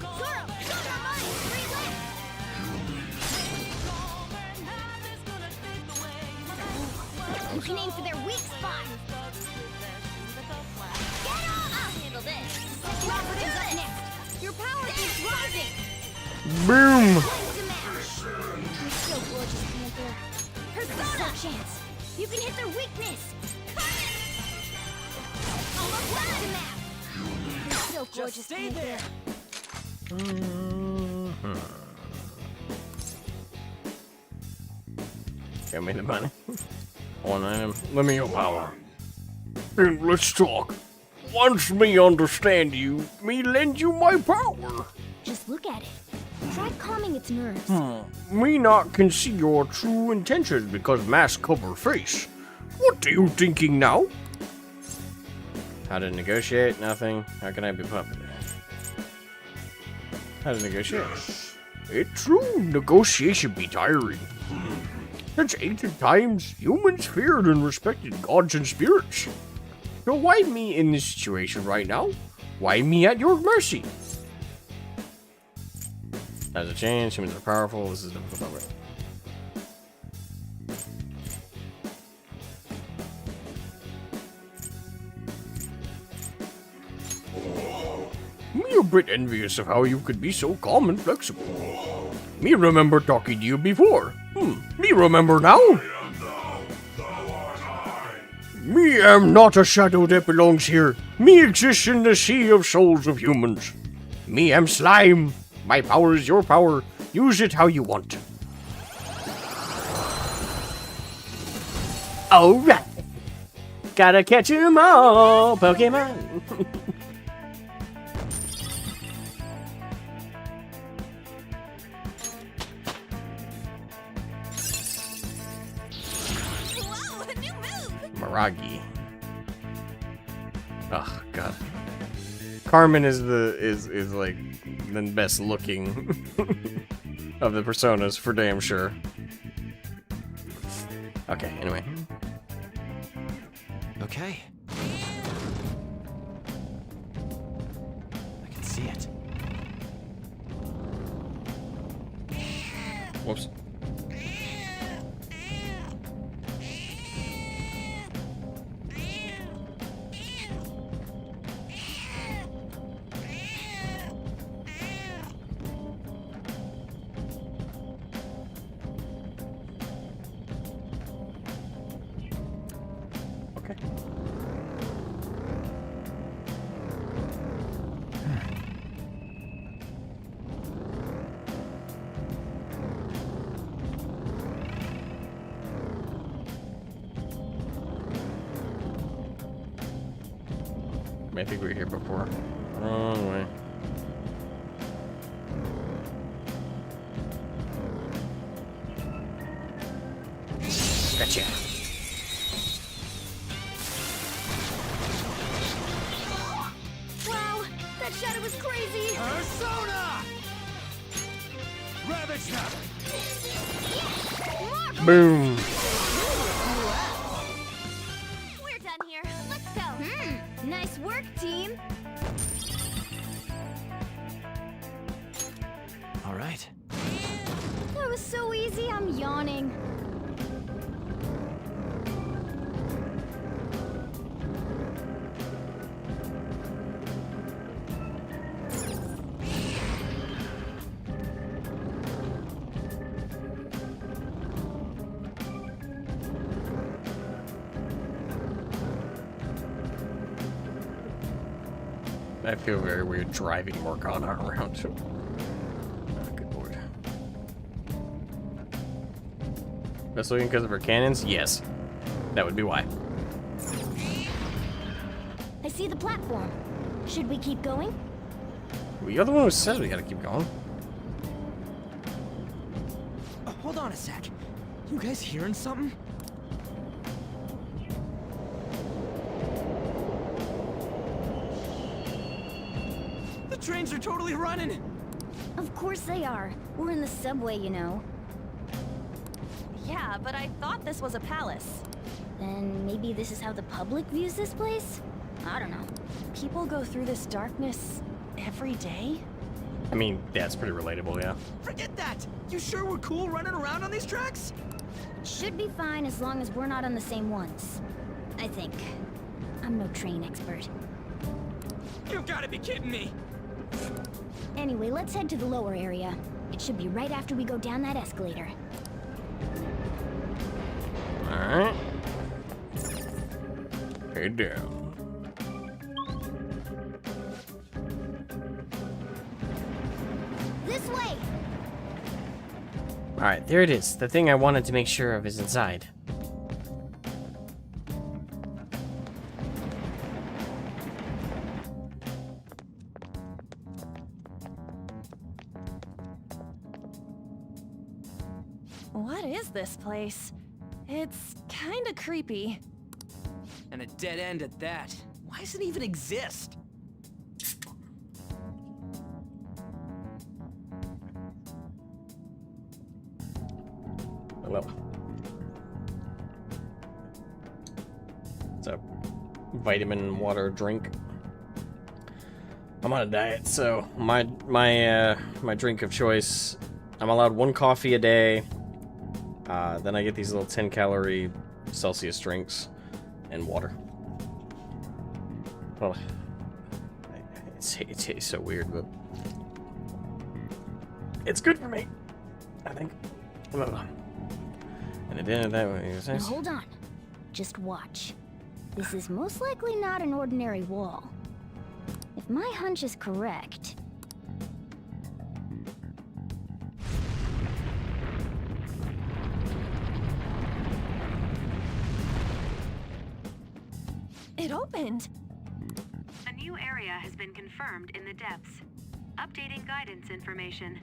Zoro, Zoro, mine! 3 left! You can aim for their weak spot! Get on! I'll handle this! Cooperative up next! Your power is rising! Boom! You're so gorgeous, Panther. Persona chance! You can hit their weakness! Almost got the map! You're so gorgeous, Just stay Panther. there. Give me the money. One item. Let me your power. And let's talk. Once me understand you, me lend you my power. Just look at it. Try calming its nerves. Me not can see your true intentions because mask cover face. What are you thinking now? How to negotiate? Nothing. How can I be popular? How to negotiate? It's true. Negotiation be tiring. Since ancient times, humans feared and respected gods and spirits. So why me in this situation right now? Why me at your mercy? Has a change. Humans are powerful. This is difficult. Right? Me a bit envious of how you could be so calm and flexible. Me remember talking to you before. Me remember now. Me am not a shadow that belongs here. Me exists in the sea of souls of humans. Me am slime. My power is your power. Use it how you want. Alright. Gotta catch 'em all, Pokemon. Whoa, a new move! Maragi. Oh god. Carmen is like the best looking of the personas for damn sure. Okay, anyway. Okay. I can see it. Okay. I think we were here before. Wrong way. Gotcha. Wow, that shadow was crazy! Persona! Ravage them! Boom. We're done here. Let's go. Nice work, team. All right. That was so easy, I'm yawning. I feel very weird driving Morgana around. Oh, good lord. Best looking because of her cannons? Yes. That would be why. I see the platform. Should we keep going? Well, you're the one who said we gotta keep going. Hold on a sec. You guys hearing something? The trains are totally running! Of course they are. We're in the subway, you know. Yeah, but I thought this was a palace. Then maybe this is how the public views this place? I don't know. People go through this darkness every day? I mean, that's pretty relatable, yeah. Forget that! You sure we're cool running around on these tracks? Should be fine as long as we're not on the same ones. I think. I'm no train expert. You've gotta be kidding me! Anyway, let's head to the lower area. It should be right after we go down that escalator. Alright. Head down. This way! Alright, there it is. The thing I wanted to make sure of is inside. What is this place? It's kinda creepy. And a dead end at that. Why does it even exist? Hello. It's a vitamin water drink. I'm on a diet, so my drink of choice, I'm allowed 1 coffee a day. Then I get these little 10-calorie Celsius drinks and water. Well, it tastes so weird, but it's good for me, I think. And it did it that way. Now hold on. Just watch. This is most likely not an ordinary wall. If my hunch is correct... It opened! A new area has been confirmed in the depths. Updating guidance information.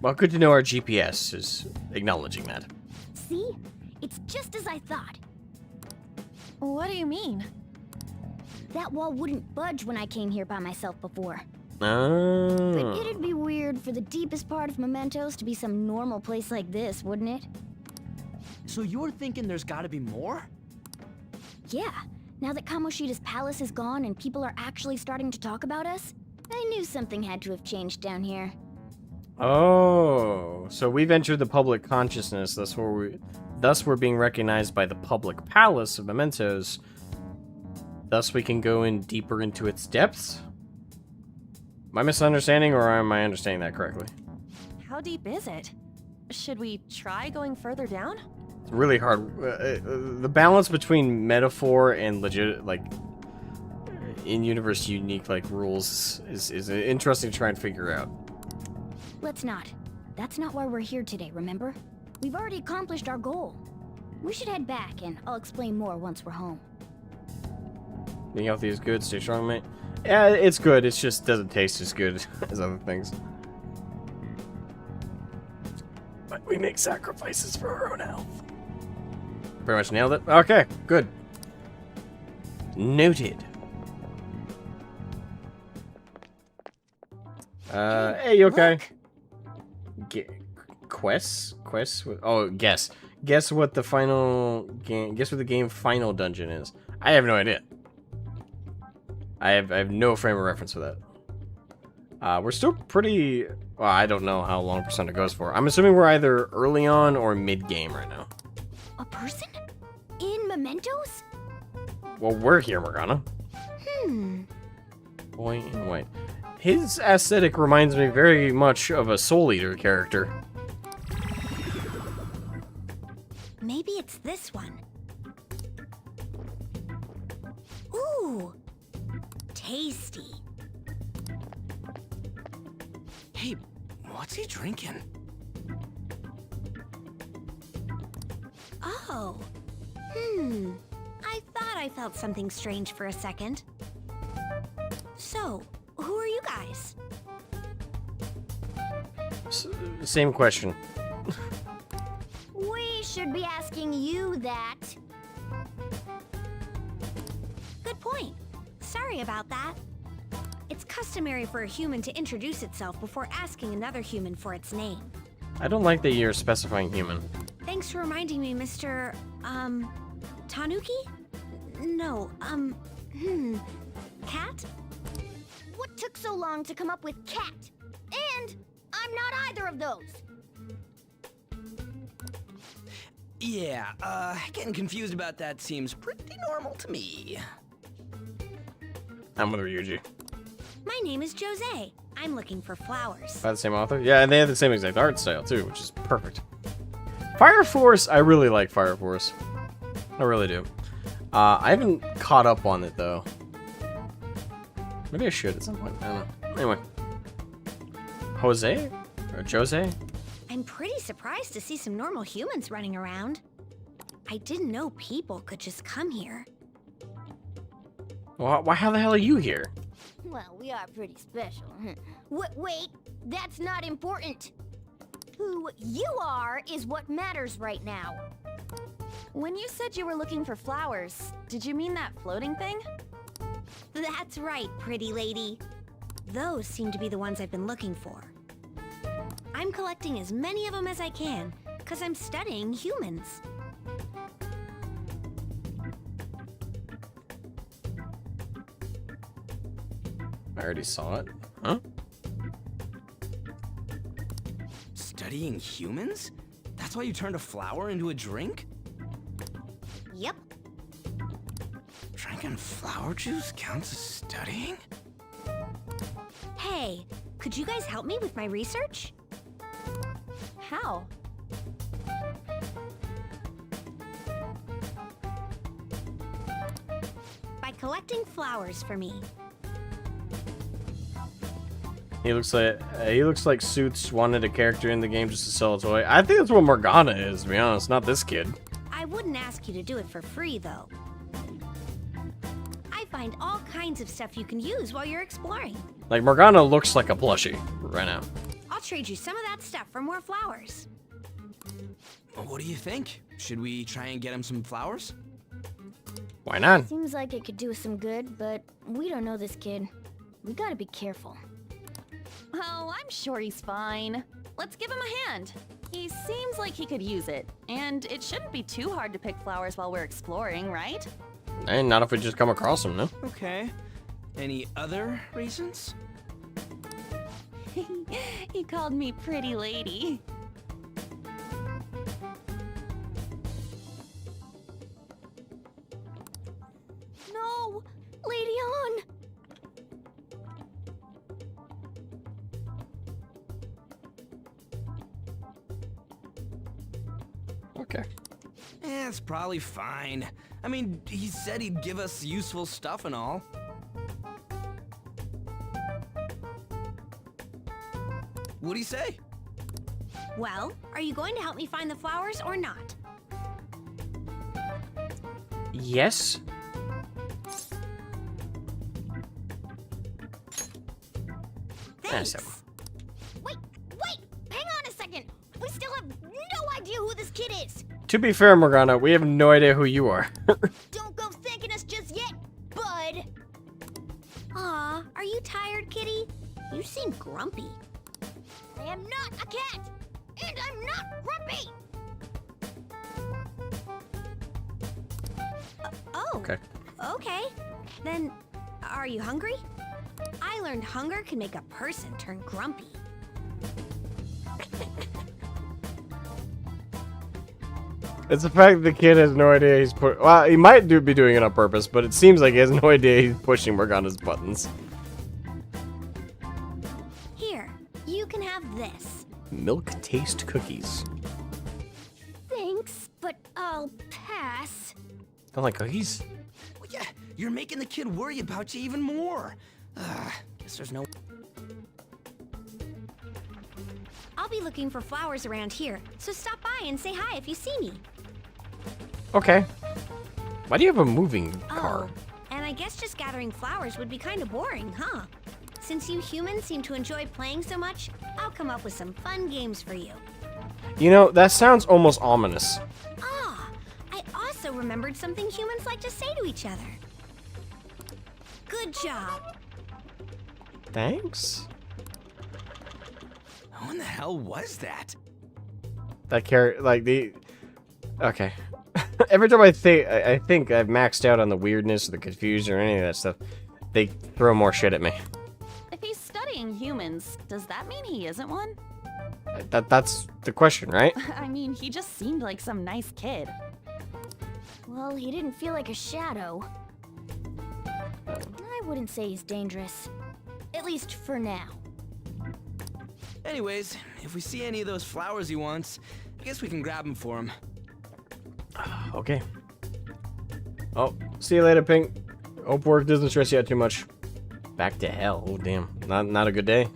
Well, good to know our GPS is acknowledging that. See? It's just as I thought. What do you mean? That wall wouldn't budge when I came here by myself before. Oh. But it'd be weird for the deepest part of Mementos to be some normal place like this, wouldn't it? So you're thinking there's gotta be more? Yeah. Now that Kamoshida's palace is gone and people are actually starting to talk about us, I knew something had to have changed down here. Oh, so we've entered the public consciousness. Thus we're being recognized by the public palace of Mementos. Thus we can go in deeper into its depths? Am I misunderstanding, or am I understanding that correctly? How deep is it? Should we try going further down? It's really hard. The balance between metaphor and legit, like, in-universe unique, like, rules is interesting to try and figure out. Let's not. That's not why we're here today, remember? We've already accomplished our goal. We should head back, and I'll explain more once we're home. Being healthy is good. Stay strong, mate. Yeah, it's good. It just doesn't taste as good as other things. But we make sacrifices for our own health. Pretty much nailed it. Okay, good. Noted. Hey, you okay? Quests? Oh, guess. Guess what the final game... Guess what the game final dungeon is. I have no idea. I have no frame of reference for that. We're still pretty... Well, I don't know how long percent it goes for. I'm assuming we're either early on or mid-game right now. A person? In Mementos? Well, we're here, Morgana. Boy in white. His aesthetic reminds me very much of a Soul Eater character. Maybe it's this one. Ooh! Tasty. Hey, what's he drinking? Oh. I thought I felt something strange for a second. So, who are you guys? Same question. We should be asking you that. Good point. Sorry about that. It's customary for a human to introduce itself before asking another human for its name. I don't like that you're specifying human. Thanks for reminding me, Mr. Tanuki? No, Cat? What took so long to come up with cat? And I'm not either of those. Yeah, getting confused about that seems pretty normal to me. I'm with Ryuji. My name is Jose. I'm looking for flowers. By the same author? Yeah, and they have the same exact art style too, which is perfect. Fire Force, I really like Fire Force. I really do. I haven't caught up on it though. Maybe I should at some point. I don't know. Anyway. Jose? Or Jose? I'm pretty surprised to see some normal humans running around. I didn't know people could just come here. Well, how the hell are you here? Well, we are pretty special. Wait, that's not important. Who you are is what matters right now. When you said you were looking for flowers, did you mean that floating thing? That's right, pretty lady. Those seem to be the ones I've been looking for. I'm collecting as many of them as I can, because I'm studying humans. I already saw it. Huh? Studying humans? That's why you turned a flower into a drink? Yep. Drinking flower juice counts as studying? Hey, could you guys help me with my research? How? By collecting flowers for me. He looks like Suits wanted a character in the game just to sell a toy. I think that's what Morgana is, to be honest, not this kid. I wouldn't ask you to do it for free, though. I find all kinds of stuff you can use while you're exploring. Like, Morgana looks like a plushie right now. I'll trade you some of that stuff for more flowers. Well, what do you think? Should we try and get him some flowers? Why not? Seems like it could do us some good, but we don't know this kid. We gotta be careful. Oh, I'm sure he's fine. Let's give him a hand. He seems like he could use it, and it shouldn't be too hard to pick flowers while we're exploring, right? And not if we just come across them, no? Okay. Any other reasons? He called me pretty lady. No! Lady On! Okay. it's probably fine. I mean, he said he'd give us useful stuff and all. What'd he say? Well, are you going to help me find the flowers or not? Yes. Thanks. So. Wait, hang on a second. We still have no idea who this kid is. To be fair, Morgana, we have no idea who you are. Don't go thanking us just yet, bud. Aw, are you tired, kitty? You seem grumpy. I am not a cat, and I'm not grumpy. Oh. Okay. Okay. Then, are you hungry? I learned hunger can make a person turn grumpy. It's the fact that the kid has no idea he's well, he might be doing it on purpose, but it seems like he has no idea he's pushing Morgana's buttons. Here, you can have this. Milk taste cookies. Thanks, but I'll pass. Don't like cookies? Well, yeah, you're making the kid worry about you even more. Guess there's no... I'll be looking for flowers around here, so stop by and say hi if you see me. Okay. Why do you have a moving car? Oh, and I guess just gathering flowers would be kind of boring, huh? Since you humans seem to enjoy playing so much, I'll come up with some fun games for you. You know, that sounds almost ominous. Ah, I also remembered something humans like to say to each other. Good job. Thanks? Who in the hell was that? That character, like the... Okay. Every time I think I've maxed out on the weirdness or the confusion or any of that stuff, they throw more shit at me. If he's studying humans, does that mean he isn't one? That's the question, right? I mean, he just seemed like some nice kid. Well, he didn't feel like a shadow. I wouldn't say he's dangerous. At least for now. Anyways, if we see any of those flowers he wants, I guess we can grab them for him. Okay. Oh, see you later, Pink. Hope work doesn't stress you out too much. Back to hell. Oh, damn. Not a good day.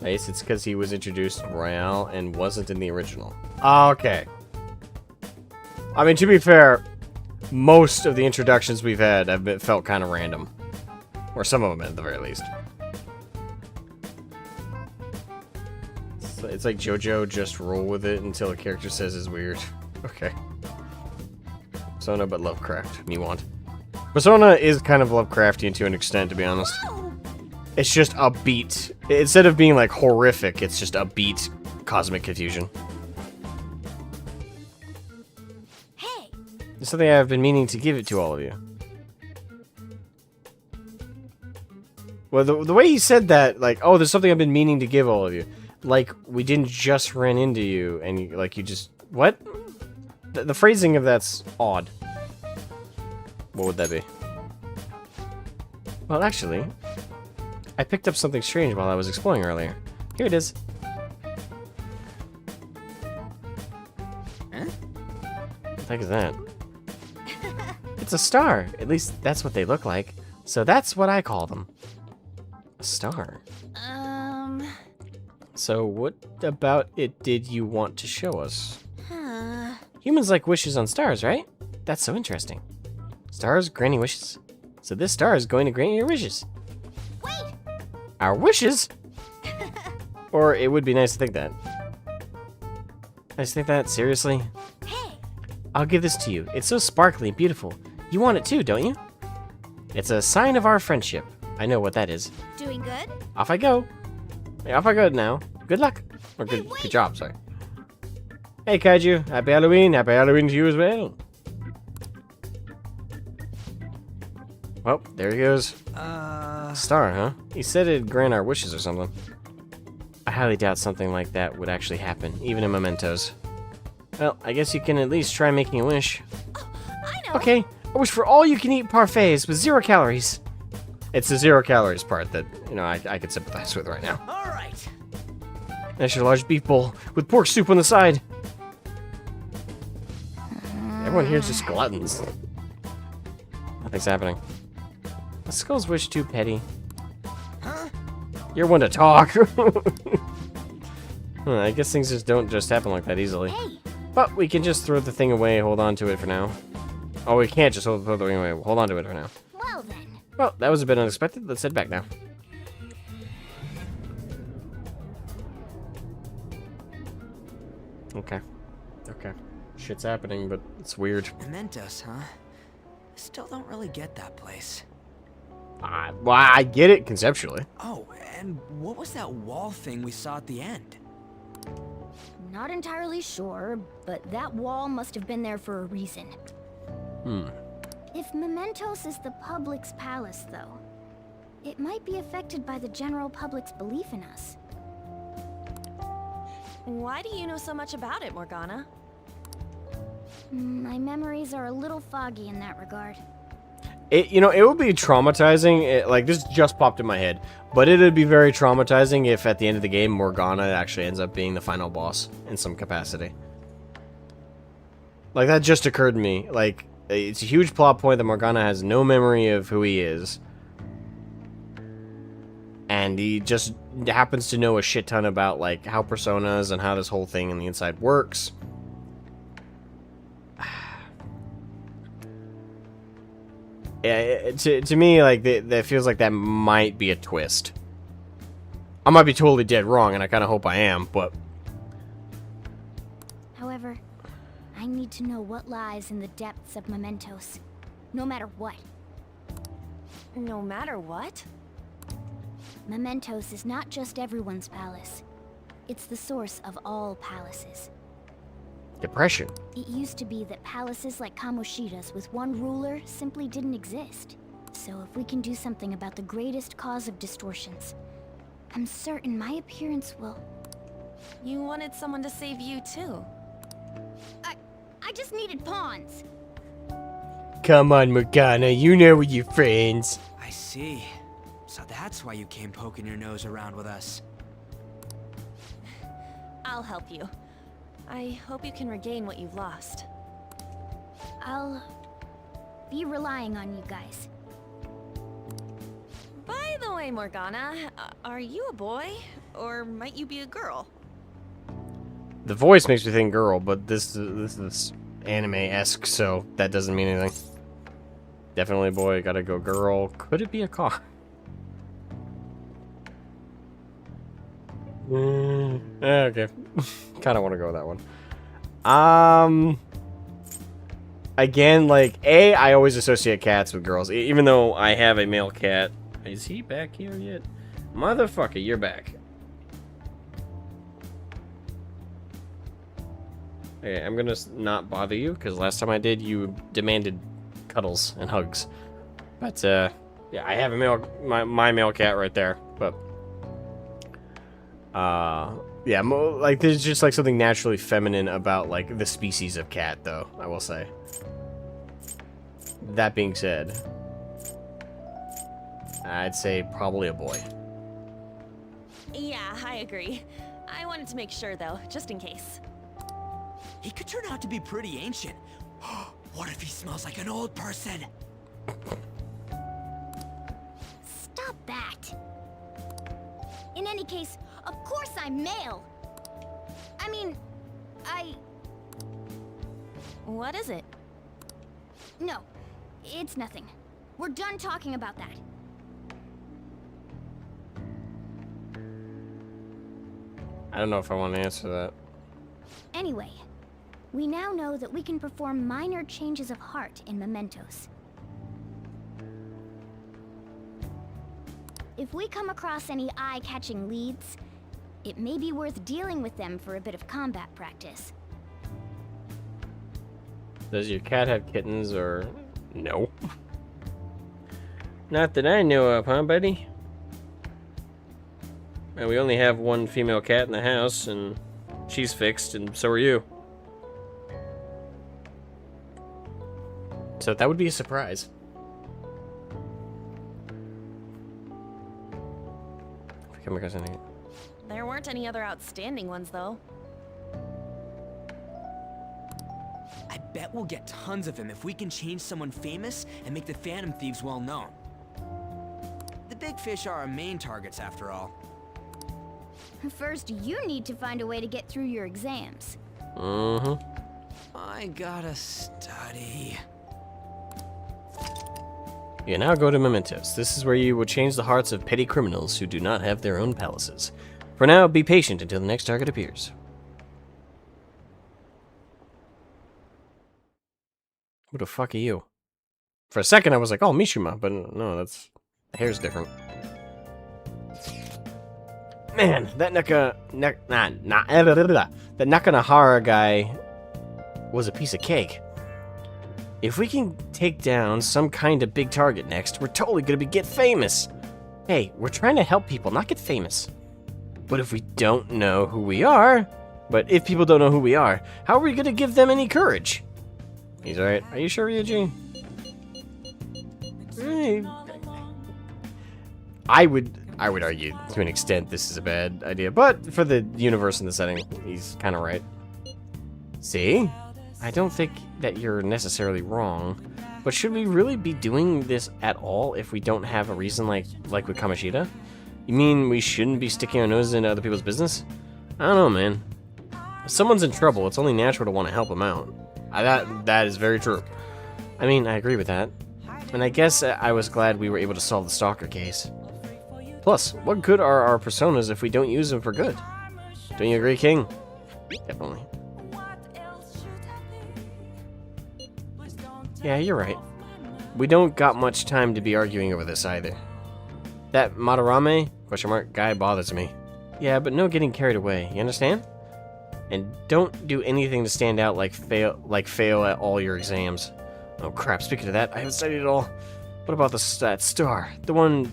I guess it's because he was introduced in Royale and wasn't in the original. Okay. I mean, to be fair, most of the introductions we've had have felt kind of random. Or some of them, at the very least. It's like JoJo, just roll with it until a character says it's weird. Okay. Persona, but Lovecraft. You want. Persona is kind of Lovecraftian to an extent, to be honest. It's just upbeat. Instead of being, like, horrific, it's just upbeat cosmic confusion. Hey! It's something I've been meaning to give it to all of you. Well, the way he said that, like, oh, there's something I've been meaning to give all of you. Like, we didn't just run into you, and you, like, you just... What? The phrasing of that's odd. What would that be? Well, actually, I picked up something strange while I was exploring earlier. Here it is. Huh? What the heck is that? It's a star. At least that's what they look like. So that's what I call them. A star. So what about it did you want to show us? Humans like wishes on stars, right? That's so interesting. Stars granting wishes. So this star is going to grant your wishes. Wait! Our wishes? Or it would be nice to think that. Nice to think that? Seriously? Hey! I'll give this to you. It's so sparkly and beautiful. You want it too, don't you? It's a sign of our friendship. I know what that is. Doing good? Off I go. Yeah, off I go now. Good luck. Or good job, sorry. Hey, Kaiju. Happy Halloween. Happy Halloween to you as well. Well, there he goes. Star, huh? He said it'd grant our wishes or something. I highly doubt something like that would actually happen, even in mementos. Well, I guess you can at least try making a wish. Oh, I know. Okay, I wish for all-you-can-eat parfaits with 0 calories. It's the 0 calories part that, you know, I could sympathize with right now. All right. Extra large beef bowl with pork soup on the side. Everyone here's just gluttons. Nothing's happening. The Skull's wish too petty. Huh? You're one to talk. I guess things just don't just happen like that easily. Hey. But we can just throw the thing away, hold on to it for now. Oh, we can't just throw the thing away. Hold on to it for now. Well then. Well, that was a bit unexpected. Let's head back now. Okay. Okay. Shit's happening, but it's weird. Mementos, huh? Still don't really get that place. Well, I get it conceptually. Oh, and what was that wall thing we saw at the end? Not entirely sure, but that wall must have been there for a reason. If Mementos is the public's palace, though, it might be affected by the general public's belief in us. Why do you know so much about it, Morgana? My memories are a little foggy in that regard. It would be traumatizing. Like, this just popped in my head. But it would be very traumatizing if at the end of the game, Morgana actually ends up being the final boss in some capacity. Like, that just occurred to me. Like, it's a huge plot point that Morgana has no memory of who he is. And he just happens to know a shit ton about, like, how personas and how this whole thing in the inside works. Yeah, to me, like, that feels like that might be a twist. I might be totally dead wrong, and I kind of hope I am, but... However, I need to know what lies in the depths of Mementos. No matter what. No matter what? Mementos is not just everyone's palace. It's the source of all palaces. Depression. It used to be that palaces like Kamoshida's with one ruler simply didn't exist. So if we can do something about the greatest cause of distortions, I'm certain my appearance will... You wanted someone to save you, too. I just needed pawns. Come on, Morgana, you know we're your friends. I see. So that's why you came poking your nose around with us. I'll help you. I hope you can regain what you've lost. I'll be relying on you guys. By the way, Morgana, are you a boy? Or might you be a girl? The voice makes me think girl, but this is anime-esque, so that doesn't mean anything. Definitely boy, gotta go girl. Could it be a car? Okay. Kind of want to go with that one. Again, like, I always associate cats with girls, even though I have a male cat. Is he back here yet? Motherfucker, you're back. Okay, I'm gonna not bother you, because last time I did, you demanded cuddles and hugs. But, yeah, I have a my male cat right there, but... yeah, like, there's just, like, something naturally feminine about, like, the species of cat, though, I will say. That being said, I'd say probably a boy. Yeah, I agree. I wanted to make sure, though, just in case. He could turn out to be pretty ancient. What if he smells like an old person? Stop that! In any case, of course I'm male! I mean, What is it? No, it's nothing. We're done talking about that. I don't know if I want to answer that. Anyway, we now know that we can perform minor changes of heart in Mementos. If we come across any eye-catching leads, it may be worth dealing with them for a bit of combat practice. Does your cat have kittens, or... No. Not that I know of, huh, buddy? And we only have one female cat in the house, and she's fixed, and so are you. So that would be a surprise. If we come across anything. There weren't any other outstanding ones, though. I bet we'll get tons of them if we can change someone famous and make the Phantom Thieves well known. The big fish are our main targets, after all. First, you need to find a way to get through your exams. Mm-hmm. I gotta study. You now go to Mementos. This is where you will change the hearts of petty criminals who do not have their own palaces. For now, be patient until the next target appears. Who the fuck are you? For a second, I was like, oh, Mishima, but no, that's... the hair's different. Man, that that Nakanahara guy was a piece of cake. If we can take down some kind of big target next, we're totally gonna get famous. Hey, we're trying to help people, not get famous. But if we don't know who we are, if people don't know who we are, how are we gonna give them any courage? He's alright. Are you sure, Ryuji? I would argue to an extent this is a bad idea, but for the universe and the setting, he's kind of right. See? I don't think that you're necessarily wrong, but should we really be doing this at all if we don't have a reason like with Kamoshida? You mean we shouldn't be sticking our noses into other people's business? I don't know, man. If someone's in trouble, it's only natural to want to help them out. That is very true. I mean, I agree with that. And I guess I was glad we were able to solve the Stalker case. Plus, what good are our personas if we don't use them for good? Don't you agree, King? Definitely. Yeah, you're right. We don't got much time to be arguing over this either. That Madarame guy bothers me. Yeah, but no getting carried away, you understand? And don't do anything to stand out like fail at all your exams. Oh crap, speaking of that, I haven't studied at all. What about that star? The one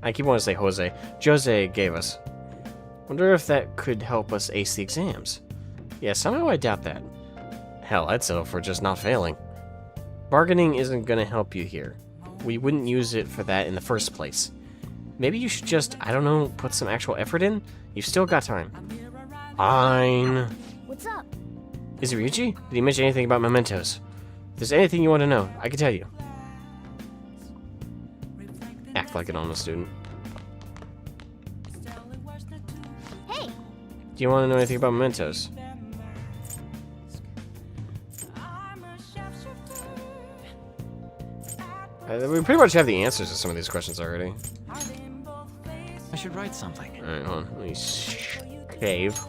I keep wanting to say Jose gave us. Wonder if that could help us ace the exams. Yeah, somehow I doubt that. Hell, I'd settle for just not failing. Bargaining isn't gonna help you here. We wouldn't use it for that in the first place. Maybe you should just, I don't know, put some actual effort in? You've still got time. Fine. What's up? Is it Ryuji? Did he mention anything about mementos? If there's anything you want to know, I can tell you. Act like an honest student. Hey! Do you want to know anything about mementos? We pretty much have the answers to some of these questions already. I should write something. Alright, hold on. Let me shave.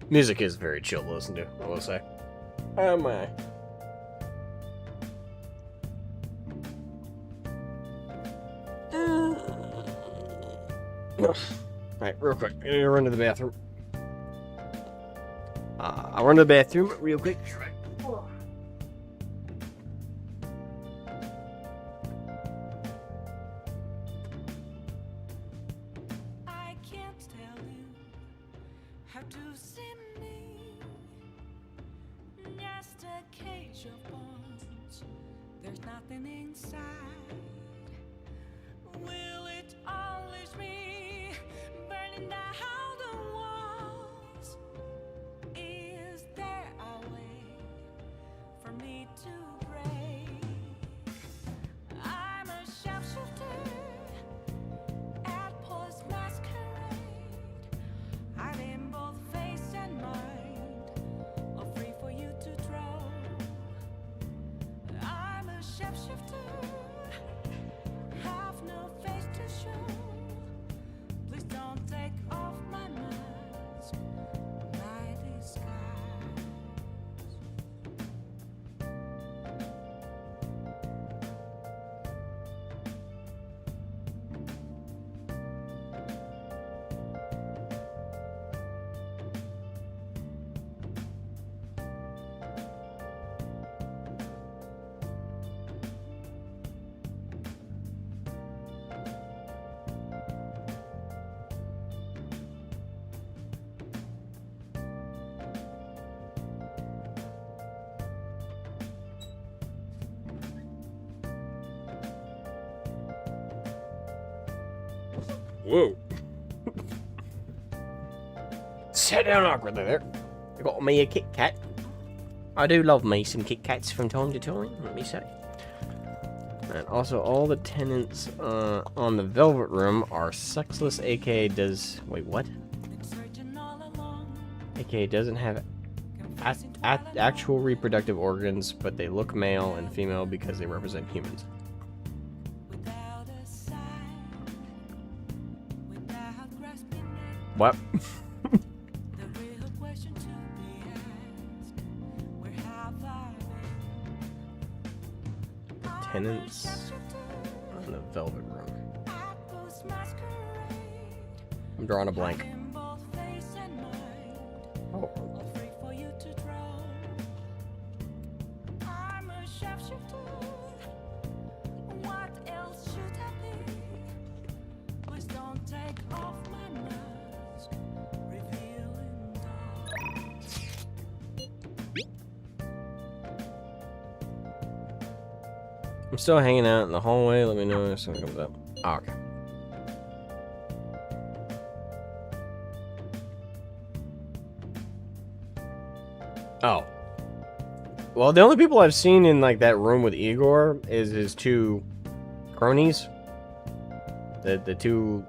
Music is very chill to listen to, I will say. Oh my. Alright, real quick. I'm gonna run to the bathroom. I'll run to the bathroom real quick. I can't tell you how to see me. Just a cage of bones. There's nothing inside. Will it always be burning down the walls? Is there a way for me to break? I'm a sharpshooter at Paul's masquerade, hiding both face and mind, all free for you to draw. I'm a sharpshooter. Whoa. Sit down awkwardly there. I got me a Kit Kat. I do love me some Kit Kats from time to time, let me say. And also, all the tenants on the Velvet Room are sexless, aka does... Wait, what? AKA doesn't have actual reproductive organs, but they look male and female because they represent humans. What? Tenants on the Velvet Room. I'm drawing a blank. Oh. I'm still hanging out in the hallway. Let me know if something comes up. Oh, okay. Oh. Well, the only people I've seen in like that room with Igor is his two cronies. The two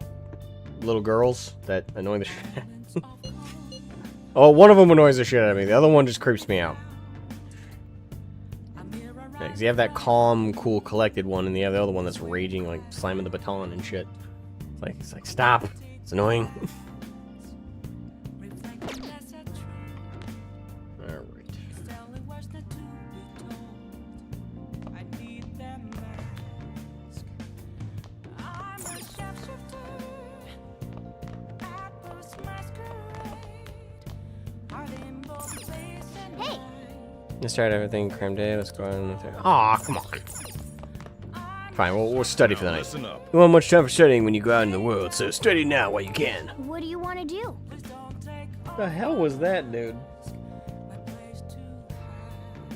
little girls that annoy the shit. Oh, one of them annoys the shit out of me. The other one just creeps me out. Yeah, 'cause you have that calm, cool, collected one, and you have the other one that's raging, like slamming the baton and shit. It's like stop. It's annoying. Let's start everything cram day. Let's go on. Aw, come on. Fine, we'll study for the night. You don't have much time for studying when you go out in the world, so study now while you can. What do you want to do? What the hell was that, dude?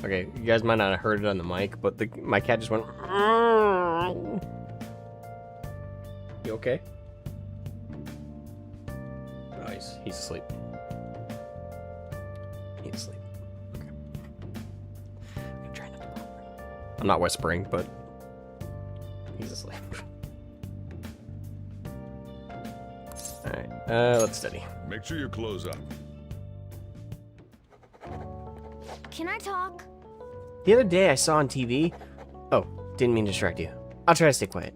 Okay, you guys might not have heard it on the mic, but my cat just went. You okay? Oh, he's asleep. He's asleep. I'm not whispering, but he's asleep. Alright, let's study. Make sure you close up. Can I talk? The other day I saw on TV... Oh, didn't mean to distract you. I'll try to stay quiet.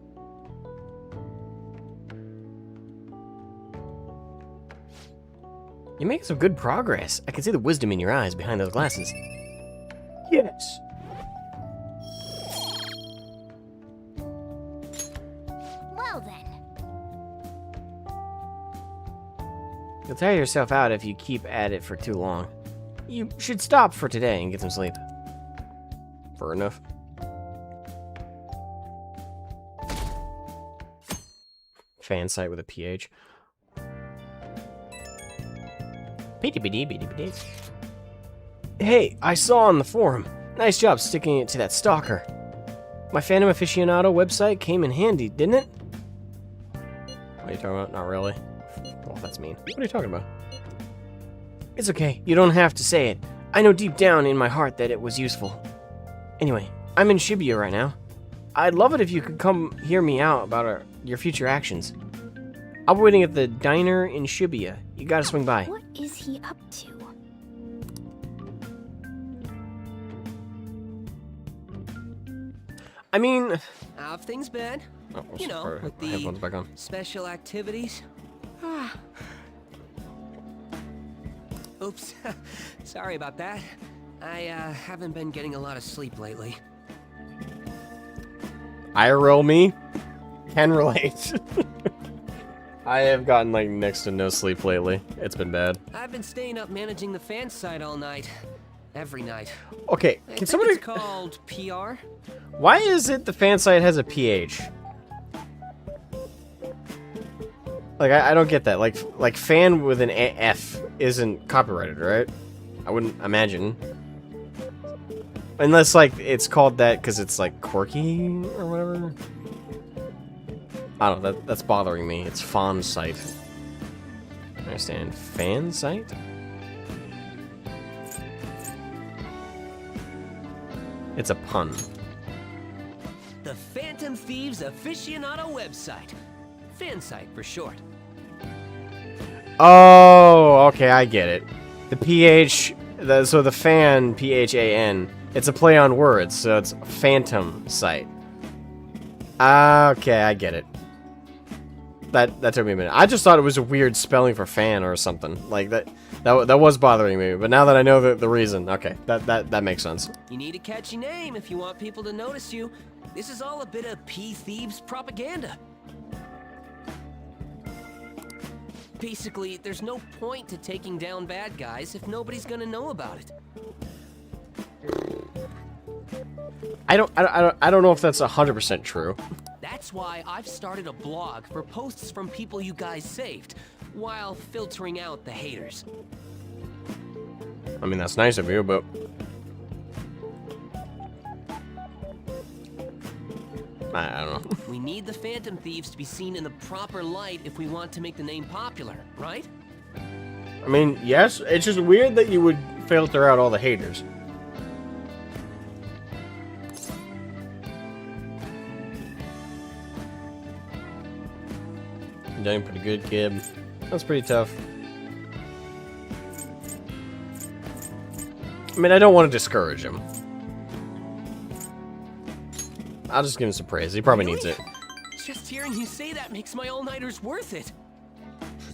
You're making some good progress. I can see the wisdom in your eyes behind those glasses. Yes! You'll tire yourself out if you keep at it for too long. You should stop for today and get some sleep. Fair enough. Fan site with a PH. Hey, I saw on the forum. Nice job sticking it to that stalker. My Phantom Aficionado website came in handy, didn't it? What are you talking about? Not really. Well, that's mean. What are you talking about? It's okay. You don't have to say it. I know deep down in my heart that it was useful. Anyway, I'm in Shibuya right now. I'd love it if you could come hear me out about your future actions. I'll be waiting at the diner in Shibuya. You gotta swing by. What is he up to? I mean... How have things been? Oh, you know, with the headphones back on. Special activities. Oops. Sorry about that. I haven't been getting a lot of sleep lately. IRL me can relate. I have gotten like next to no sleep lately. It's been bad. I've been staying up managing the fan site all night. Every night. Okay, can somebody... It's called PR? Why is it the fan site has a PH? Like, I don't get that. Like fan with an F isn't copyrighted, right? I wouldn't imagine. Unless, like, it's called that because it's, like, quirky or whatever. I don't know, that's bothering me. It's fawn site. I understand. Fan site? It's a pun. The Phantom Thieves aficionado website. Fan site for short. Oh, okay, I get it. The PH, so the fan, PHAN, it's a play on words, so it's phantom site. Okay, I get it. That took me a minute. I just thought it was a weird spelling for fan or something. Like, that was bothering me, but now that I know the reason, okay, that makes sense. You need a catchy name if you want people to notice you. This is all a bit of P-Thieves propaganda. Basically, there's no point to taking down bad guys if nobody's gonna know about it. I don't know if that's 100% true. That's why I've started a blog for posts from people you guys saved, while filtering out the haters. I mean, that's nice of you, but... I don't know. We need the Phantom Thieves to be seen in the proper light if we want to make the name popular, right? I mean, yes, it's just weird that you would filter out all the haters. You're doing pretty good, kid. That's pretty tough. I mean, I don't want to discourage him. I'll just give him some praise. He probably needs it. Just hearing you say that makes my all-nighters worth it.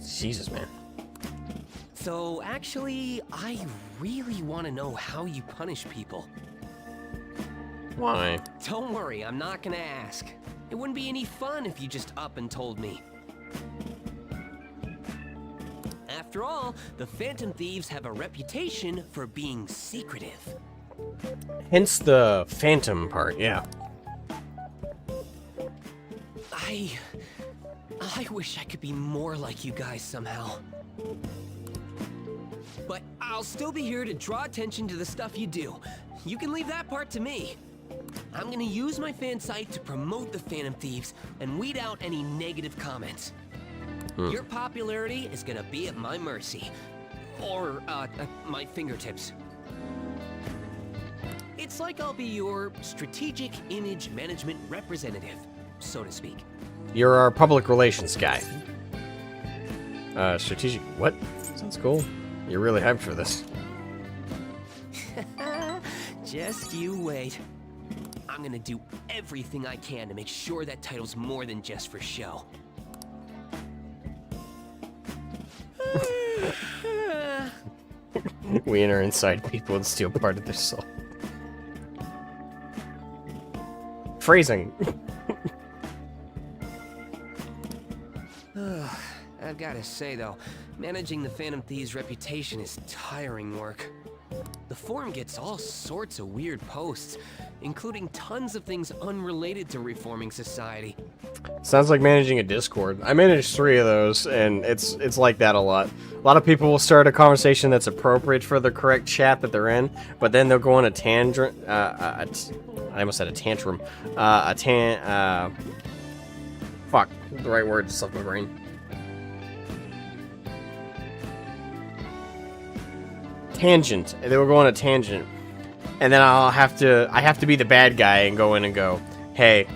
Jesus, man. So, actually, I really want to know how you punish people. Why? Don't worry, I'm not gonna ask. It wouldn't be any fun if you just up and told me. After all, the Phantom Thieves have a reputation for being secretive. Hence the phantom part, yeah. I wish I could be more like you guys somehow. But I'll still be here to draw attention to the stuff you do. You can leave that part to me. I'm gonna use my fan site to promote the Phantom Thieves and weed out any negative comments. Your popularity is gonna be at my mercy. Or, at my fingertips. It's like I'll be your strategic image management representative, so to speak. You're our public relations guy. Strategic... What? Sounds cool. You're really hyped for this. Just you wait. I'm gonna do everything I can to make sure that title's more than just for show. We enter inside people and steal part of their soul. Phrasing. I've gotta say though, managing the Phantom Thieves' reputation is tiring work. The forum gets all sorts of weird posts, including tons of things unrelated to reforming society. Sounds like managing a Discord. I manage 3 of those, and it's like that a lot. A lot of people will start a conversation that's appropriate for the correct chat that they're in, but then they'll go on a tangent. I almost said a tantrum. Fuck, the right word just left my brain. Tangent. They will go on a tangent, and then I have to be the bad guy and go in and go, hey,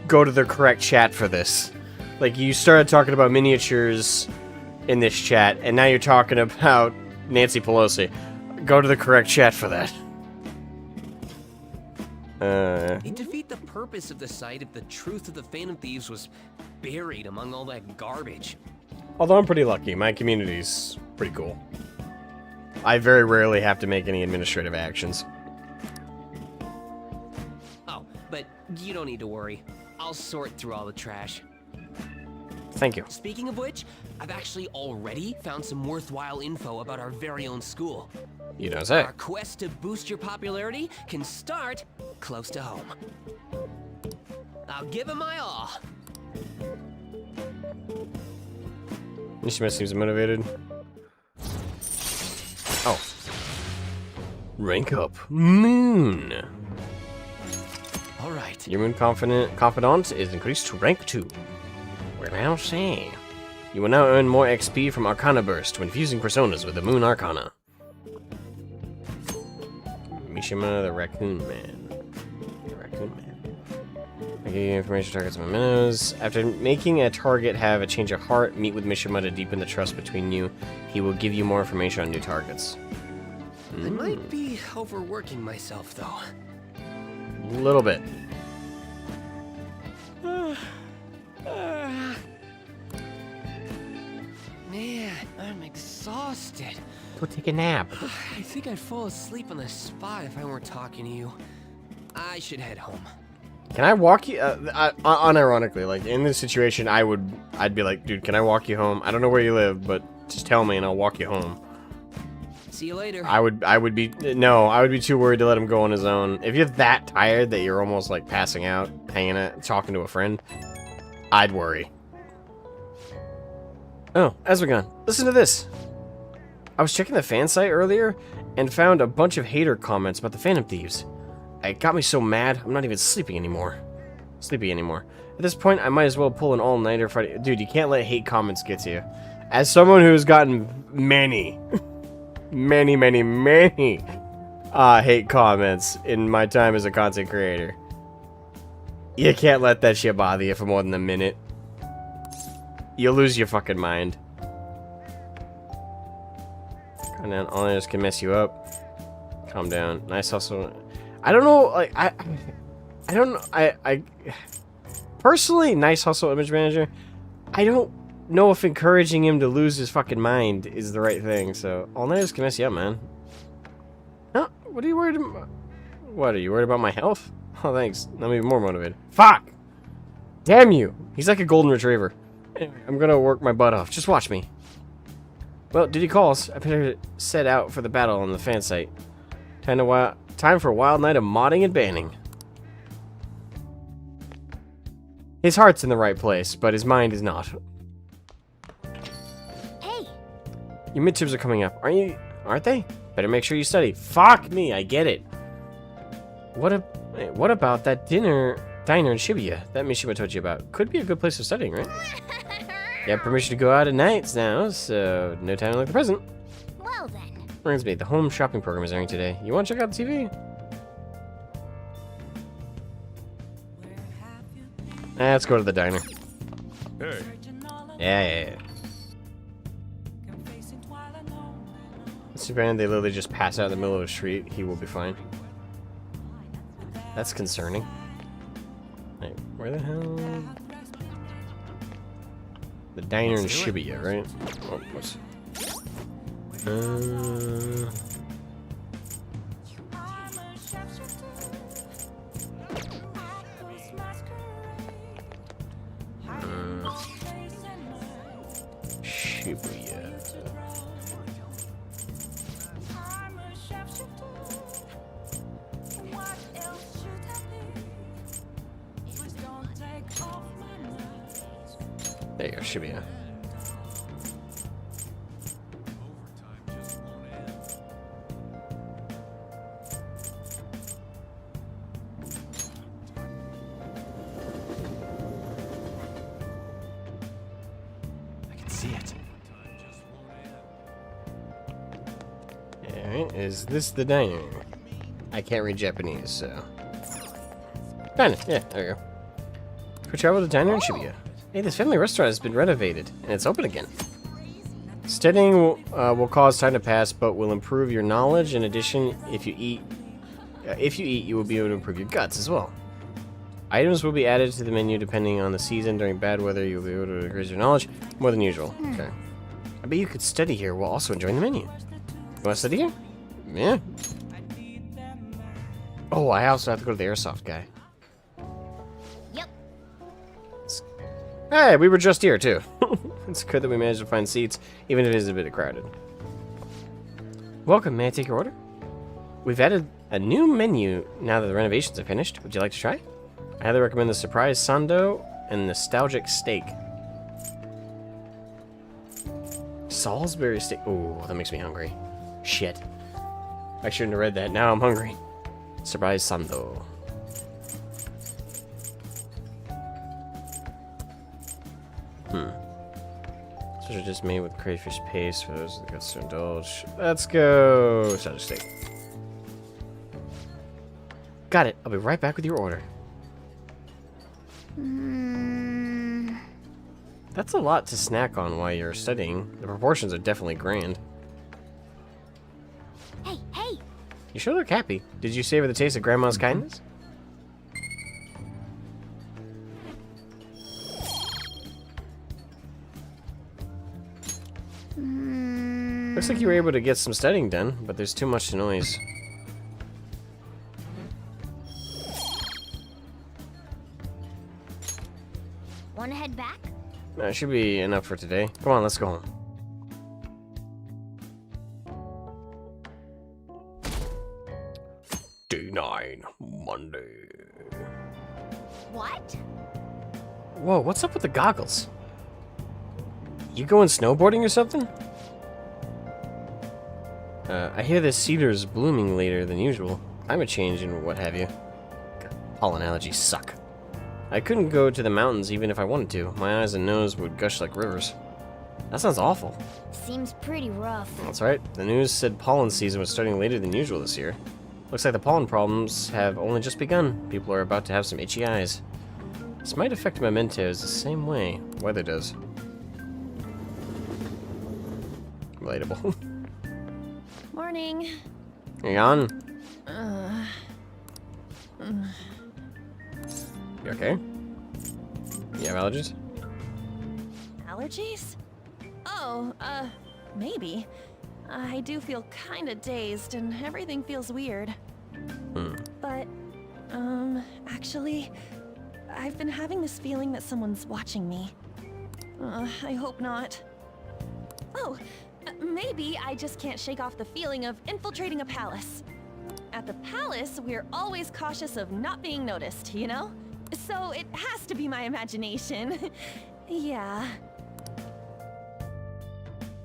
go to the correct chat for this. Like, you started talking about miniatures in this chat, and now you're talking about Nancy Pelosi. Go to the correct chat for that. It'd defeat the purpose of the site if the truth of the Phantom Thieves was buried among all that garbage. Although I'm pretty lucky, my community's pretty cool. I very rarely have to make any administrative actions. Oh, but you don't need to worry. I'll sort through all the trash. Thank you. Speaking of which, I've actually already found some worthwhile info about our very own school. You know that. Our quest to boost your popularity can start close to home. I'll give it my all. Nishima seems motivated. Oh. Rank up. Moon. All right. Your moon confidant is increased to rank 2. We're now saying. You will now earn more XP from Arcana Burst when fusing personas with the Moon Arcana. Mishima the Raccoon Man. The Raccoon Man. I give you information targets and minnows. After making a target have a change of heart, meet with Mishima to deepen the trust between you. He will give you more information on new targets. I might be overworking myself, though. A little bit. Man, I'm exhausted. Go take a nap. I think I'd fall asleep on the spot if I weren't talking to you. I should head home. Can I walk you? Unironically, like in this situation, I'd be like, dude, can I walk you home? I don't know where you live, but just tell me and I'll walk you home. See you later. I would be too worried to let him go on his own. If you're that tired that you're almost like passing out, hanging out, talking to a friend, I'd worry. Oh, Ezragon, listen to this. I was checking the fan site earlier and found a bunch of hater comments about the Phantom Thieves. It got me so mad, I'm not even sleepy anymore. At this point, I might as well pull an all-nighter Friday. Dude, you can't let hate comments get to you. As someone who's gotten many hate comments in my time as a content creator, you can't let that shit bother you for more than a minute. You'll lose your fucking mind. Calm down. All-nighters can mess you up. Calm down. Nice hustle. I don't know, like, I don't know, I personally, nice hustle image manager, I don't know if encouraging him to lose his fucking mind is the right thing, so all-nighters can mess you up, man. No, what are you worried about? What, are you worried about my health? Oh, thanks, I'm even more motivated. Fuck! Damn you! He's like a golden retriever. Anyway, I'm gonna work my butt off, just watch me. Well, did he call us? I better set out for the battle on the fan site. Time for a wild night of modding and banning. His heart's in the right place, but his mind is not. Hey! Your midterms are coming up, aren't they? Better make sure you study. Fuck me, I get it. What about that diner in Shibuya that Mishima told you about? Could be a good place for studying, right? You have permission to go out at nights now, so no time like the present. Well then. Brings me, the home shopping program is airing today. You want to check out the TV? Let's go to the diner. Hey. Yeah. It's too bad they literally just pass out in the middle of the street. He will be fine. That's concerning. Wait, where the hell? The diner in Shibuya, right? Oh, what's... Shibuya. There you go, Shibuya. Is this the diner? I can't read Japanese, so... Diner, yeah, there we go. We travel to the diner in Shibuya. Hey, this family restaurant has been renovated, and it's open again. Studying will cause time to pass, but will improve your knowledge. In addition, if you eat, you will be able to improve your guts as well. Items will be added to the menu depending on the season. During bad weather, you'll be able to increase your knowledge more than usual. Okay. I bet you could study here while also enjoying the menu. You want to study here? Yeah. Oh, I also have to go to the airsoft guy. Yep. Hey, we were just here too. It's good that we managed to find seats, even if it is a bit crowded. Welcome, may I take your order? We've added a new menu now that the renovations are finished. Would you like to try? I highly recommend the surprise sando and nostalgic steak. Salisbury steak. Oh, that makes me hungry. Shit. I shouldn't have read that. Now I'm hungry. Surprise sando. Those are just made with crayfish paste for those that guts to indulge. Let's go Southern State. Got it. I'll be right back with your order. That's a lot to snack on while you're studying. The proportions are definitely grand. Hey, hey! You sure look happy. Did you savor the taste of Grandma's kindness? Looks like you were able to get some studying done, but there's too much noise. Wanna head back? That should be enough for today. Come on, let's go home. Day 9, Monday. What? Whoa, what's up with the goggles? You going snowboarding or something? I hear the cedar's blooming later than usual. Climate change and what have you. God, pollen allergies suck. I couldn't go to the mountains even if I wanted to. My eyes and nose would gush like rivers. That sounds awful. Seems pretty rough. That's right. The news said pollen season was starting later than usual this year. Looks like the pollen problems have only just begun. People are about to have some itchy eyes. This might affect mementos the same way weather does. Relatable. Morning. You on? You okay? You have allergies? Allergies? Oh, maybe. I do feel kinda dazed and everything feels weird. But, actually, I've been having this feeling that someone's watching me. I hope not. Oh, maybe I just can't shake off the feeling of infiltrating a palace. At the palace, we're always cautious of not being noticed, you know? So it has to be my imagination. Yeah.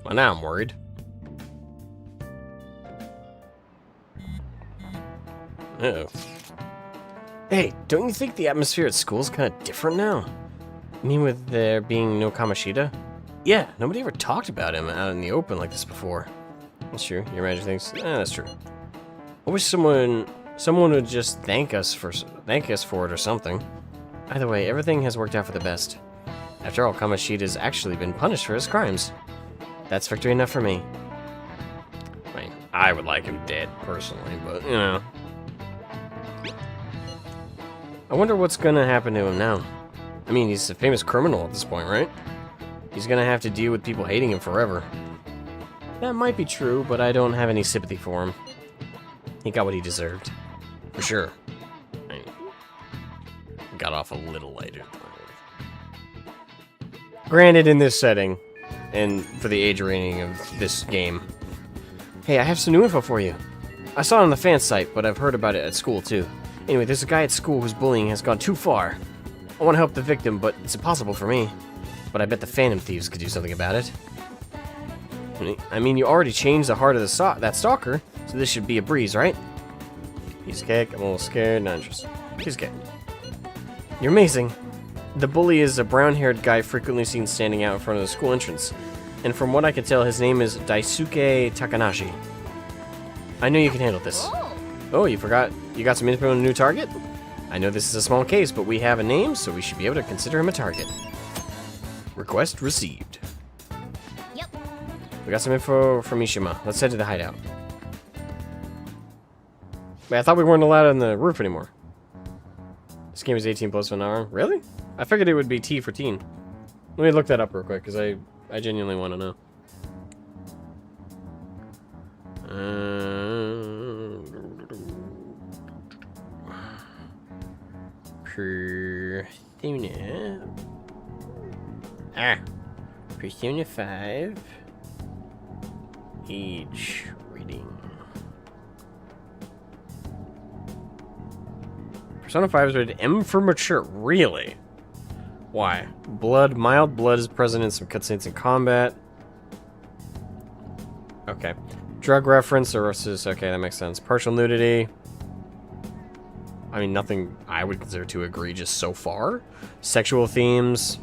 Well, now I'm worried. Uh-oh. Hey, don't you think the atmosphere at school's kind of different now? I mean, with there being no Kamoshida? Yeah, nobody ever talked about him out in the open like this before. That's true. Your magic thinks, that's true. I wish someone would just thank us for it or something. Either way, everything has worked out for the best. After all, Kamoshida's actually been punished for his crimes. That's victory enough for me. I mean, I would like him dead, personally, but, you know. I wonder what's gonna happen to him now. I mean, he's a famous criminal at this point, right? He's gonna have to deal with people hating him forever. That might be true, but I don't have any sympathy for him. He got what he deserved. For sure. I mean, got off a little later. Granted, in this setting, and for the age rating of this game. Hey, I have some new info for you. I saw it on the fan site, but I've heard about it at school too. Anyway, there's a guy at school whose bullying has gone too far. I want to help the victim, but it's impossible for me. But I bet the Phantom Thieves could do something about it. I mean, you already changed the heart of that stalker, so this should be a breeze, right? Piece of cake, I'm a little scared, not interested. Piece of cake. You're amazing. The bully is a brown-haired guy frequently seen standing out in front of the school entrance. And from what I can tell, his name is Daisuke Takanashi. I know you can handle this. Oh, you forgot? You got some info on a new target? I know this is a small case, but we have a name, so we should be able to consider him a target. Request received. Yep. We got some info from Mishima. Let's head to the hideout. Wait, I thought we weren't allowed on the roof anymore. This game is 18 plus 1 hour. Really? I figured it would be T for teen. Let me look that up real quick, because I genuinely want to know. Persona. Persona 5. Age reading. Persona 5 is rated M for mature. Really? Why? Mild blood is present in some cutscenes in combat. Okay. Drug reference, okay, that makes sense. Partial nudity. I mean, nothing I would consider too egregious so far. Sexual themes.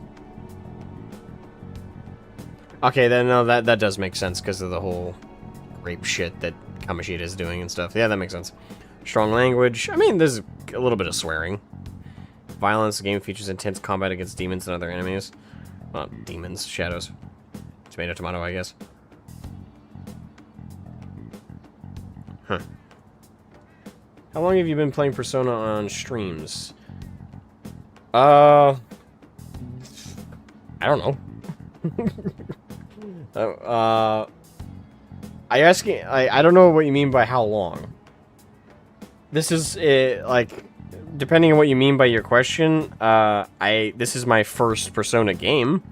Okay, then no, that does make sense because of the whole rape shit that Kamoshida is doing and stuff. Yeah, that makes sense. Strong language. I mean, there's a little bit of swearing. Violence. The game features intense combat against demons and other enemies. Well, demons, shadows. Tomato, tomato, I guess. Huh. How long have you been playing Persona on streams? I don't know. I don't know what you mean by how long. This is like, depending on what you mean by your question. This is my first Persona game.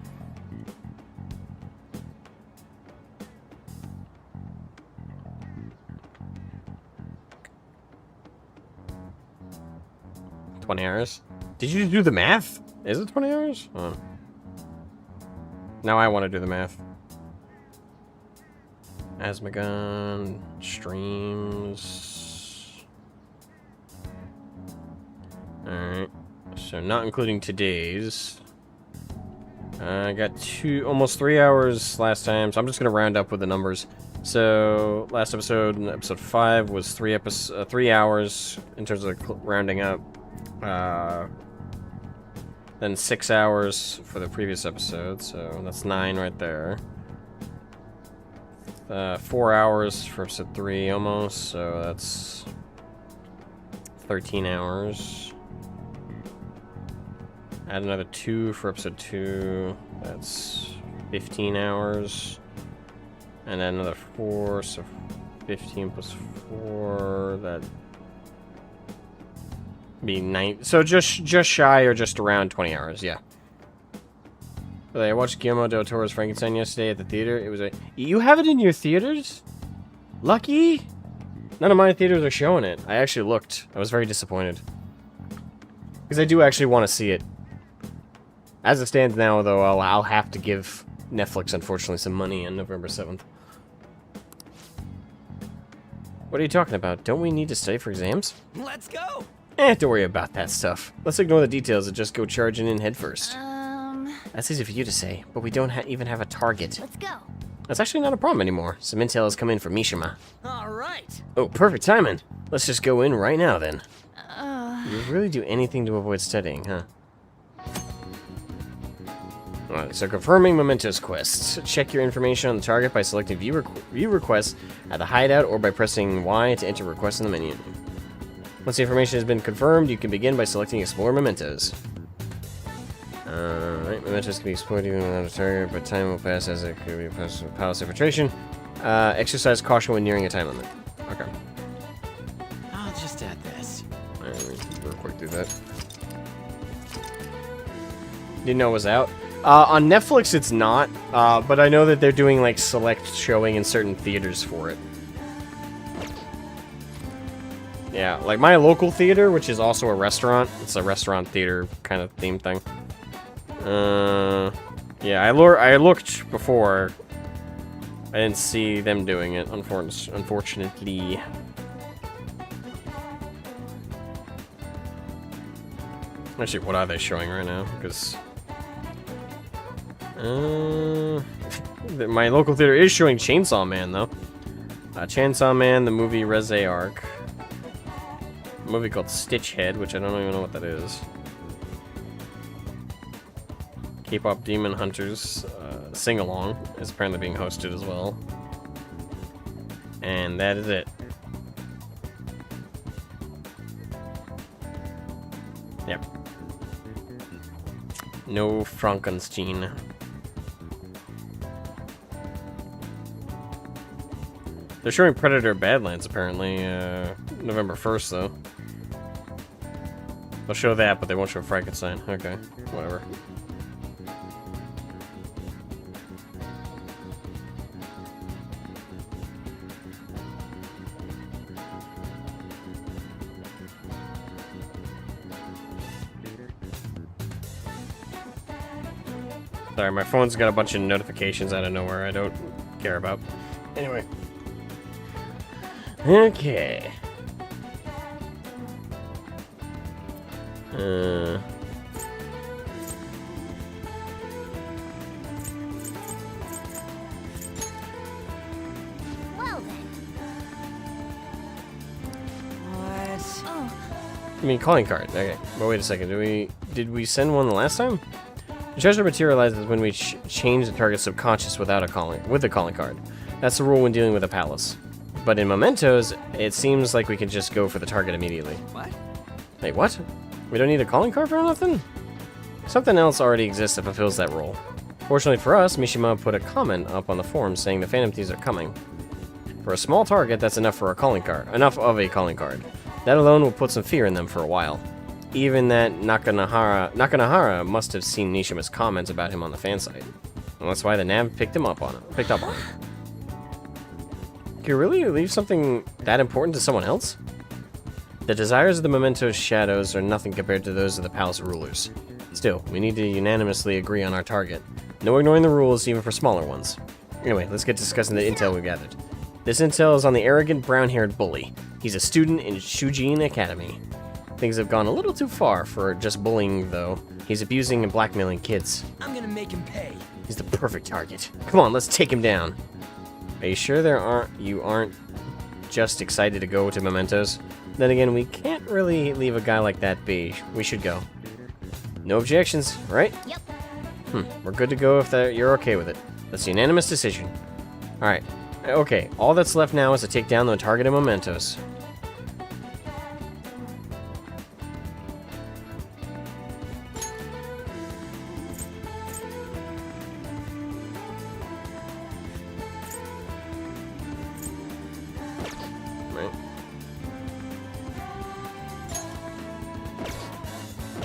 $20. Did you do the math? Is it 20 hours? Oh. Now I want to do the math. Asmagon streams. Alright. So not including today's. I got almost 3 hours last time, so I'm just going to round up with the numbers. So last episode, episode 5, was 3 hours in terms of rounding up. Then 6 hours for the previous episode, so that's 9 right there. 4 hours for episode 3 almost, so that's 13 hours. Add another 2 for episode 2, that's 15 hours. And then another 4, so 15 plus 4, that be 9, so just shy or just around 20 hours, yeah. But I watched Guillermo del Toro's Frankenstein yesterday at the theater. It was you have it in your theaters? Lucky? None of my theaters are showing it. I actually looked. I was very disappointed. Because I do actually want to see it. As it stands now, though, I'll have to give Netflix, unfortunately, some money on November 7th. What are you talking about? Don't we need to study for exams? Let's go! Don't worry about that stuff. Let's ignore the details and just go charging in headfirst. That's easy for you to say, but we don't even have a target. Let's go. That's actually not a problem anymore. Some intel has come in from Mishima. Alright. Oh, perfect timing. Let's just go in right now, then. You really do anything to avoid studying, huh? Alright, so confirming Mementos quests. Check your information on the target by selecting view requests at the hideout or by pressing Y to enter requests in the menu. Once the information has been confirmed, you can begin by selecting Explore Mementos. Alright, Mementos can be explored even without a target, but time will pass as it could be a palace infiltration. Exercise caution when nearing a time limit. Okay. I'll just add this. Alright, let me real quick do that. Didn't know it was out. On Netflix it's not, but I know that they're doing like select showing in certain theaters for it. Yeah, like my local theater, which is also a restaurant. It's a restaurant theater kind of theme thing. Yeah, I looked before. I didn't see them doing it, unfortunately. Actually, what are they showing right now? Because my local theater is showing Chainsaw Man, though. Chainsaw Man, the movie Reze Arc. A movie called Stitchhead, which I don't even know what that is. K-pop Demon Hunters sing-along is apparently being hosted as well. And that is it. Yep. No Frankenstein. They're showing Predator Badlands, apparently, November 1st, though. They'll show that, but they won't show Frankenstein. Okay, whatever. Sorry, my phone's got a bunch of notifications out of nowhere I don't care about. Anyway. Okay. I mean, calling card. Okay, but wait a second. Did we send one the last time? The treasure materializes when we change the target's subconscious with a calling card. That's the rule when dealing with a palace. But in Mementos, it seems like we can just go for the target immediately. What? Wait, what? We don't need a calling card for nothing? Something else already exists that fulfills that role. Fortunately for us, Mishima put a comment up on the forum saying the Phantom Thieves are coming. For a small target, that's enough for a calling card. Enough of a calling card. That alone will put some fear in them for a while. Even that Nakanahara must have seen Nishima's comments about him on the fan site. And that's why the Nav picked up on him. Can you really leave something that important to someone else? The desires of the Mementos shadows are nothing compared to those of the palace rulers. Still, we need to unanimously agree on our target. No ignoring the rules, even for smaller ones. Anyway, let's get discussing the intel we've gathered. This intel is on the arrogant brown-haired bully. He's a student in Shujin Academy. Things have gone a little too far for just bullying, though. He's abusing and blackmailing kids. I'm gonna make him pay. He's the perfect target. Come on, let's take him down. Are you sure you aren't just excited to go to Mementos? Then again, we can't really leave a guy like that be. We should go. No objections, right? Yep. We're good to go if you're okay with it. That's a unanimous decision. Alright. Okay, all that's left now is to take down the target of Mementos.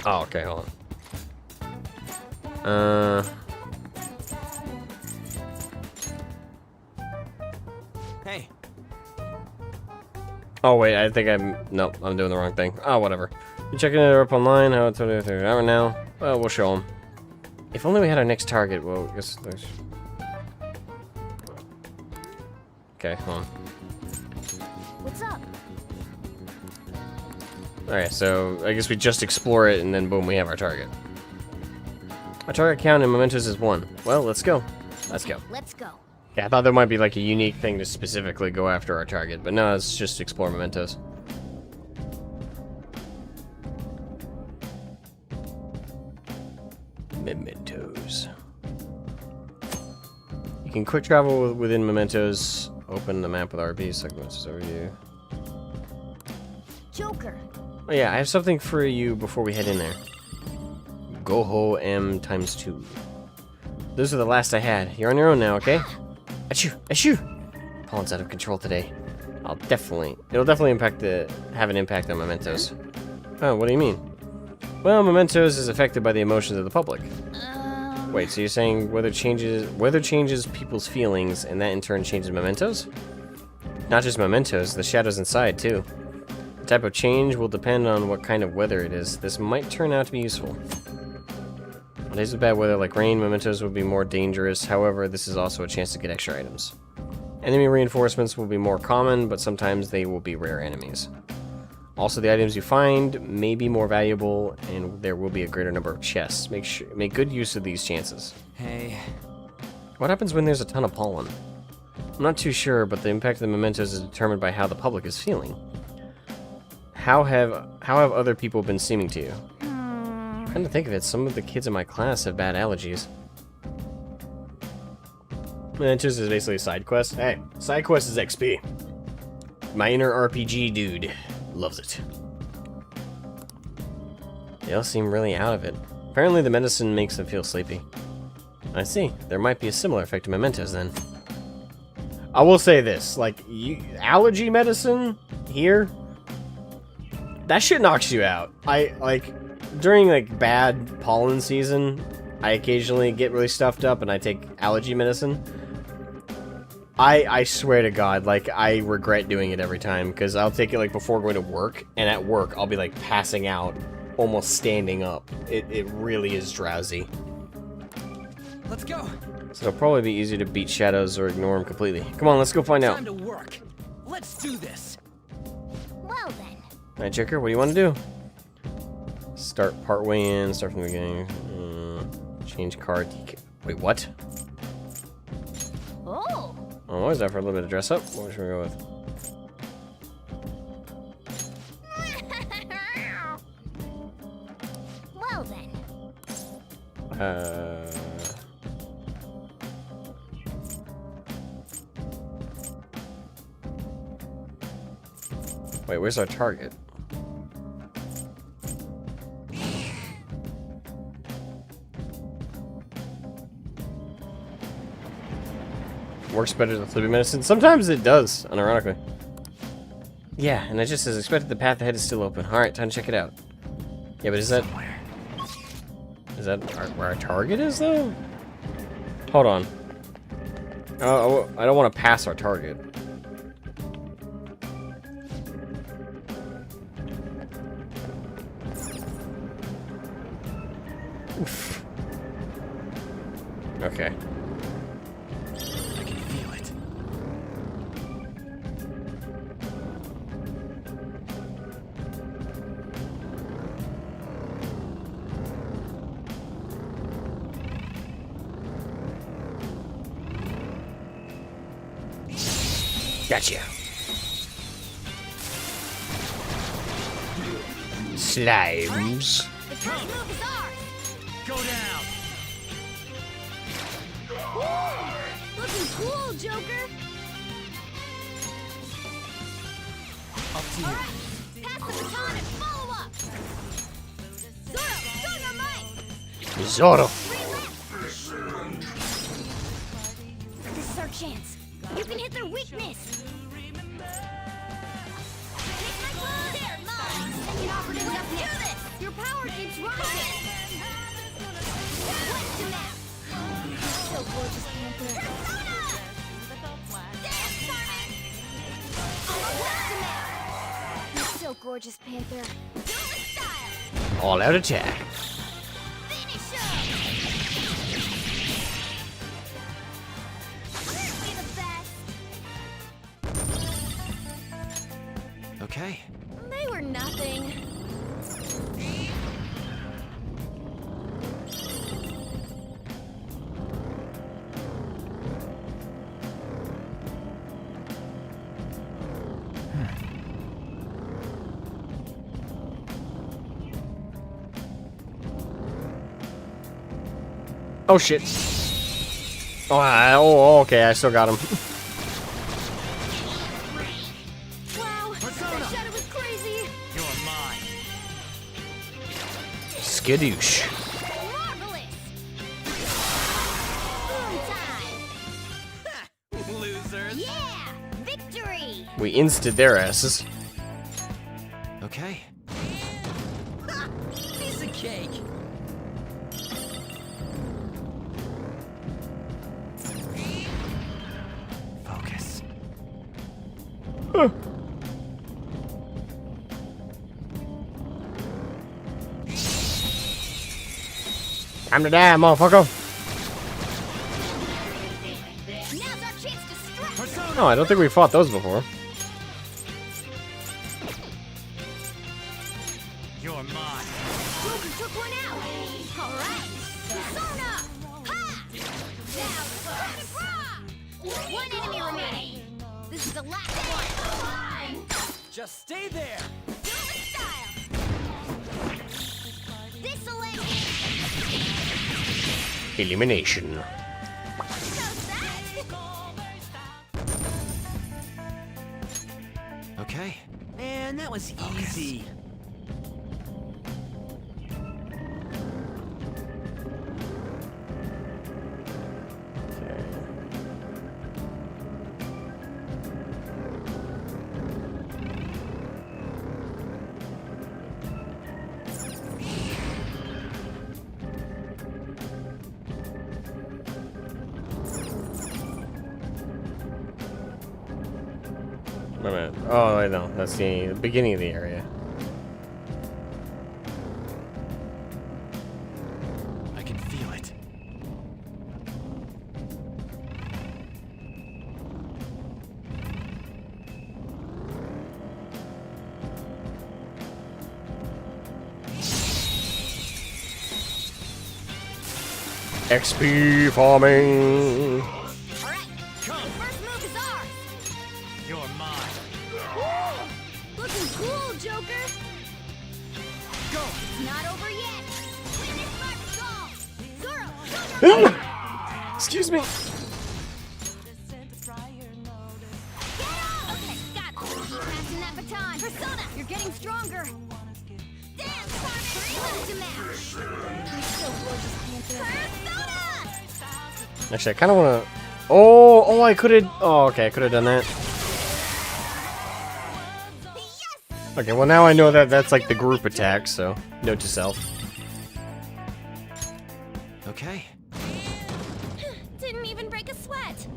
Oh, okay, hold on. Hey. Oh, wait, I think nope, I'm doing the wrong thing. Oh, whatever. You checking it up online? How it's an hour now? Well, we'll show them. If only we had our next target. Well, I guess there's... Okay, hold on. What's up? Alright, so I guess we just explore it and then boom, we have our target. Our target count in Mementos is 1. Well, let's go. Let's go. Let's go. Yeah, I thought there might be like a unique thing to specifically go after our target, but no, let's just explore Mementos. Mementos. You can quick travel within Mementos. Open the map with RB, segments overview. Joker. Oh yeah, I have something for you before we head in there. Goho M ×2. Those are the last I had. You're on your own now, okay? Achoo! Achoo! Pollen's out of control today. It'll definitely have an impact on Mementos. Oh, what do you mean? Well, Mementos is affected by the emotions of the public. Wait, so you're saying weather changes people's feelings, and that in turn changes Mementos? Not just Mementos, the shadows inside too. The type of change will depend on what kind of weather it is. This might turn out to be useful. On days of bad weather like rain, Mementos will be more dangerous. However, this is also a chance to get extra items. Enemy reinforcements will be more common, but sometimes they will be rare enemies. Also, the items you find may be more valuable, and there will be a greater number of chests. Make good use of these chances. Hey. What happens when there's a ton of pollen? I'm not too sure, but the impact of the Mementos is determined by how the public is feeling. How have other people been seeming to you? Come to think of it, some of the kids in my class have bad allergies. Mementos is basically a side quest. Hey, side quest is XP. My inner RPG dude loves it. They all seem really out of it. Apparently the medicine makes them feel sleepy. I see. There might be a similar effect to Mementos then. I will say this, like, allergy medicine here, that shit knocks you out. During, like, bad pollen season, I occasionally get really stuffed up and I take allergy medicine. I swear to God, like, I regret doing it every time, because I'll take it, like, before going to work, and at work, I'll be, like, passing out, almost standing up. It really is drowsy. Let's go. So it'll probably be easier to beat shadows or ignore them completely. Come on, let's go find out. Time to work. Let's do this. Well then. Alright, Joker, what do you want to do? Start partway in, start from the beginning. Change card. Wait, what? Oh. Oh, what is that for a little bit of dress up? What should we go with? Well then. Wait, where's our target? Works better than flipping medicine. Sometimes it does, unironically. Yeah, and I just as expected, the path ahead is still open. Alright, time to check it out. Yeah, but is that... Is that where our target is, though? Hold on. Oh, I don't want to pass our target. Oof. Okay. I can feel it. Gotcha. Slimes. The first move is ours. Go down. Woo! Looking cool, Joker. Up to you. Alright, pass the baton and follow up. Zoro, show your might. Zoro. This is our chance. You can hit their weakness. There, Mom. Second operative up next. Your power keeps rising. What's the map? So gorgeous, Panther. Persona! Dance, Carmen! What's the map? You're so gorgeous, Panther. Do it style. All out attack. Finish him. Aren't we the best? Okay. They were nothing. Oh shit. Oh, okay, I still got him. Wow, that shadow was crazy. You're mine. Skadoosh. Marvelous. Boom time. Losers. Yeah, victory. We insted their asses. Okay. Piece of cake. Focus. Time to die, motherfucker. Now's our chance to strike. No, I don't think we fought those before. You're mine. Joker took one out. All right. Persona. Ha! Now, Raw. One enemy remaining. This is the last one. Just stay there. Do it style. This'll end. Elimination. Okay. Man, that was easy. Wait a minute. Oh, I know. That's the beginning of the area. I can feel it. XP farming. All right. Come. The first move is ours. You're mine. Woo! Looking cool, Joker. Go. It's not over yet. Excuse me. Passing that baton. Persona, you're getting stronger. Dance, Parker, to match. You're so gorgeous, Panther. Persona! Actually, I kind of want to... Oh, I could have... Oh, okay, I could have done that. Okay, well now I know that that's like the group attack, so note to self. Okay. Didn't even break a sweat.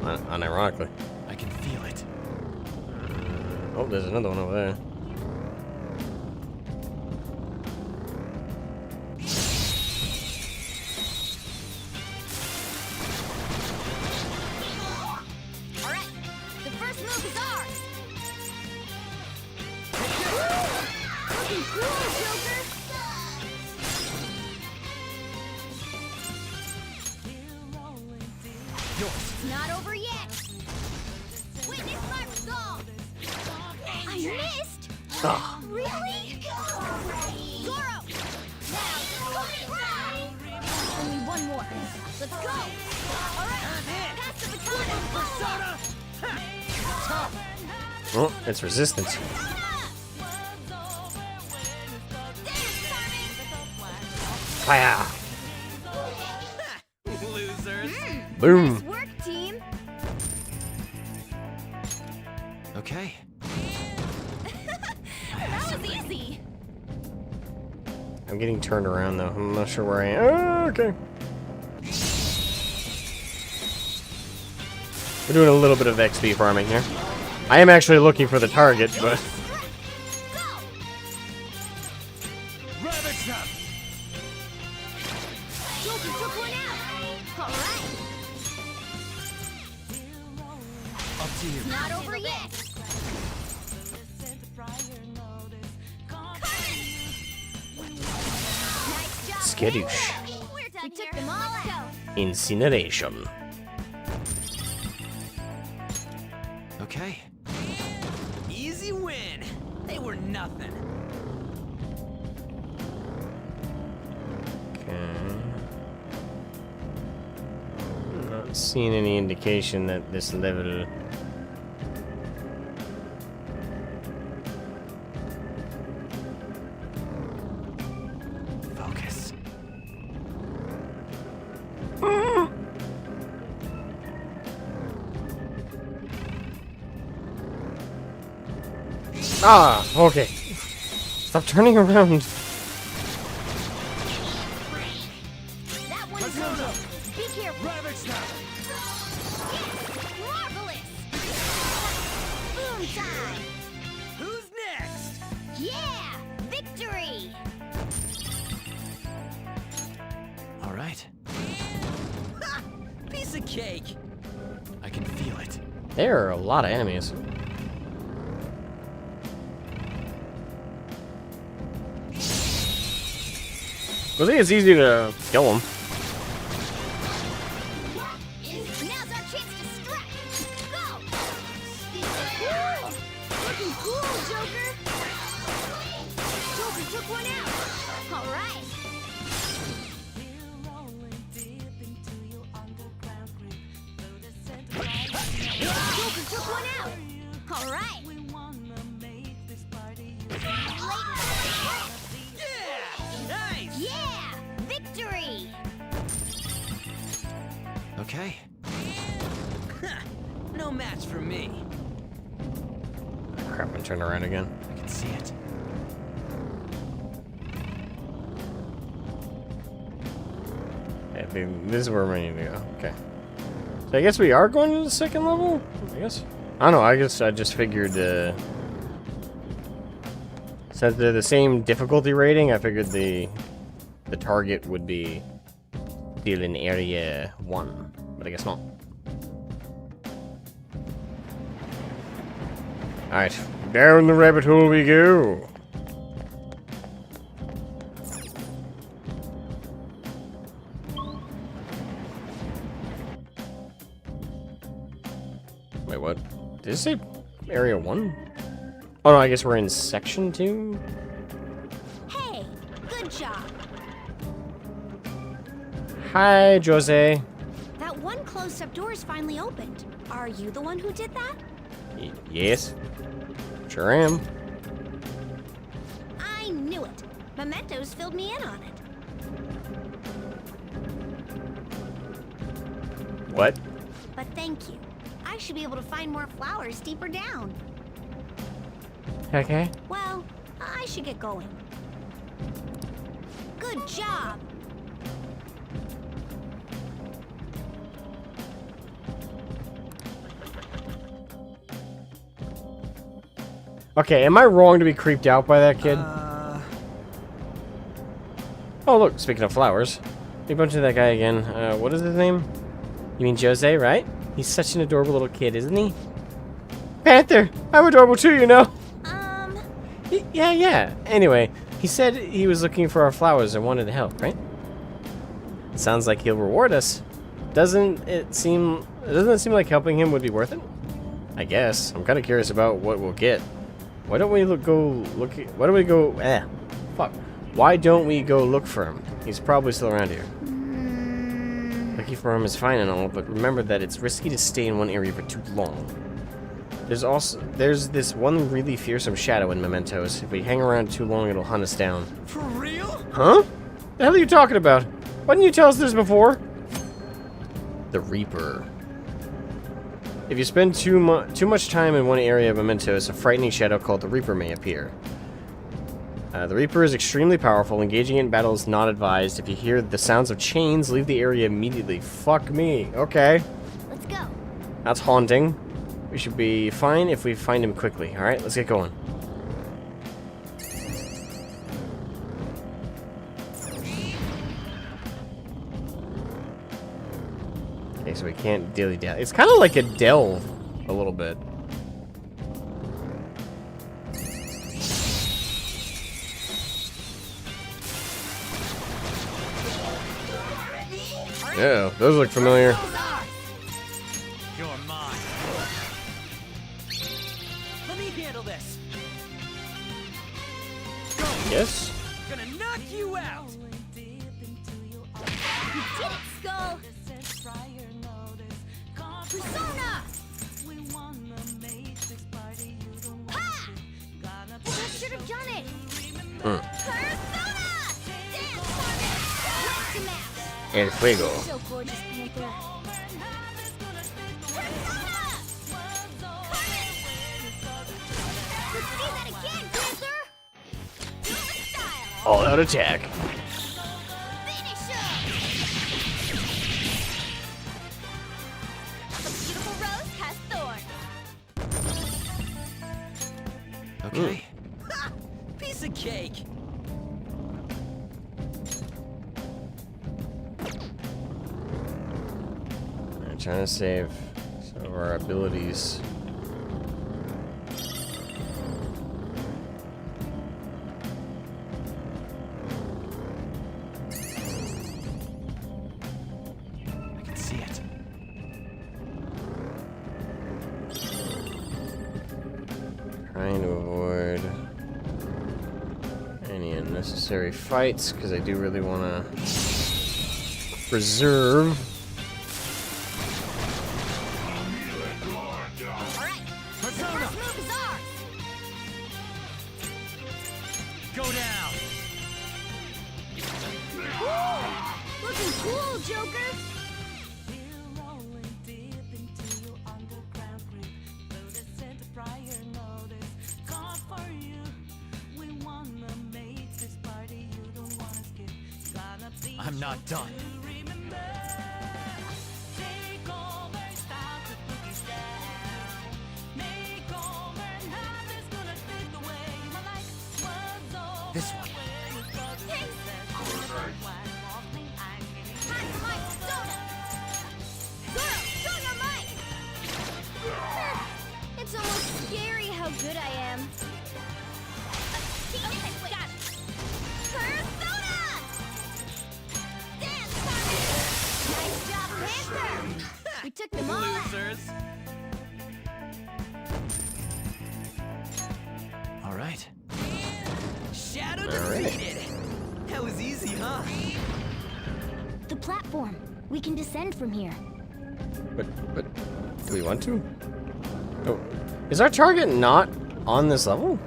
Unironically. I can feel it. Oh, there's another one over there. Alright, the first move is ours. Looking cool, Joker. It's not over yet. Witness my resolve. I missed. Oh. Really? Goro. Now, only one more. Let's go. All right. Pass the baton. Persona. Oh, it's resistance. Fire! Losers. Boom. Nice work, team. Okay. That was easy. I'm getting turned around though. I'm not sure where I am. Oh, okay. We're doing a little bit of XP farming here. I am actually looking for the target, but... Joker took one out. All right. Up to you. It's not over yet. Nice job. Skadoosh. We took them all out. Incineration. Okay. Easy win. They were nothing. Not seeing any indication that this level... Focus. Ah, okay. Stop turning around. That one is no joke. Be careful. Marvelous. Boom time. Who's next? Yeah, victory. All right. Ha! Piece of cake. I can feel it. There are a lot of enemies. I think it's easy to kill them. Now's our chance to strike. Go. Woo! Looking cool, Joker. Joker took one out. All right. Joker took one out. All right. Nice. Yeah, victory. Okay. No match for me. Crap, I'm turning around again. I can see it. Yeah, this is where we need to go. Okay. So I guess we are going to the second level? I guess. I don't know, I guess I just figured, since they're the same difficulty rating, I figured the target would be still in area 1, but I guess not. Alright, down the rabbit hole we go. Wait, what? Did it say area 1? Oh no, I guess we're in section 2? Hey, good job. Hi, Jose. That one closed-up door is finally opened. Are you the one who did that? Yes. Sure am. I knew it. Mementos filled me in on it. What? But thank you. I should be able to find more flowers deeper down. Okay. Well, I should get going. Good job! Okay, am I wrong to be creeped out by that kid? Oh, look, speaking of flowers. We bumped into that guy again. What is his name? You mean Jose, right? He's such an adorable little kid, isn't he? Panther! I'm adorable too, you know! Yeah. Anyway, he said he was looking for our flowers and wanted to help, right? Sounds like he'll reward us. Doesn't it seem like helping him would be worth it? I guess. I'm kind of curious about what we'll get. Why don't we Why don't we go look for him? He's probably still around here. Looking for him is fine and all, but remember that it's risky to stay in one area for too long. There's this one really fearsome shadow in Mementos. If we hang around too long, it'll hunt us down. For real? Huh? The hell are you talking about? Why didn't you tell us this before? The Reaper. If you spend too much time in one area of Mementos, a frightening shadow called the Reaper may appear. The Reaper is extremely powerful. Engaging in battle is not advised. If you hear the sounds of chains, leave the area immediately. Fuck me. Okay. Let's go. That's haunting. We should be fine if we find him quickly. Alright, let's get going. Okay, so we can't dilly-dally. It's kind of like a delve, a little bit. Yeah, those look familiar. You're mine. Let me handle this. Go. Yes. Gonna knock you out. You did it, Skull! Persona! Ha! I should have done it! Persona! Dance, El Fuego. so gorgeous, Panther. Let's see that again, Panther! Do it with style! All out attack. Okay. Ha! Piece of cake. I'm trying to save some of our abilities. I can see it. Trying to avoid any unnecessary fights because I do really want to preserve. Alright, first move is ours! Go down. Woo! Looking cool, Joker! I'm not done. This one. It's almost scary how good I am. Persona! Dance party! Nice job, Panther! We took them all out. Losers. All right. Shadow defeated. That was easy, huh? The platform. We can descend from here. But, do we want to? Oh, is our target not on this level?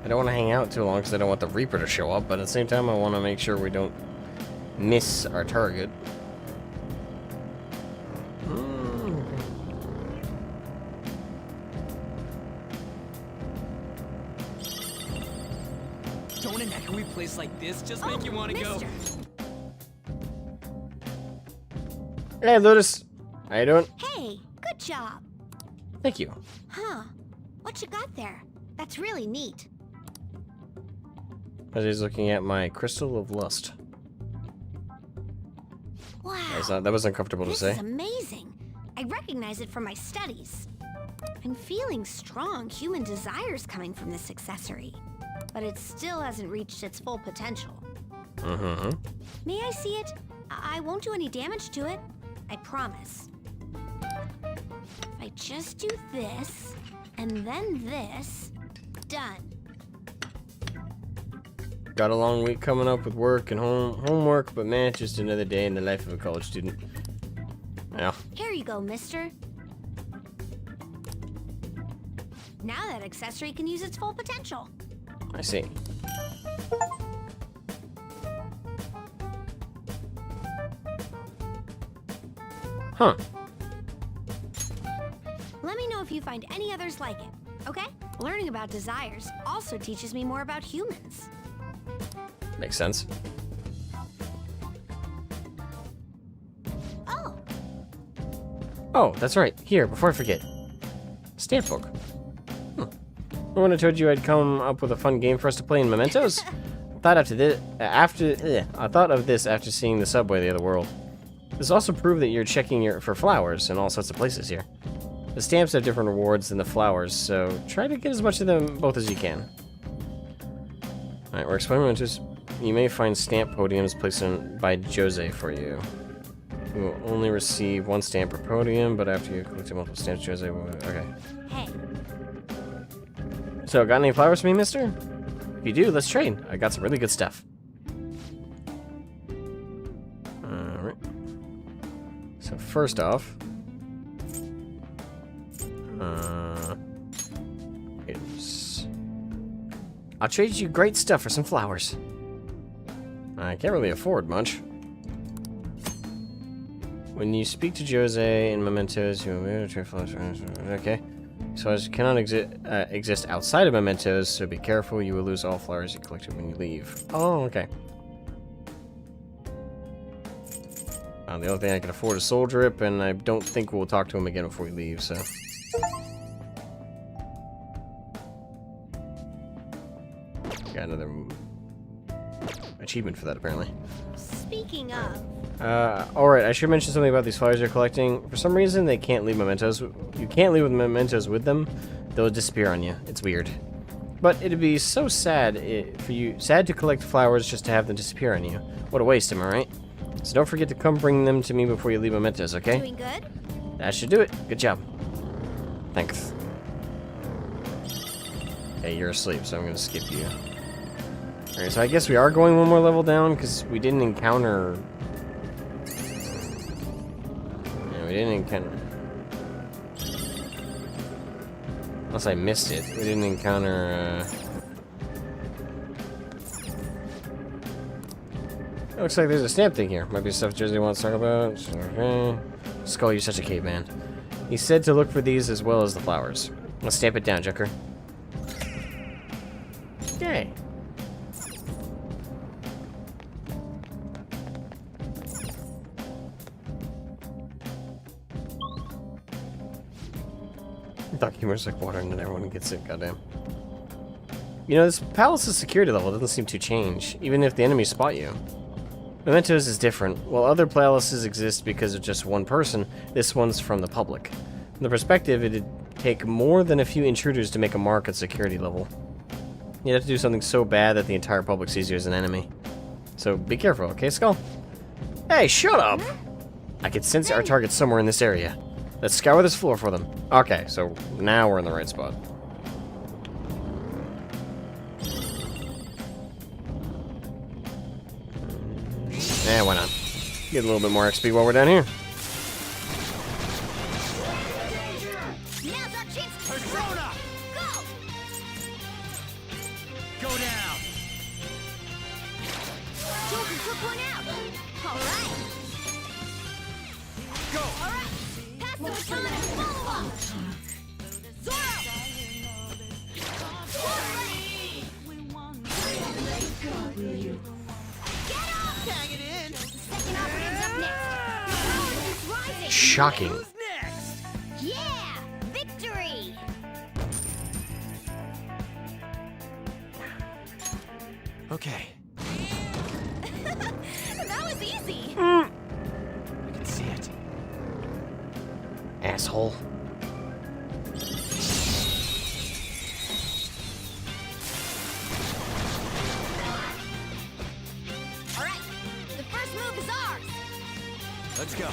I don't want to hang out too long because I don't want the Reaper to show up, but at the same time I want to make sure we don't miss our target. Don't an echoey place like this just make you want to go? Hey, Lotus. How you doing? Hey, good job. Thank you. Huh. What you got there? That's really neat. As he's looking at my crystal of lust. Wow. That was uncomfortable to This say. is amazing. I recognize it from my studies. I'm feeling strong human desires coming from this accessory, but it still hasn't reached its full potential. Mm-hmm. May I see it? I won't do any damage to it. I promise. If I just do this, and then this, done. Got a long week coming up with work and homework, but man, it's just another day in the life of a college student. Yeah. Here you go, mister. Now that accessory can use its full potential. I see. Huh. Let me know if you find any others like it, okay? Learning about desires also teaches me more about humans. Makes sense. Oh. Oh, that's right. Here, before I forget. Stamp book. When I told you I'd come up with a fun game for us to play in Mementos, I thought of this after seeing the subway the other world. This also proved that you're checking for flowers in all sorts of places here. The stamps have different rewards than the flowers, so try to get as much of them both as you can. Alright, we're exploring Mementos. You may find stamp podiums placed by Jose for you. You will only receive one stamp per podium, but after you collect multiple stamps, Jose will... Okay. Hey. So, got any flowers for me, mister? If you do, let's trade. I got some really good stuff. Alright. So, first off... I'll trade you great stuff for some flowers. I can't really afford much. When you speak to Jose in Mementos, you will be able to trade flowers. Okay. Flowers cannot exist outside of Mementos, so be careful. You will lose all flowers you collected when you leave. Oh, okay. The only thing I can afford is Soul Drip, and I don't think we'll talk to him again before we leave, so... Got another achievement for that, apparently. Speaking of... alright, I should mention something about these flowers you're collecting. For some reason, they can't leave mementos. You can't leave with mementos with them. They'll disappear on you. It's weird. But it'd be so sad sad to collect flowers just to have them disappear on you. What a waste, am I right? So don't forget to come bring them to me before you leave mementos, okay? Doing good? That should do it. Good job. Thanks. Okay, you're asleep, so I'm gonna skip you. Alright, so I guess we are going one more level down, because we didn't encounter... Yeah, we didn't encounter... Unless I missed it. We didn't encounter, It looks like there's a stamp thing here. Might be stuff Jersey wants to talk about. Okay. Skull, you're such a caveman. He said to look for these as well as the flowers. Let's stamp it down, Joker. Yay. Duck humor's like water and then everyone gets it, goddamn. You know, this palace's security level doesn't seem to change, even if the enemies spot you. Mementos is different. While other palaces exist because of just one person, this one's from the public. From the perspective, it'd take more than a few intruders to make a mark at security level. You'd have to do something so bad that the entire public sees you as an enemy. So be careful, okay, Skull? Hey, shut up! I can sense our targets somewhere in this area. Let's scour this floor for them. Okay, so now we're in the right spot. Why not? Get a little bit more XP while we're down here. Now's our chance. Persona! Go! Go down! Joker took one out. All right. Go! All right. Pass the baton and follow up. Zoro! Get up! Hang it in! Second operative's up next. Your power is rising. Shocking. Who's next? Yeah! Victory! Okay. That was easy. I can see it. Asshole. All right. The first move is ours. Let's go.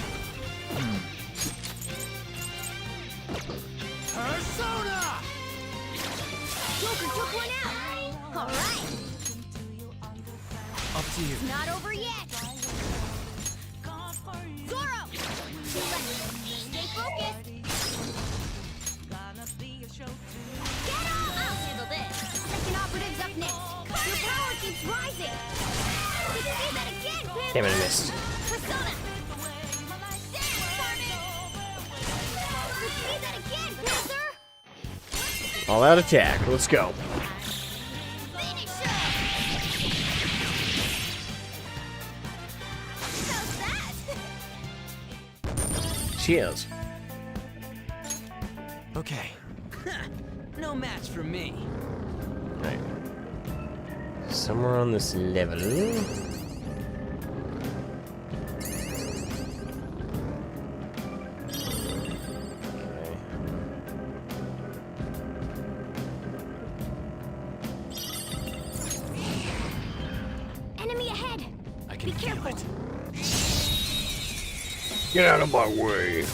Persona! Joker took one out. All right. Up to you. It's not over yet. Zoro! Stay focused. Get up! I'll handle this. Second operative's up next. Your power keeps rising. Let's see that again, Panther. Damn it, I missed. Persona! Dance, Carmen! Let's see that again, Panther. All out attack. Let's go. Finish her! How's that? Cheers. Okay. No match for me. Right. Somewhere on this level. Enemy ahead! I can feel it. Get out of my way.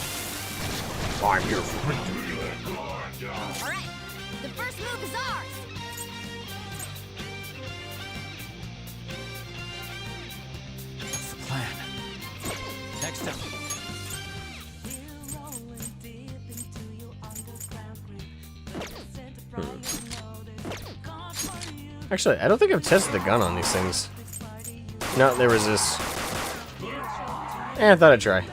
I'm here for victory. All right, the first move is ours. What's the plan? Next up. Actually, I don't think I've tested the gun on these things. No, they resist. I thought I'd try.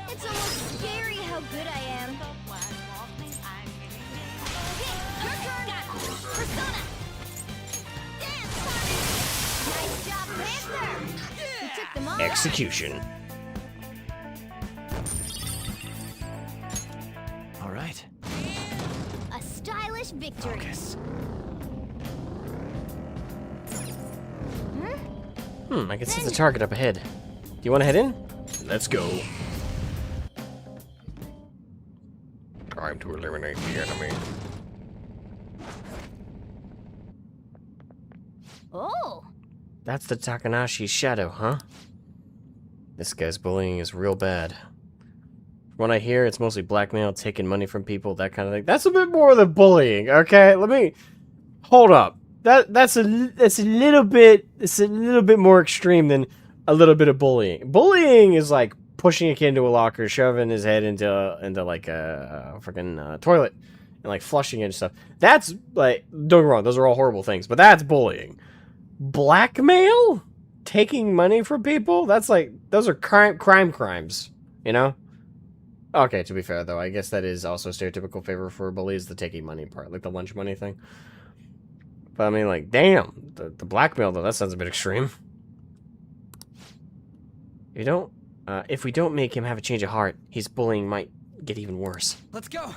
It's almost scary how good I am. Hey, your turn! Persona! Dance, Carmen! Nice job, Panther! You took them all out. Execution. All right. A stylish victory. Focus. I can see the target up ahead. Do you want to head in? Let's go. Time to eliminate the enemy. Oh! That's the Takanashi's shadow, huh? This guy's bullying is real bad. From what I hear, it's mostly blackmail, taking money from people, that kind of thing. That's a bit more than bullying, okay? Let me... Hold up. That's a little bit more extreme than a little bit of bullying. Bullying is like pushing a kid into a locker, shoving his head into like a freaking toilet, and like flushing it and stuff. That's like, don't get me wrong, those are all horrible things, but that's bullying. Blackmail? Taking money from people? That's like, those are crimes, you know? Okay, to be fair though, I guess that is also stereotypical favor for bullies, the taking money part, like the lunch money thing. But I mean, like, damn, the blackmail though, that sounds a bit extreme. If we don't make him have a change of heart, his bullying might get even worse. Let's go.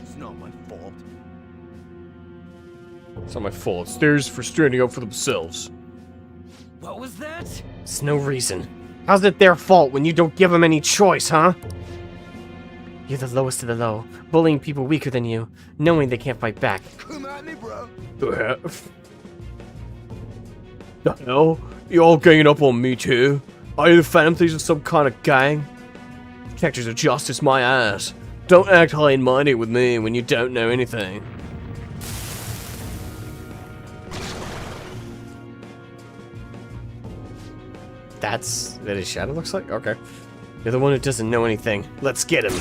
It's not my fault. It's not my fault. It's theirs for standing up for themselves. What was that? It's no reason. How's it their fault when you don't give them any choice, huh? You're the lowest of the low, bullying people weaker than you, knowing they can't fight back. Come at me, bro. The hell? You all ganging up on me too? Are you the Phantom Thieves of some kind of gang? Protectors of justice, my ass. Don't act high and mighty with me when you don't know anything. That his shadow looks like? Okay. You're the one who doesn't know anything. Let's get him.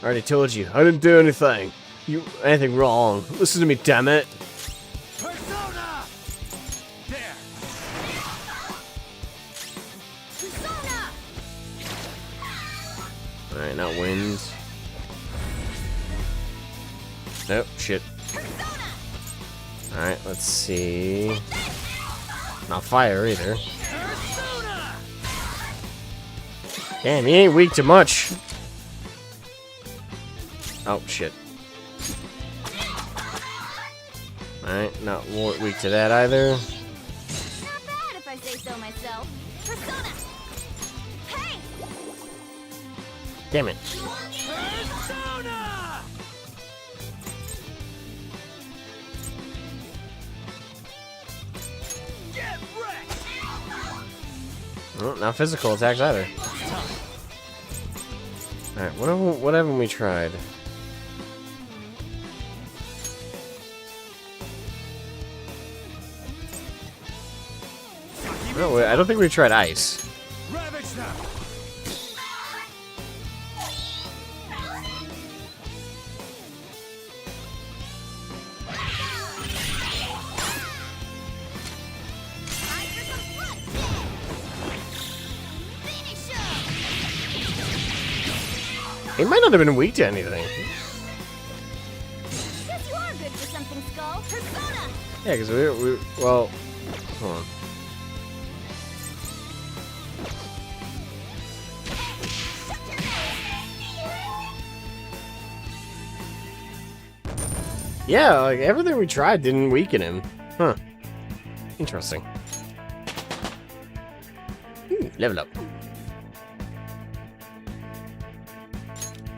I already told you, I didn't do anything. Anything wrong. Listen to me, damn it. Persona! There. Persona! Alright, now wins. Nope, shit. Alright, let's see. Not fire either. Damn, he ain't weak to much. Oh, shit. Alright, not weak to that either. Not bad if I say so myself. Persona! Hey! Damn it. Persona! Get wrecked! Oh, not physical attacks either. Alright, what haven't we tried? No, I don't think we tried ice. Ravage them! He might not have been weak to anything. Guess you are good for something, Skull. Persona! Yeah, because we well, hold on. Yeah, like everything we tried didn't weaken him. Huh. Interesting. Level up.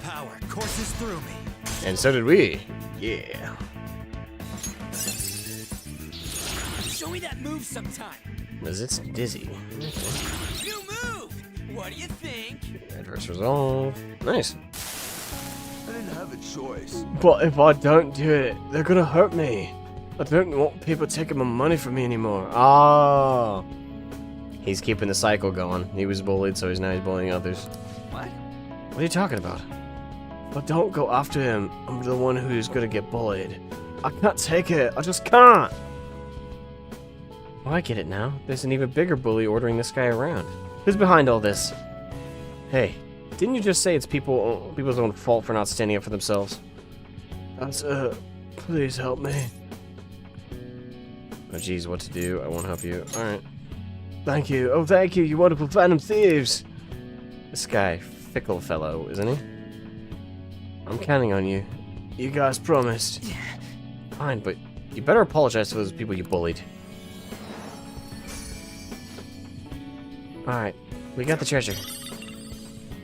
Power courses through me. And so did we. Yeah. Show me that move sometime. Because it's dizzy. New move! What do you think? Adverse resolve. Nice. I didn't have a choice. But if I don't do it, they're gonna hurt me. I don't want people taking my money from me anymore. Ah. He's keeping the cycle going. He was bullied, so now he's bullying others. What? What are you talking about? But don't go after him. I'm the one who's gonna get bullied. I can't take it. I just can't. Oh, I get it now. There's an even bigger bully ordering this guy around. Who's behind all this? Hey, didn't you just say it's people's own fault for not standing up for themselves? That's, please help me. Oh, jeez, what to do? I won't help you. Alright. Thank you. Oh, thank you, you wonderful Phantom Thieves. This guy, fickle fellow, isn't he? I'm counting on you. You guys promised. Fine, but you better apologize to those people you bullied. Alright, we got the treasure.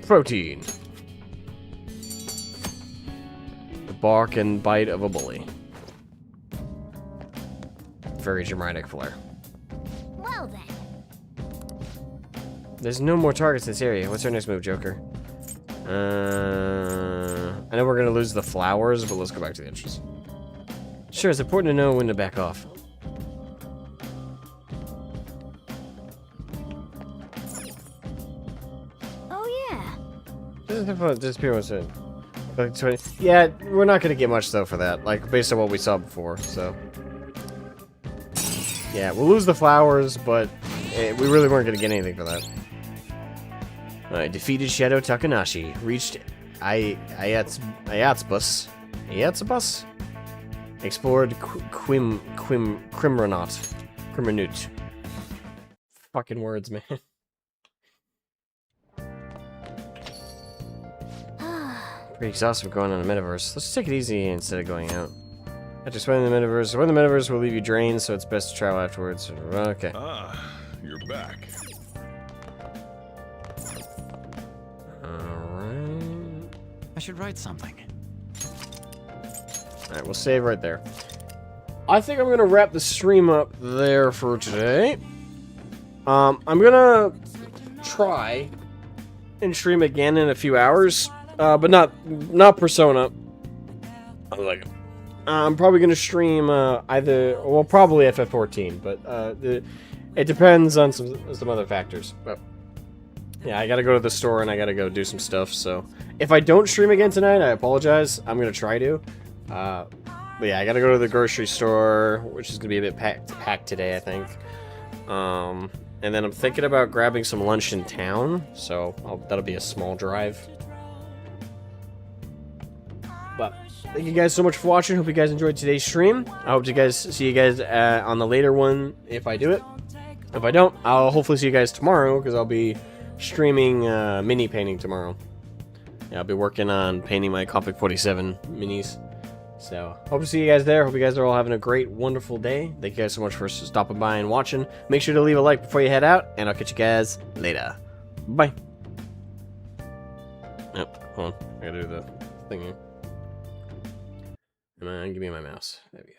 Protein. The bark and bite of a bully. Very dramatic flair. Well then. There's no more targets in this area. What's our next move, Joker? I know we're gonna lose the flowers, but let's go back to the entries. Sure, it's important to know when to back off. Oh yeah. Disappear was it? Like 20. Yeah, we're not gonna get much though for that. Like based on what we saw before, so. Yeah, we'll lose the flowers, but we really weren't gonna get anything for that. Alright, defeated Shadow Takanashi. Reached Ayatsbus. Explored Crimronot. Fucking words, man. Pretty exhausted going on a metaverse. Let's take it easy instead of going out. After spending the metaverse, when the metaverse will leave you drained, so it's best to travel afterwards. Okay. Ah, you're back. Alright. I should write something. Alright, we'll save right there. I think I'm gonna wrap the stream up there for today. I'm gonna try and stream again in a few hours, but not Persona. I'm probably gonna stream probably FF14, but it depends on some other factors. But yeah, I gotta go to the store and I gotta go do some stuff. So if I don't stream again tonight, I apologize. I'm gonna try to. But yeah, I gotta go to the grocery store, which is gonna be a bit packed today, I think. And then I'm thinking about grabbing some lunch in town, so that'll be a small drive. But thank you guys so much for watching. Hope you guys enjoyed today's stream. I hope to see you guys on the later one if I do it. If I don't, I'll hopefully see you guys tomorrow because I'll be streaming mini painting tomorrow. Yeah, I'll be working on painting my Conflict 47 minis. So, hope to see you guys there. Hope you guys are all having a great, wonderful day. Thank you guys so much for stopping by and watching. Make sure to leave a like before you head out, and I'll catch you guys later. Bye. Oh, hold on. I gotta do the thingy. Come on, give me my mouse. There we go.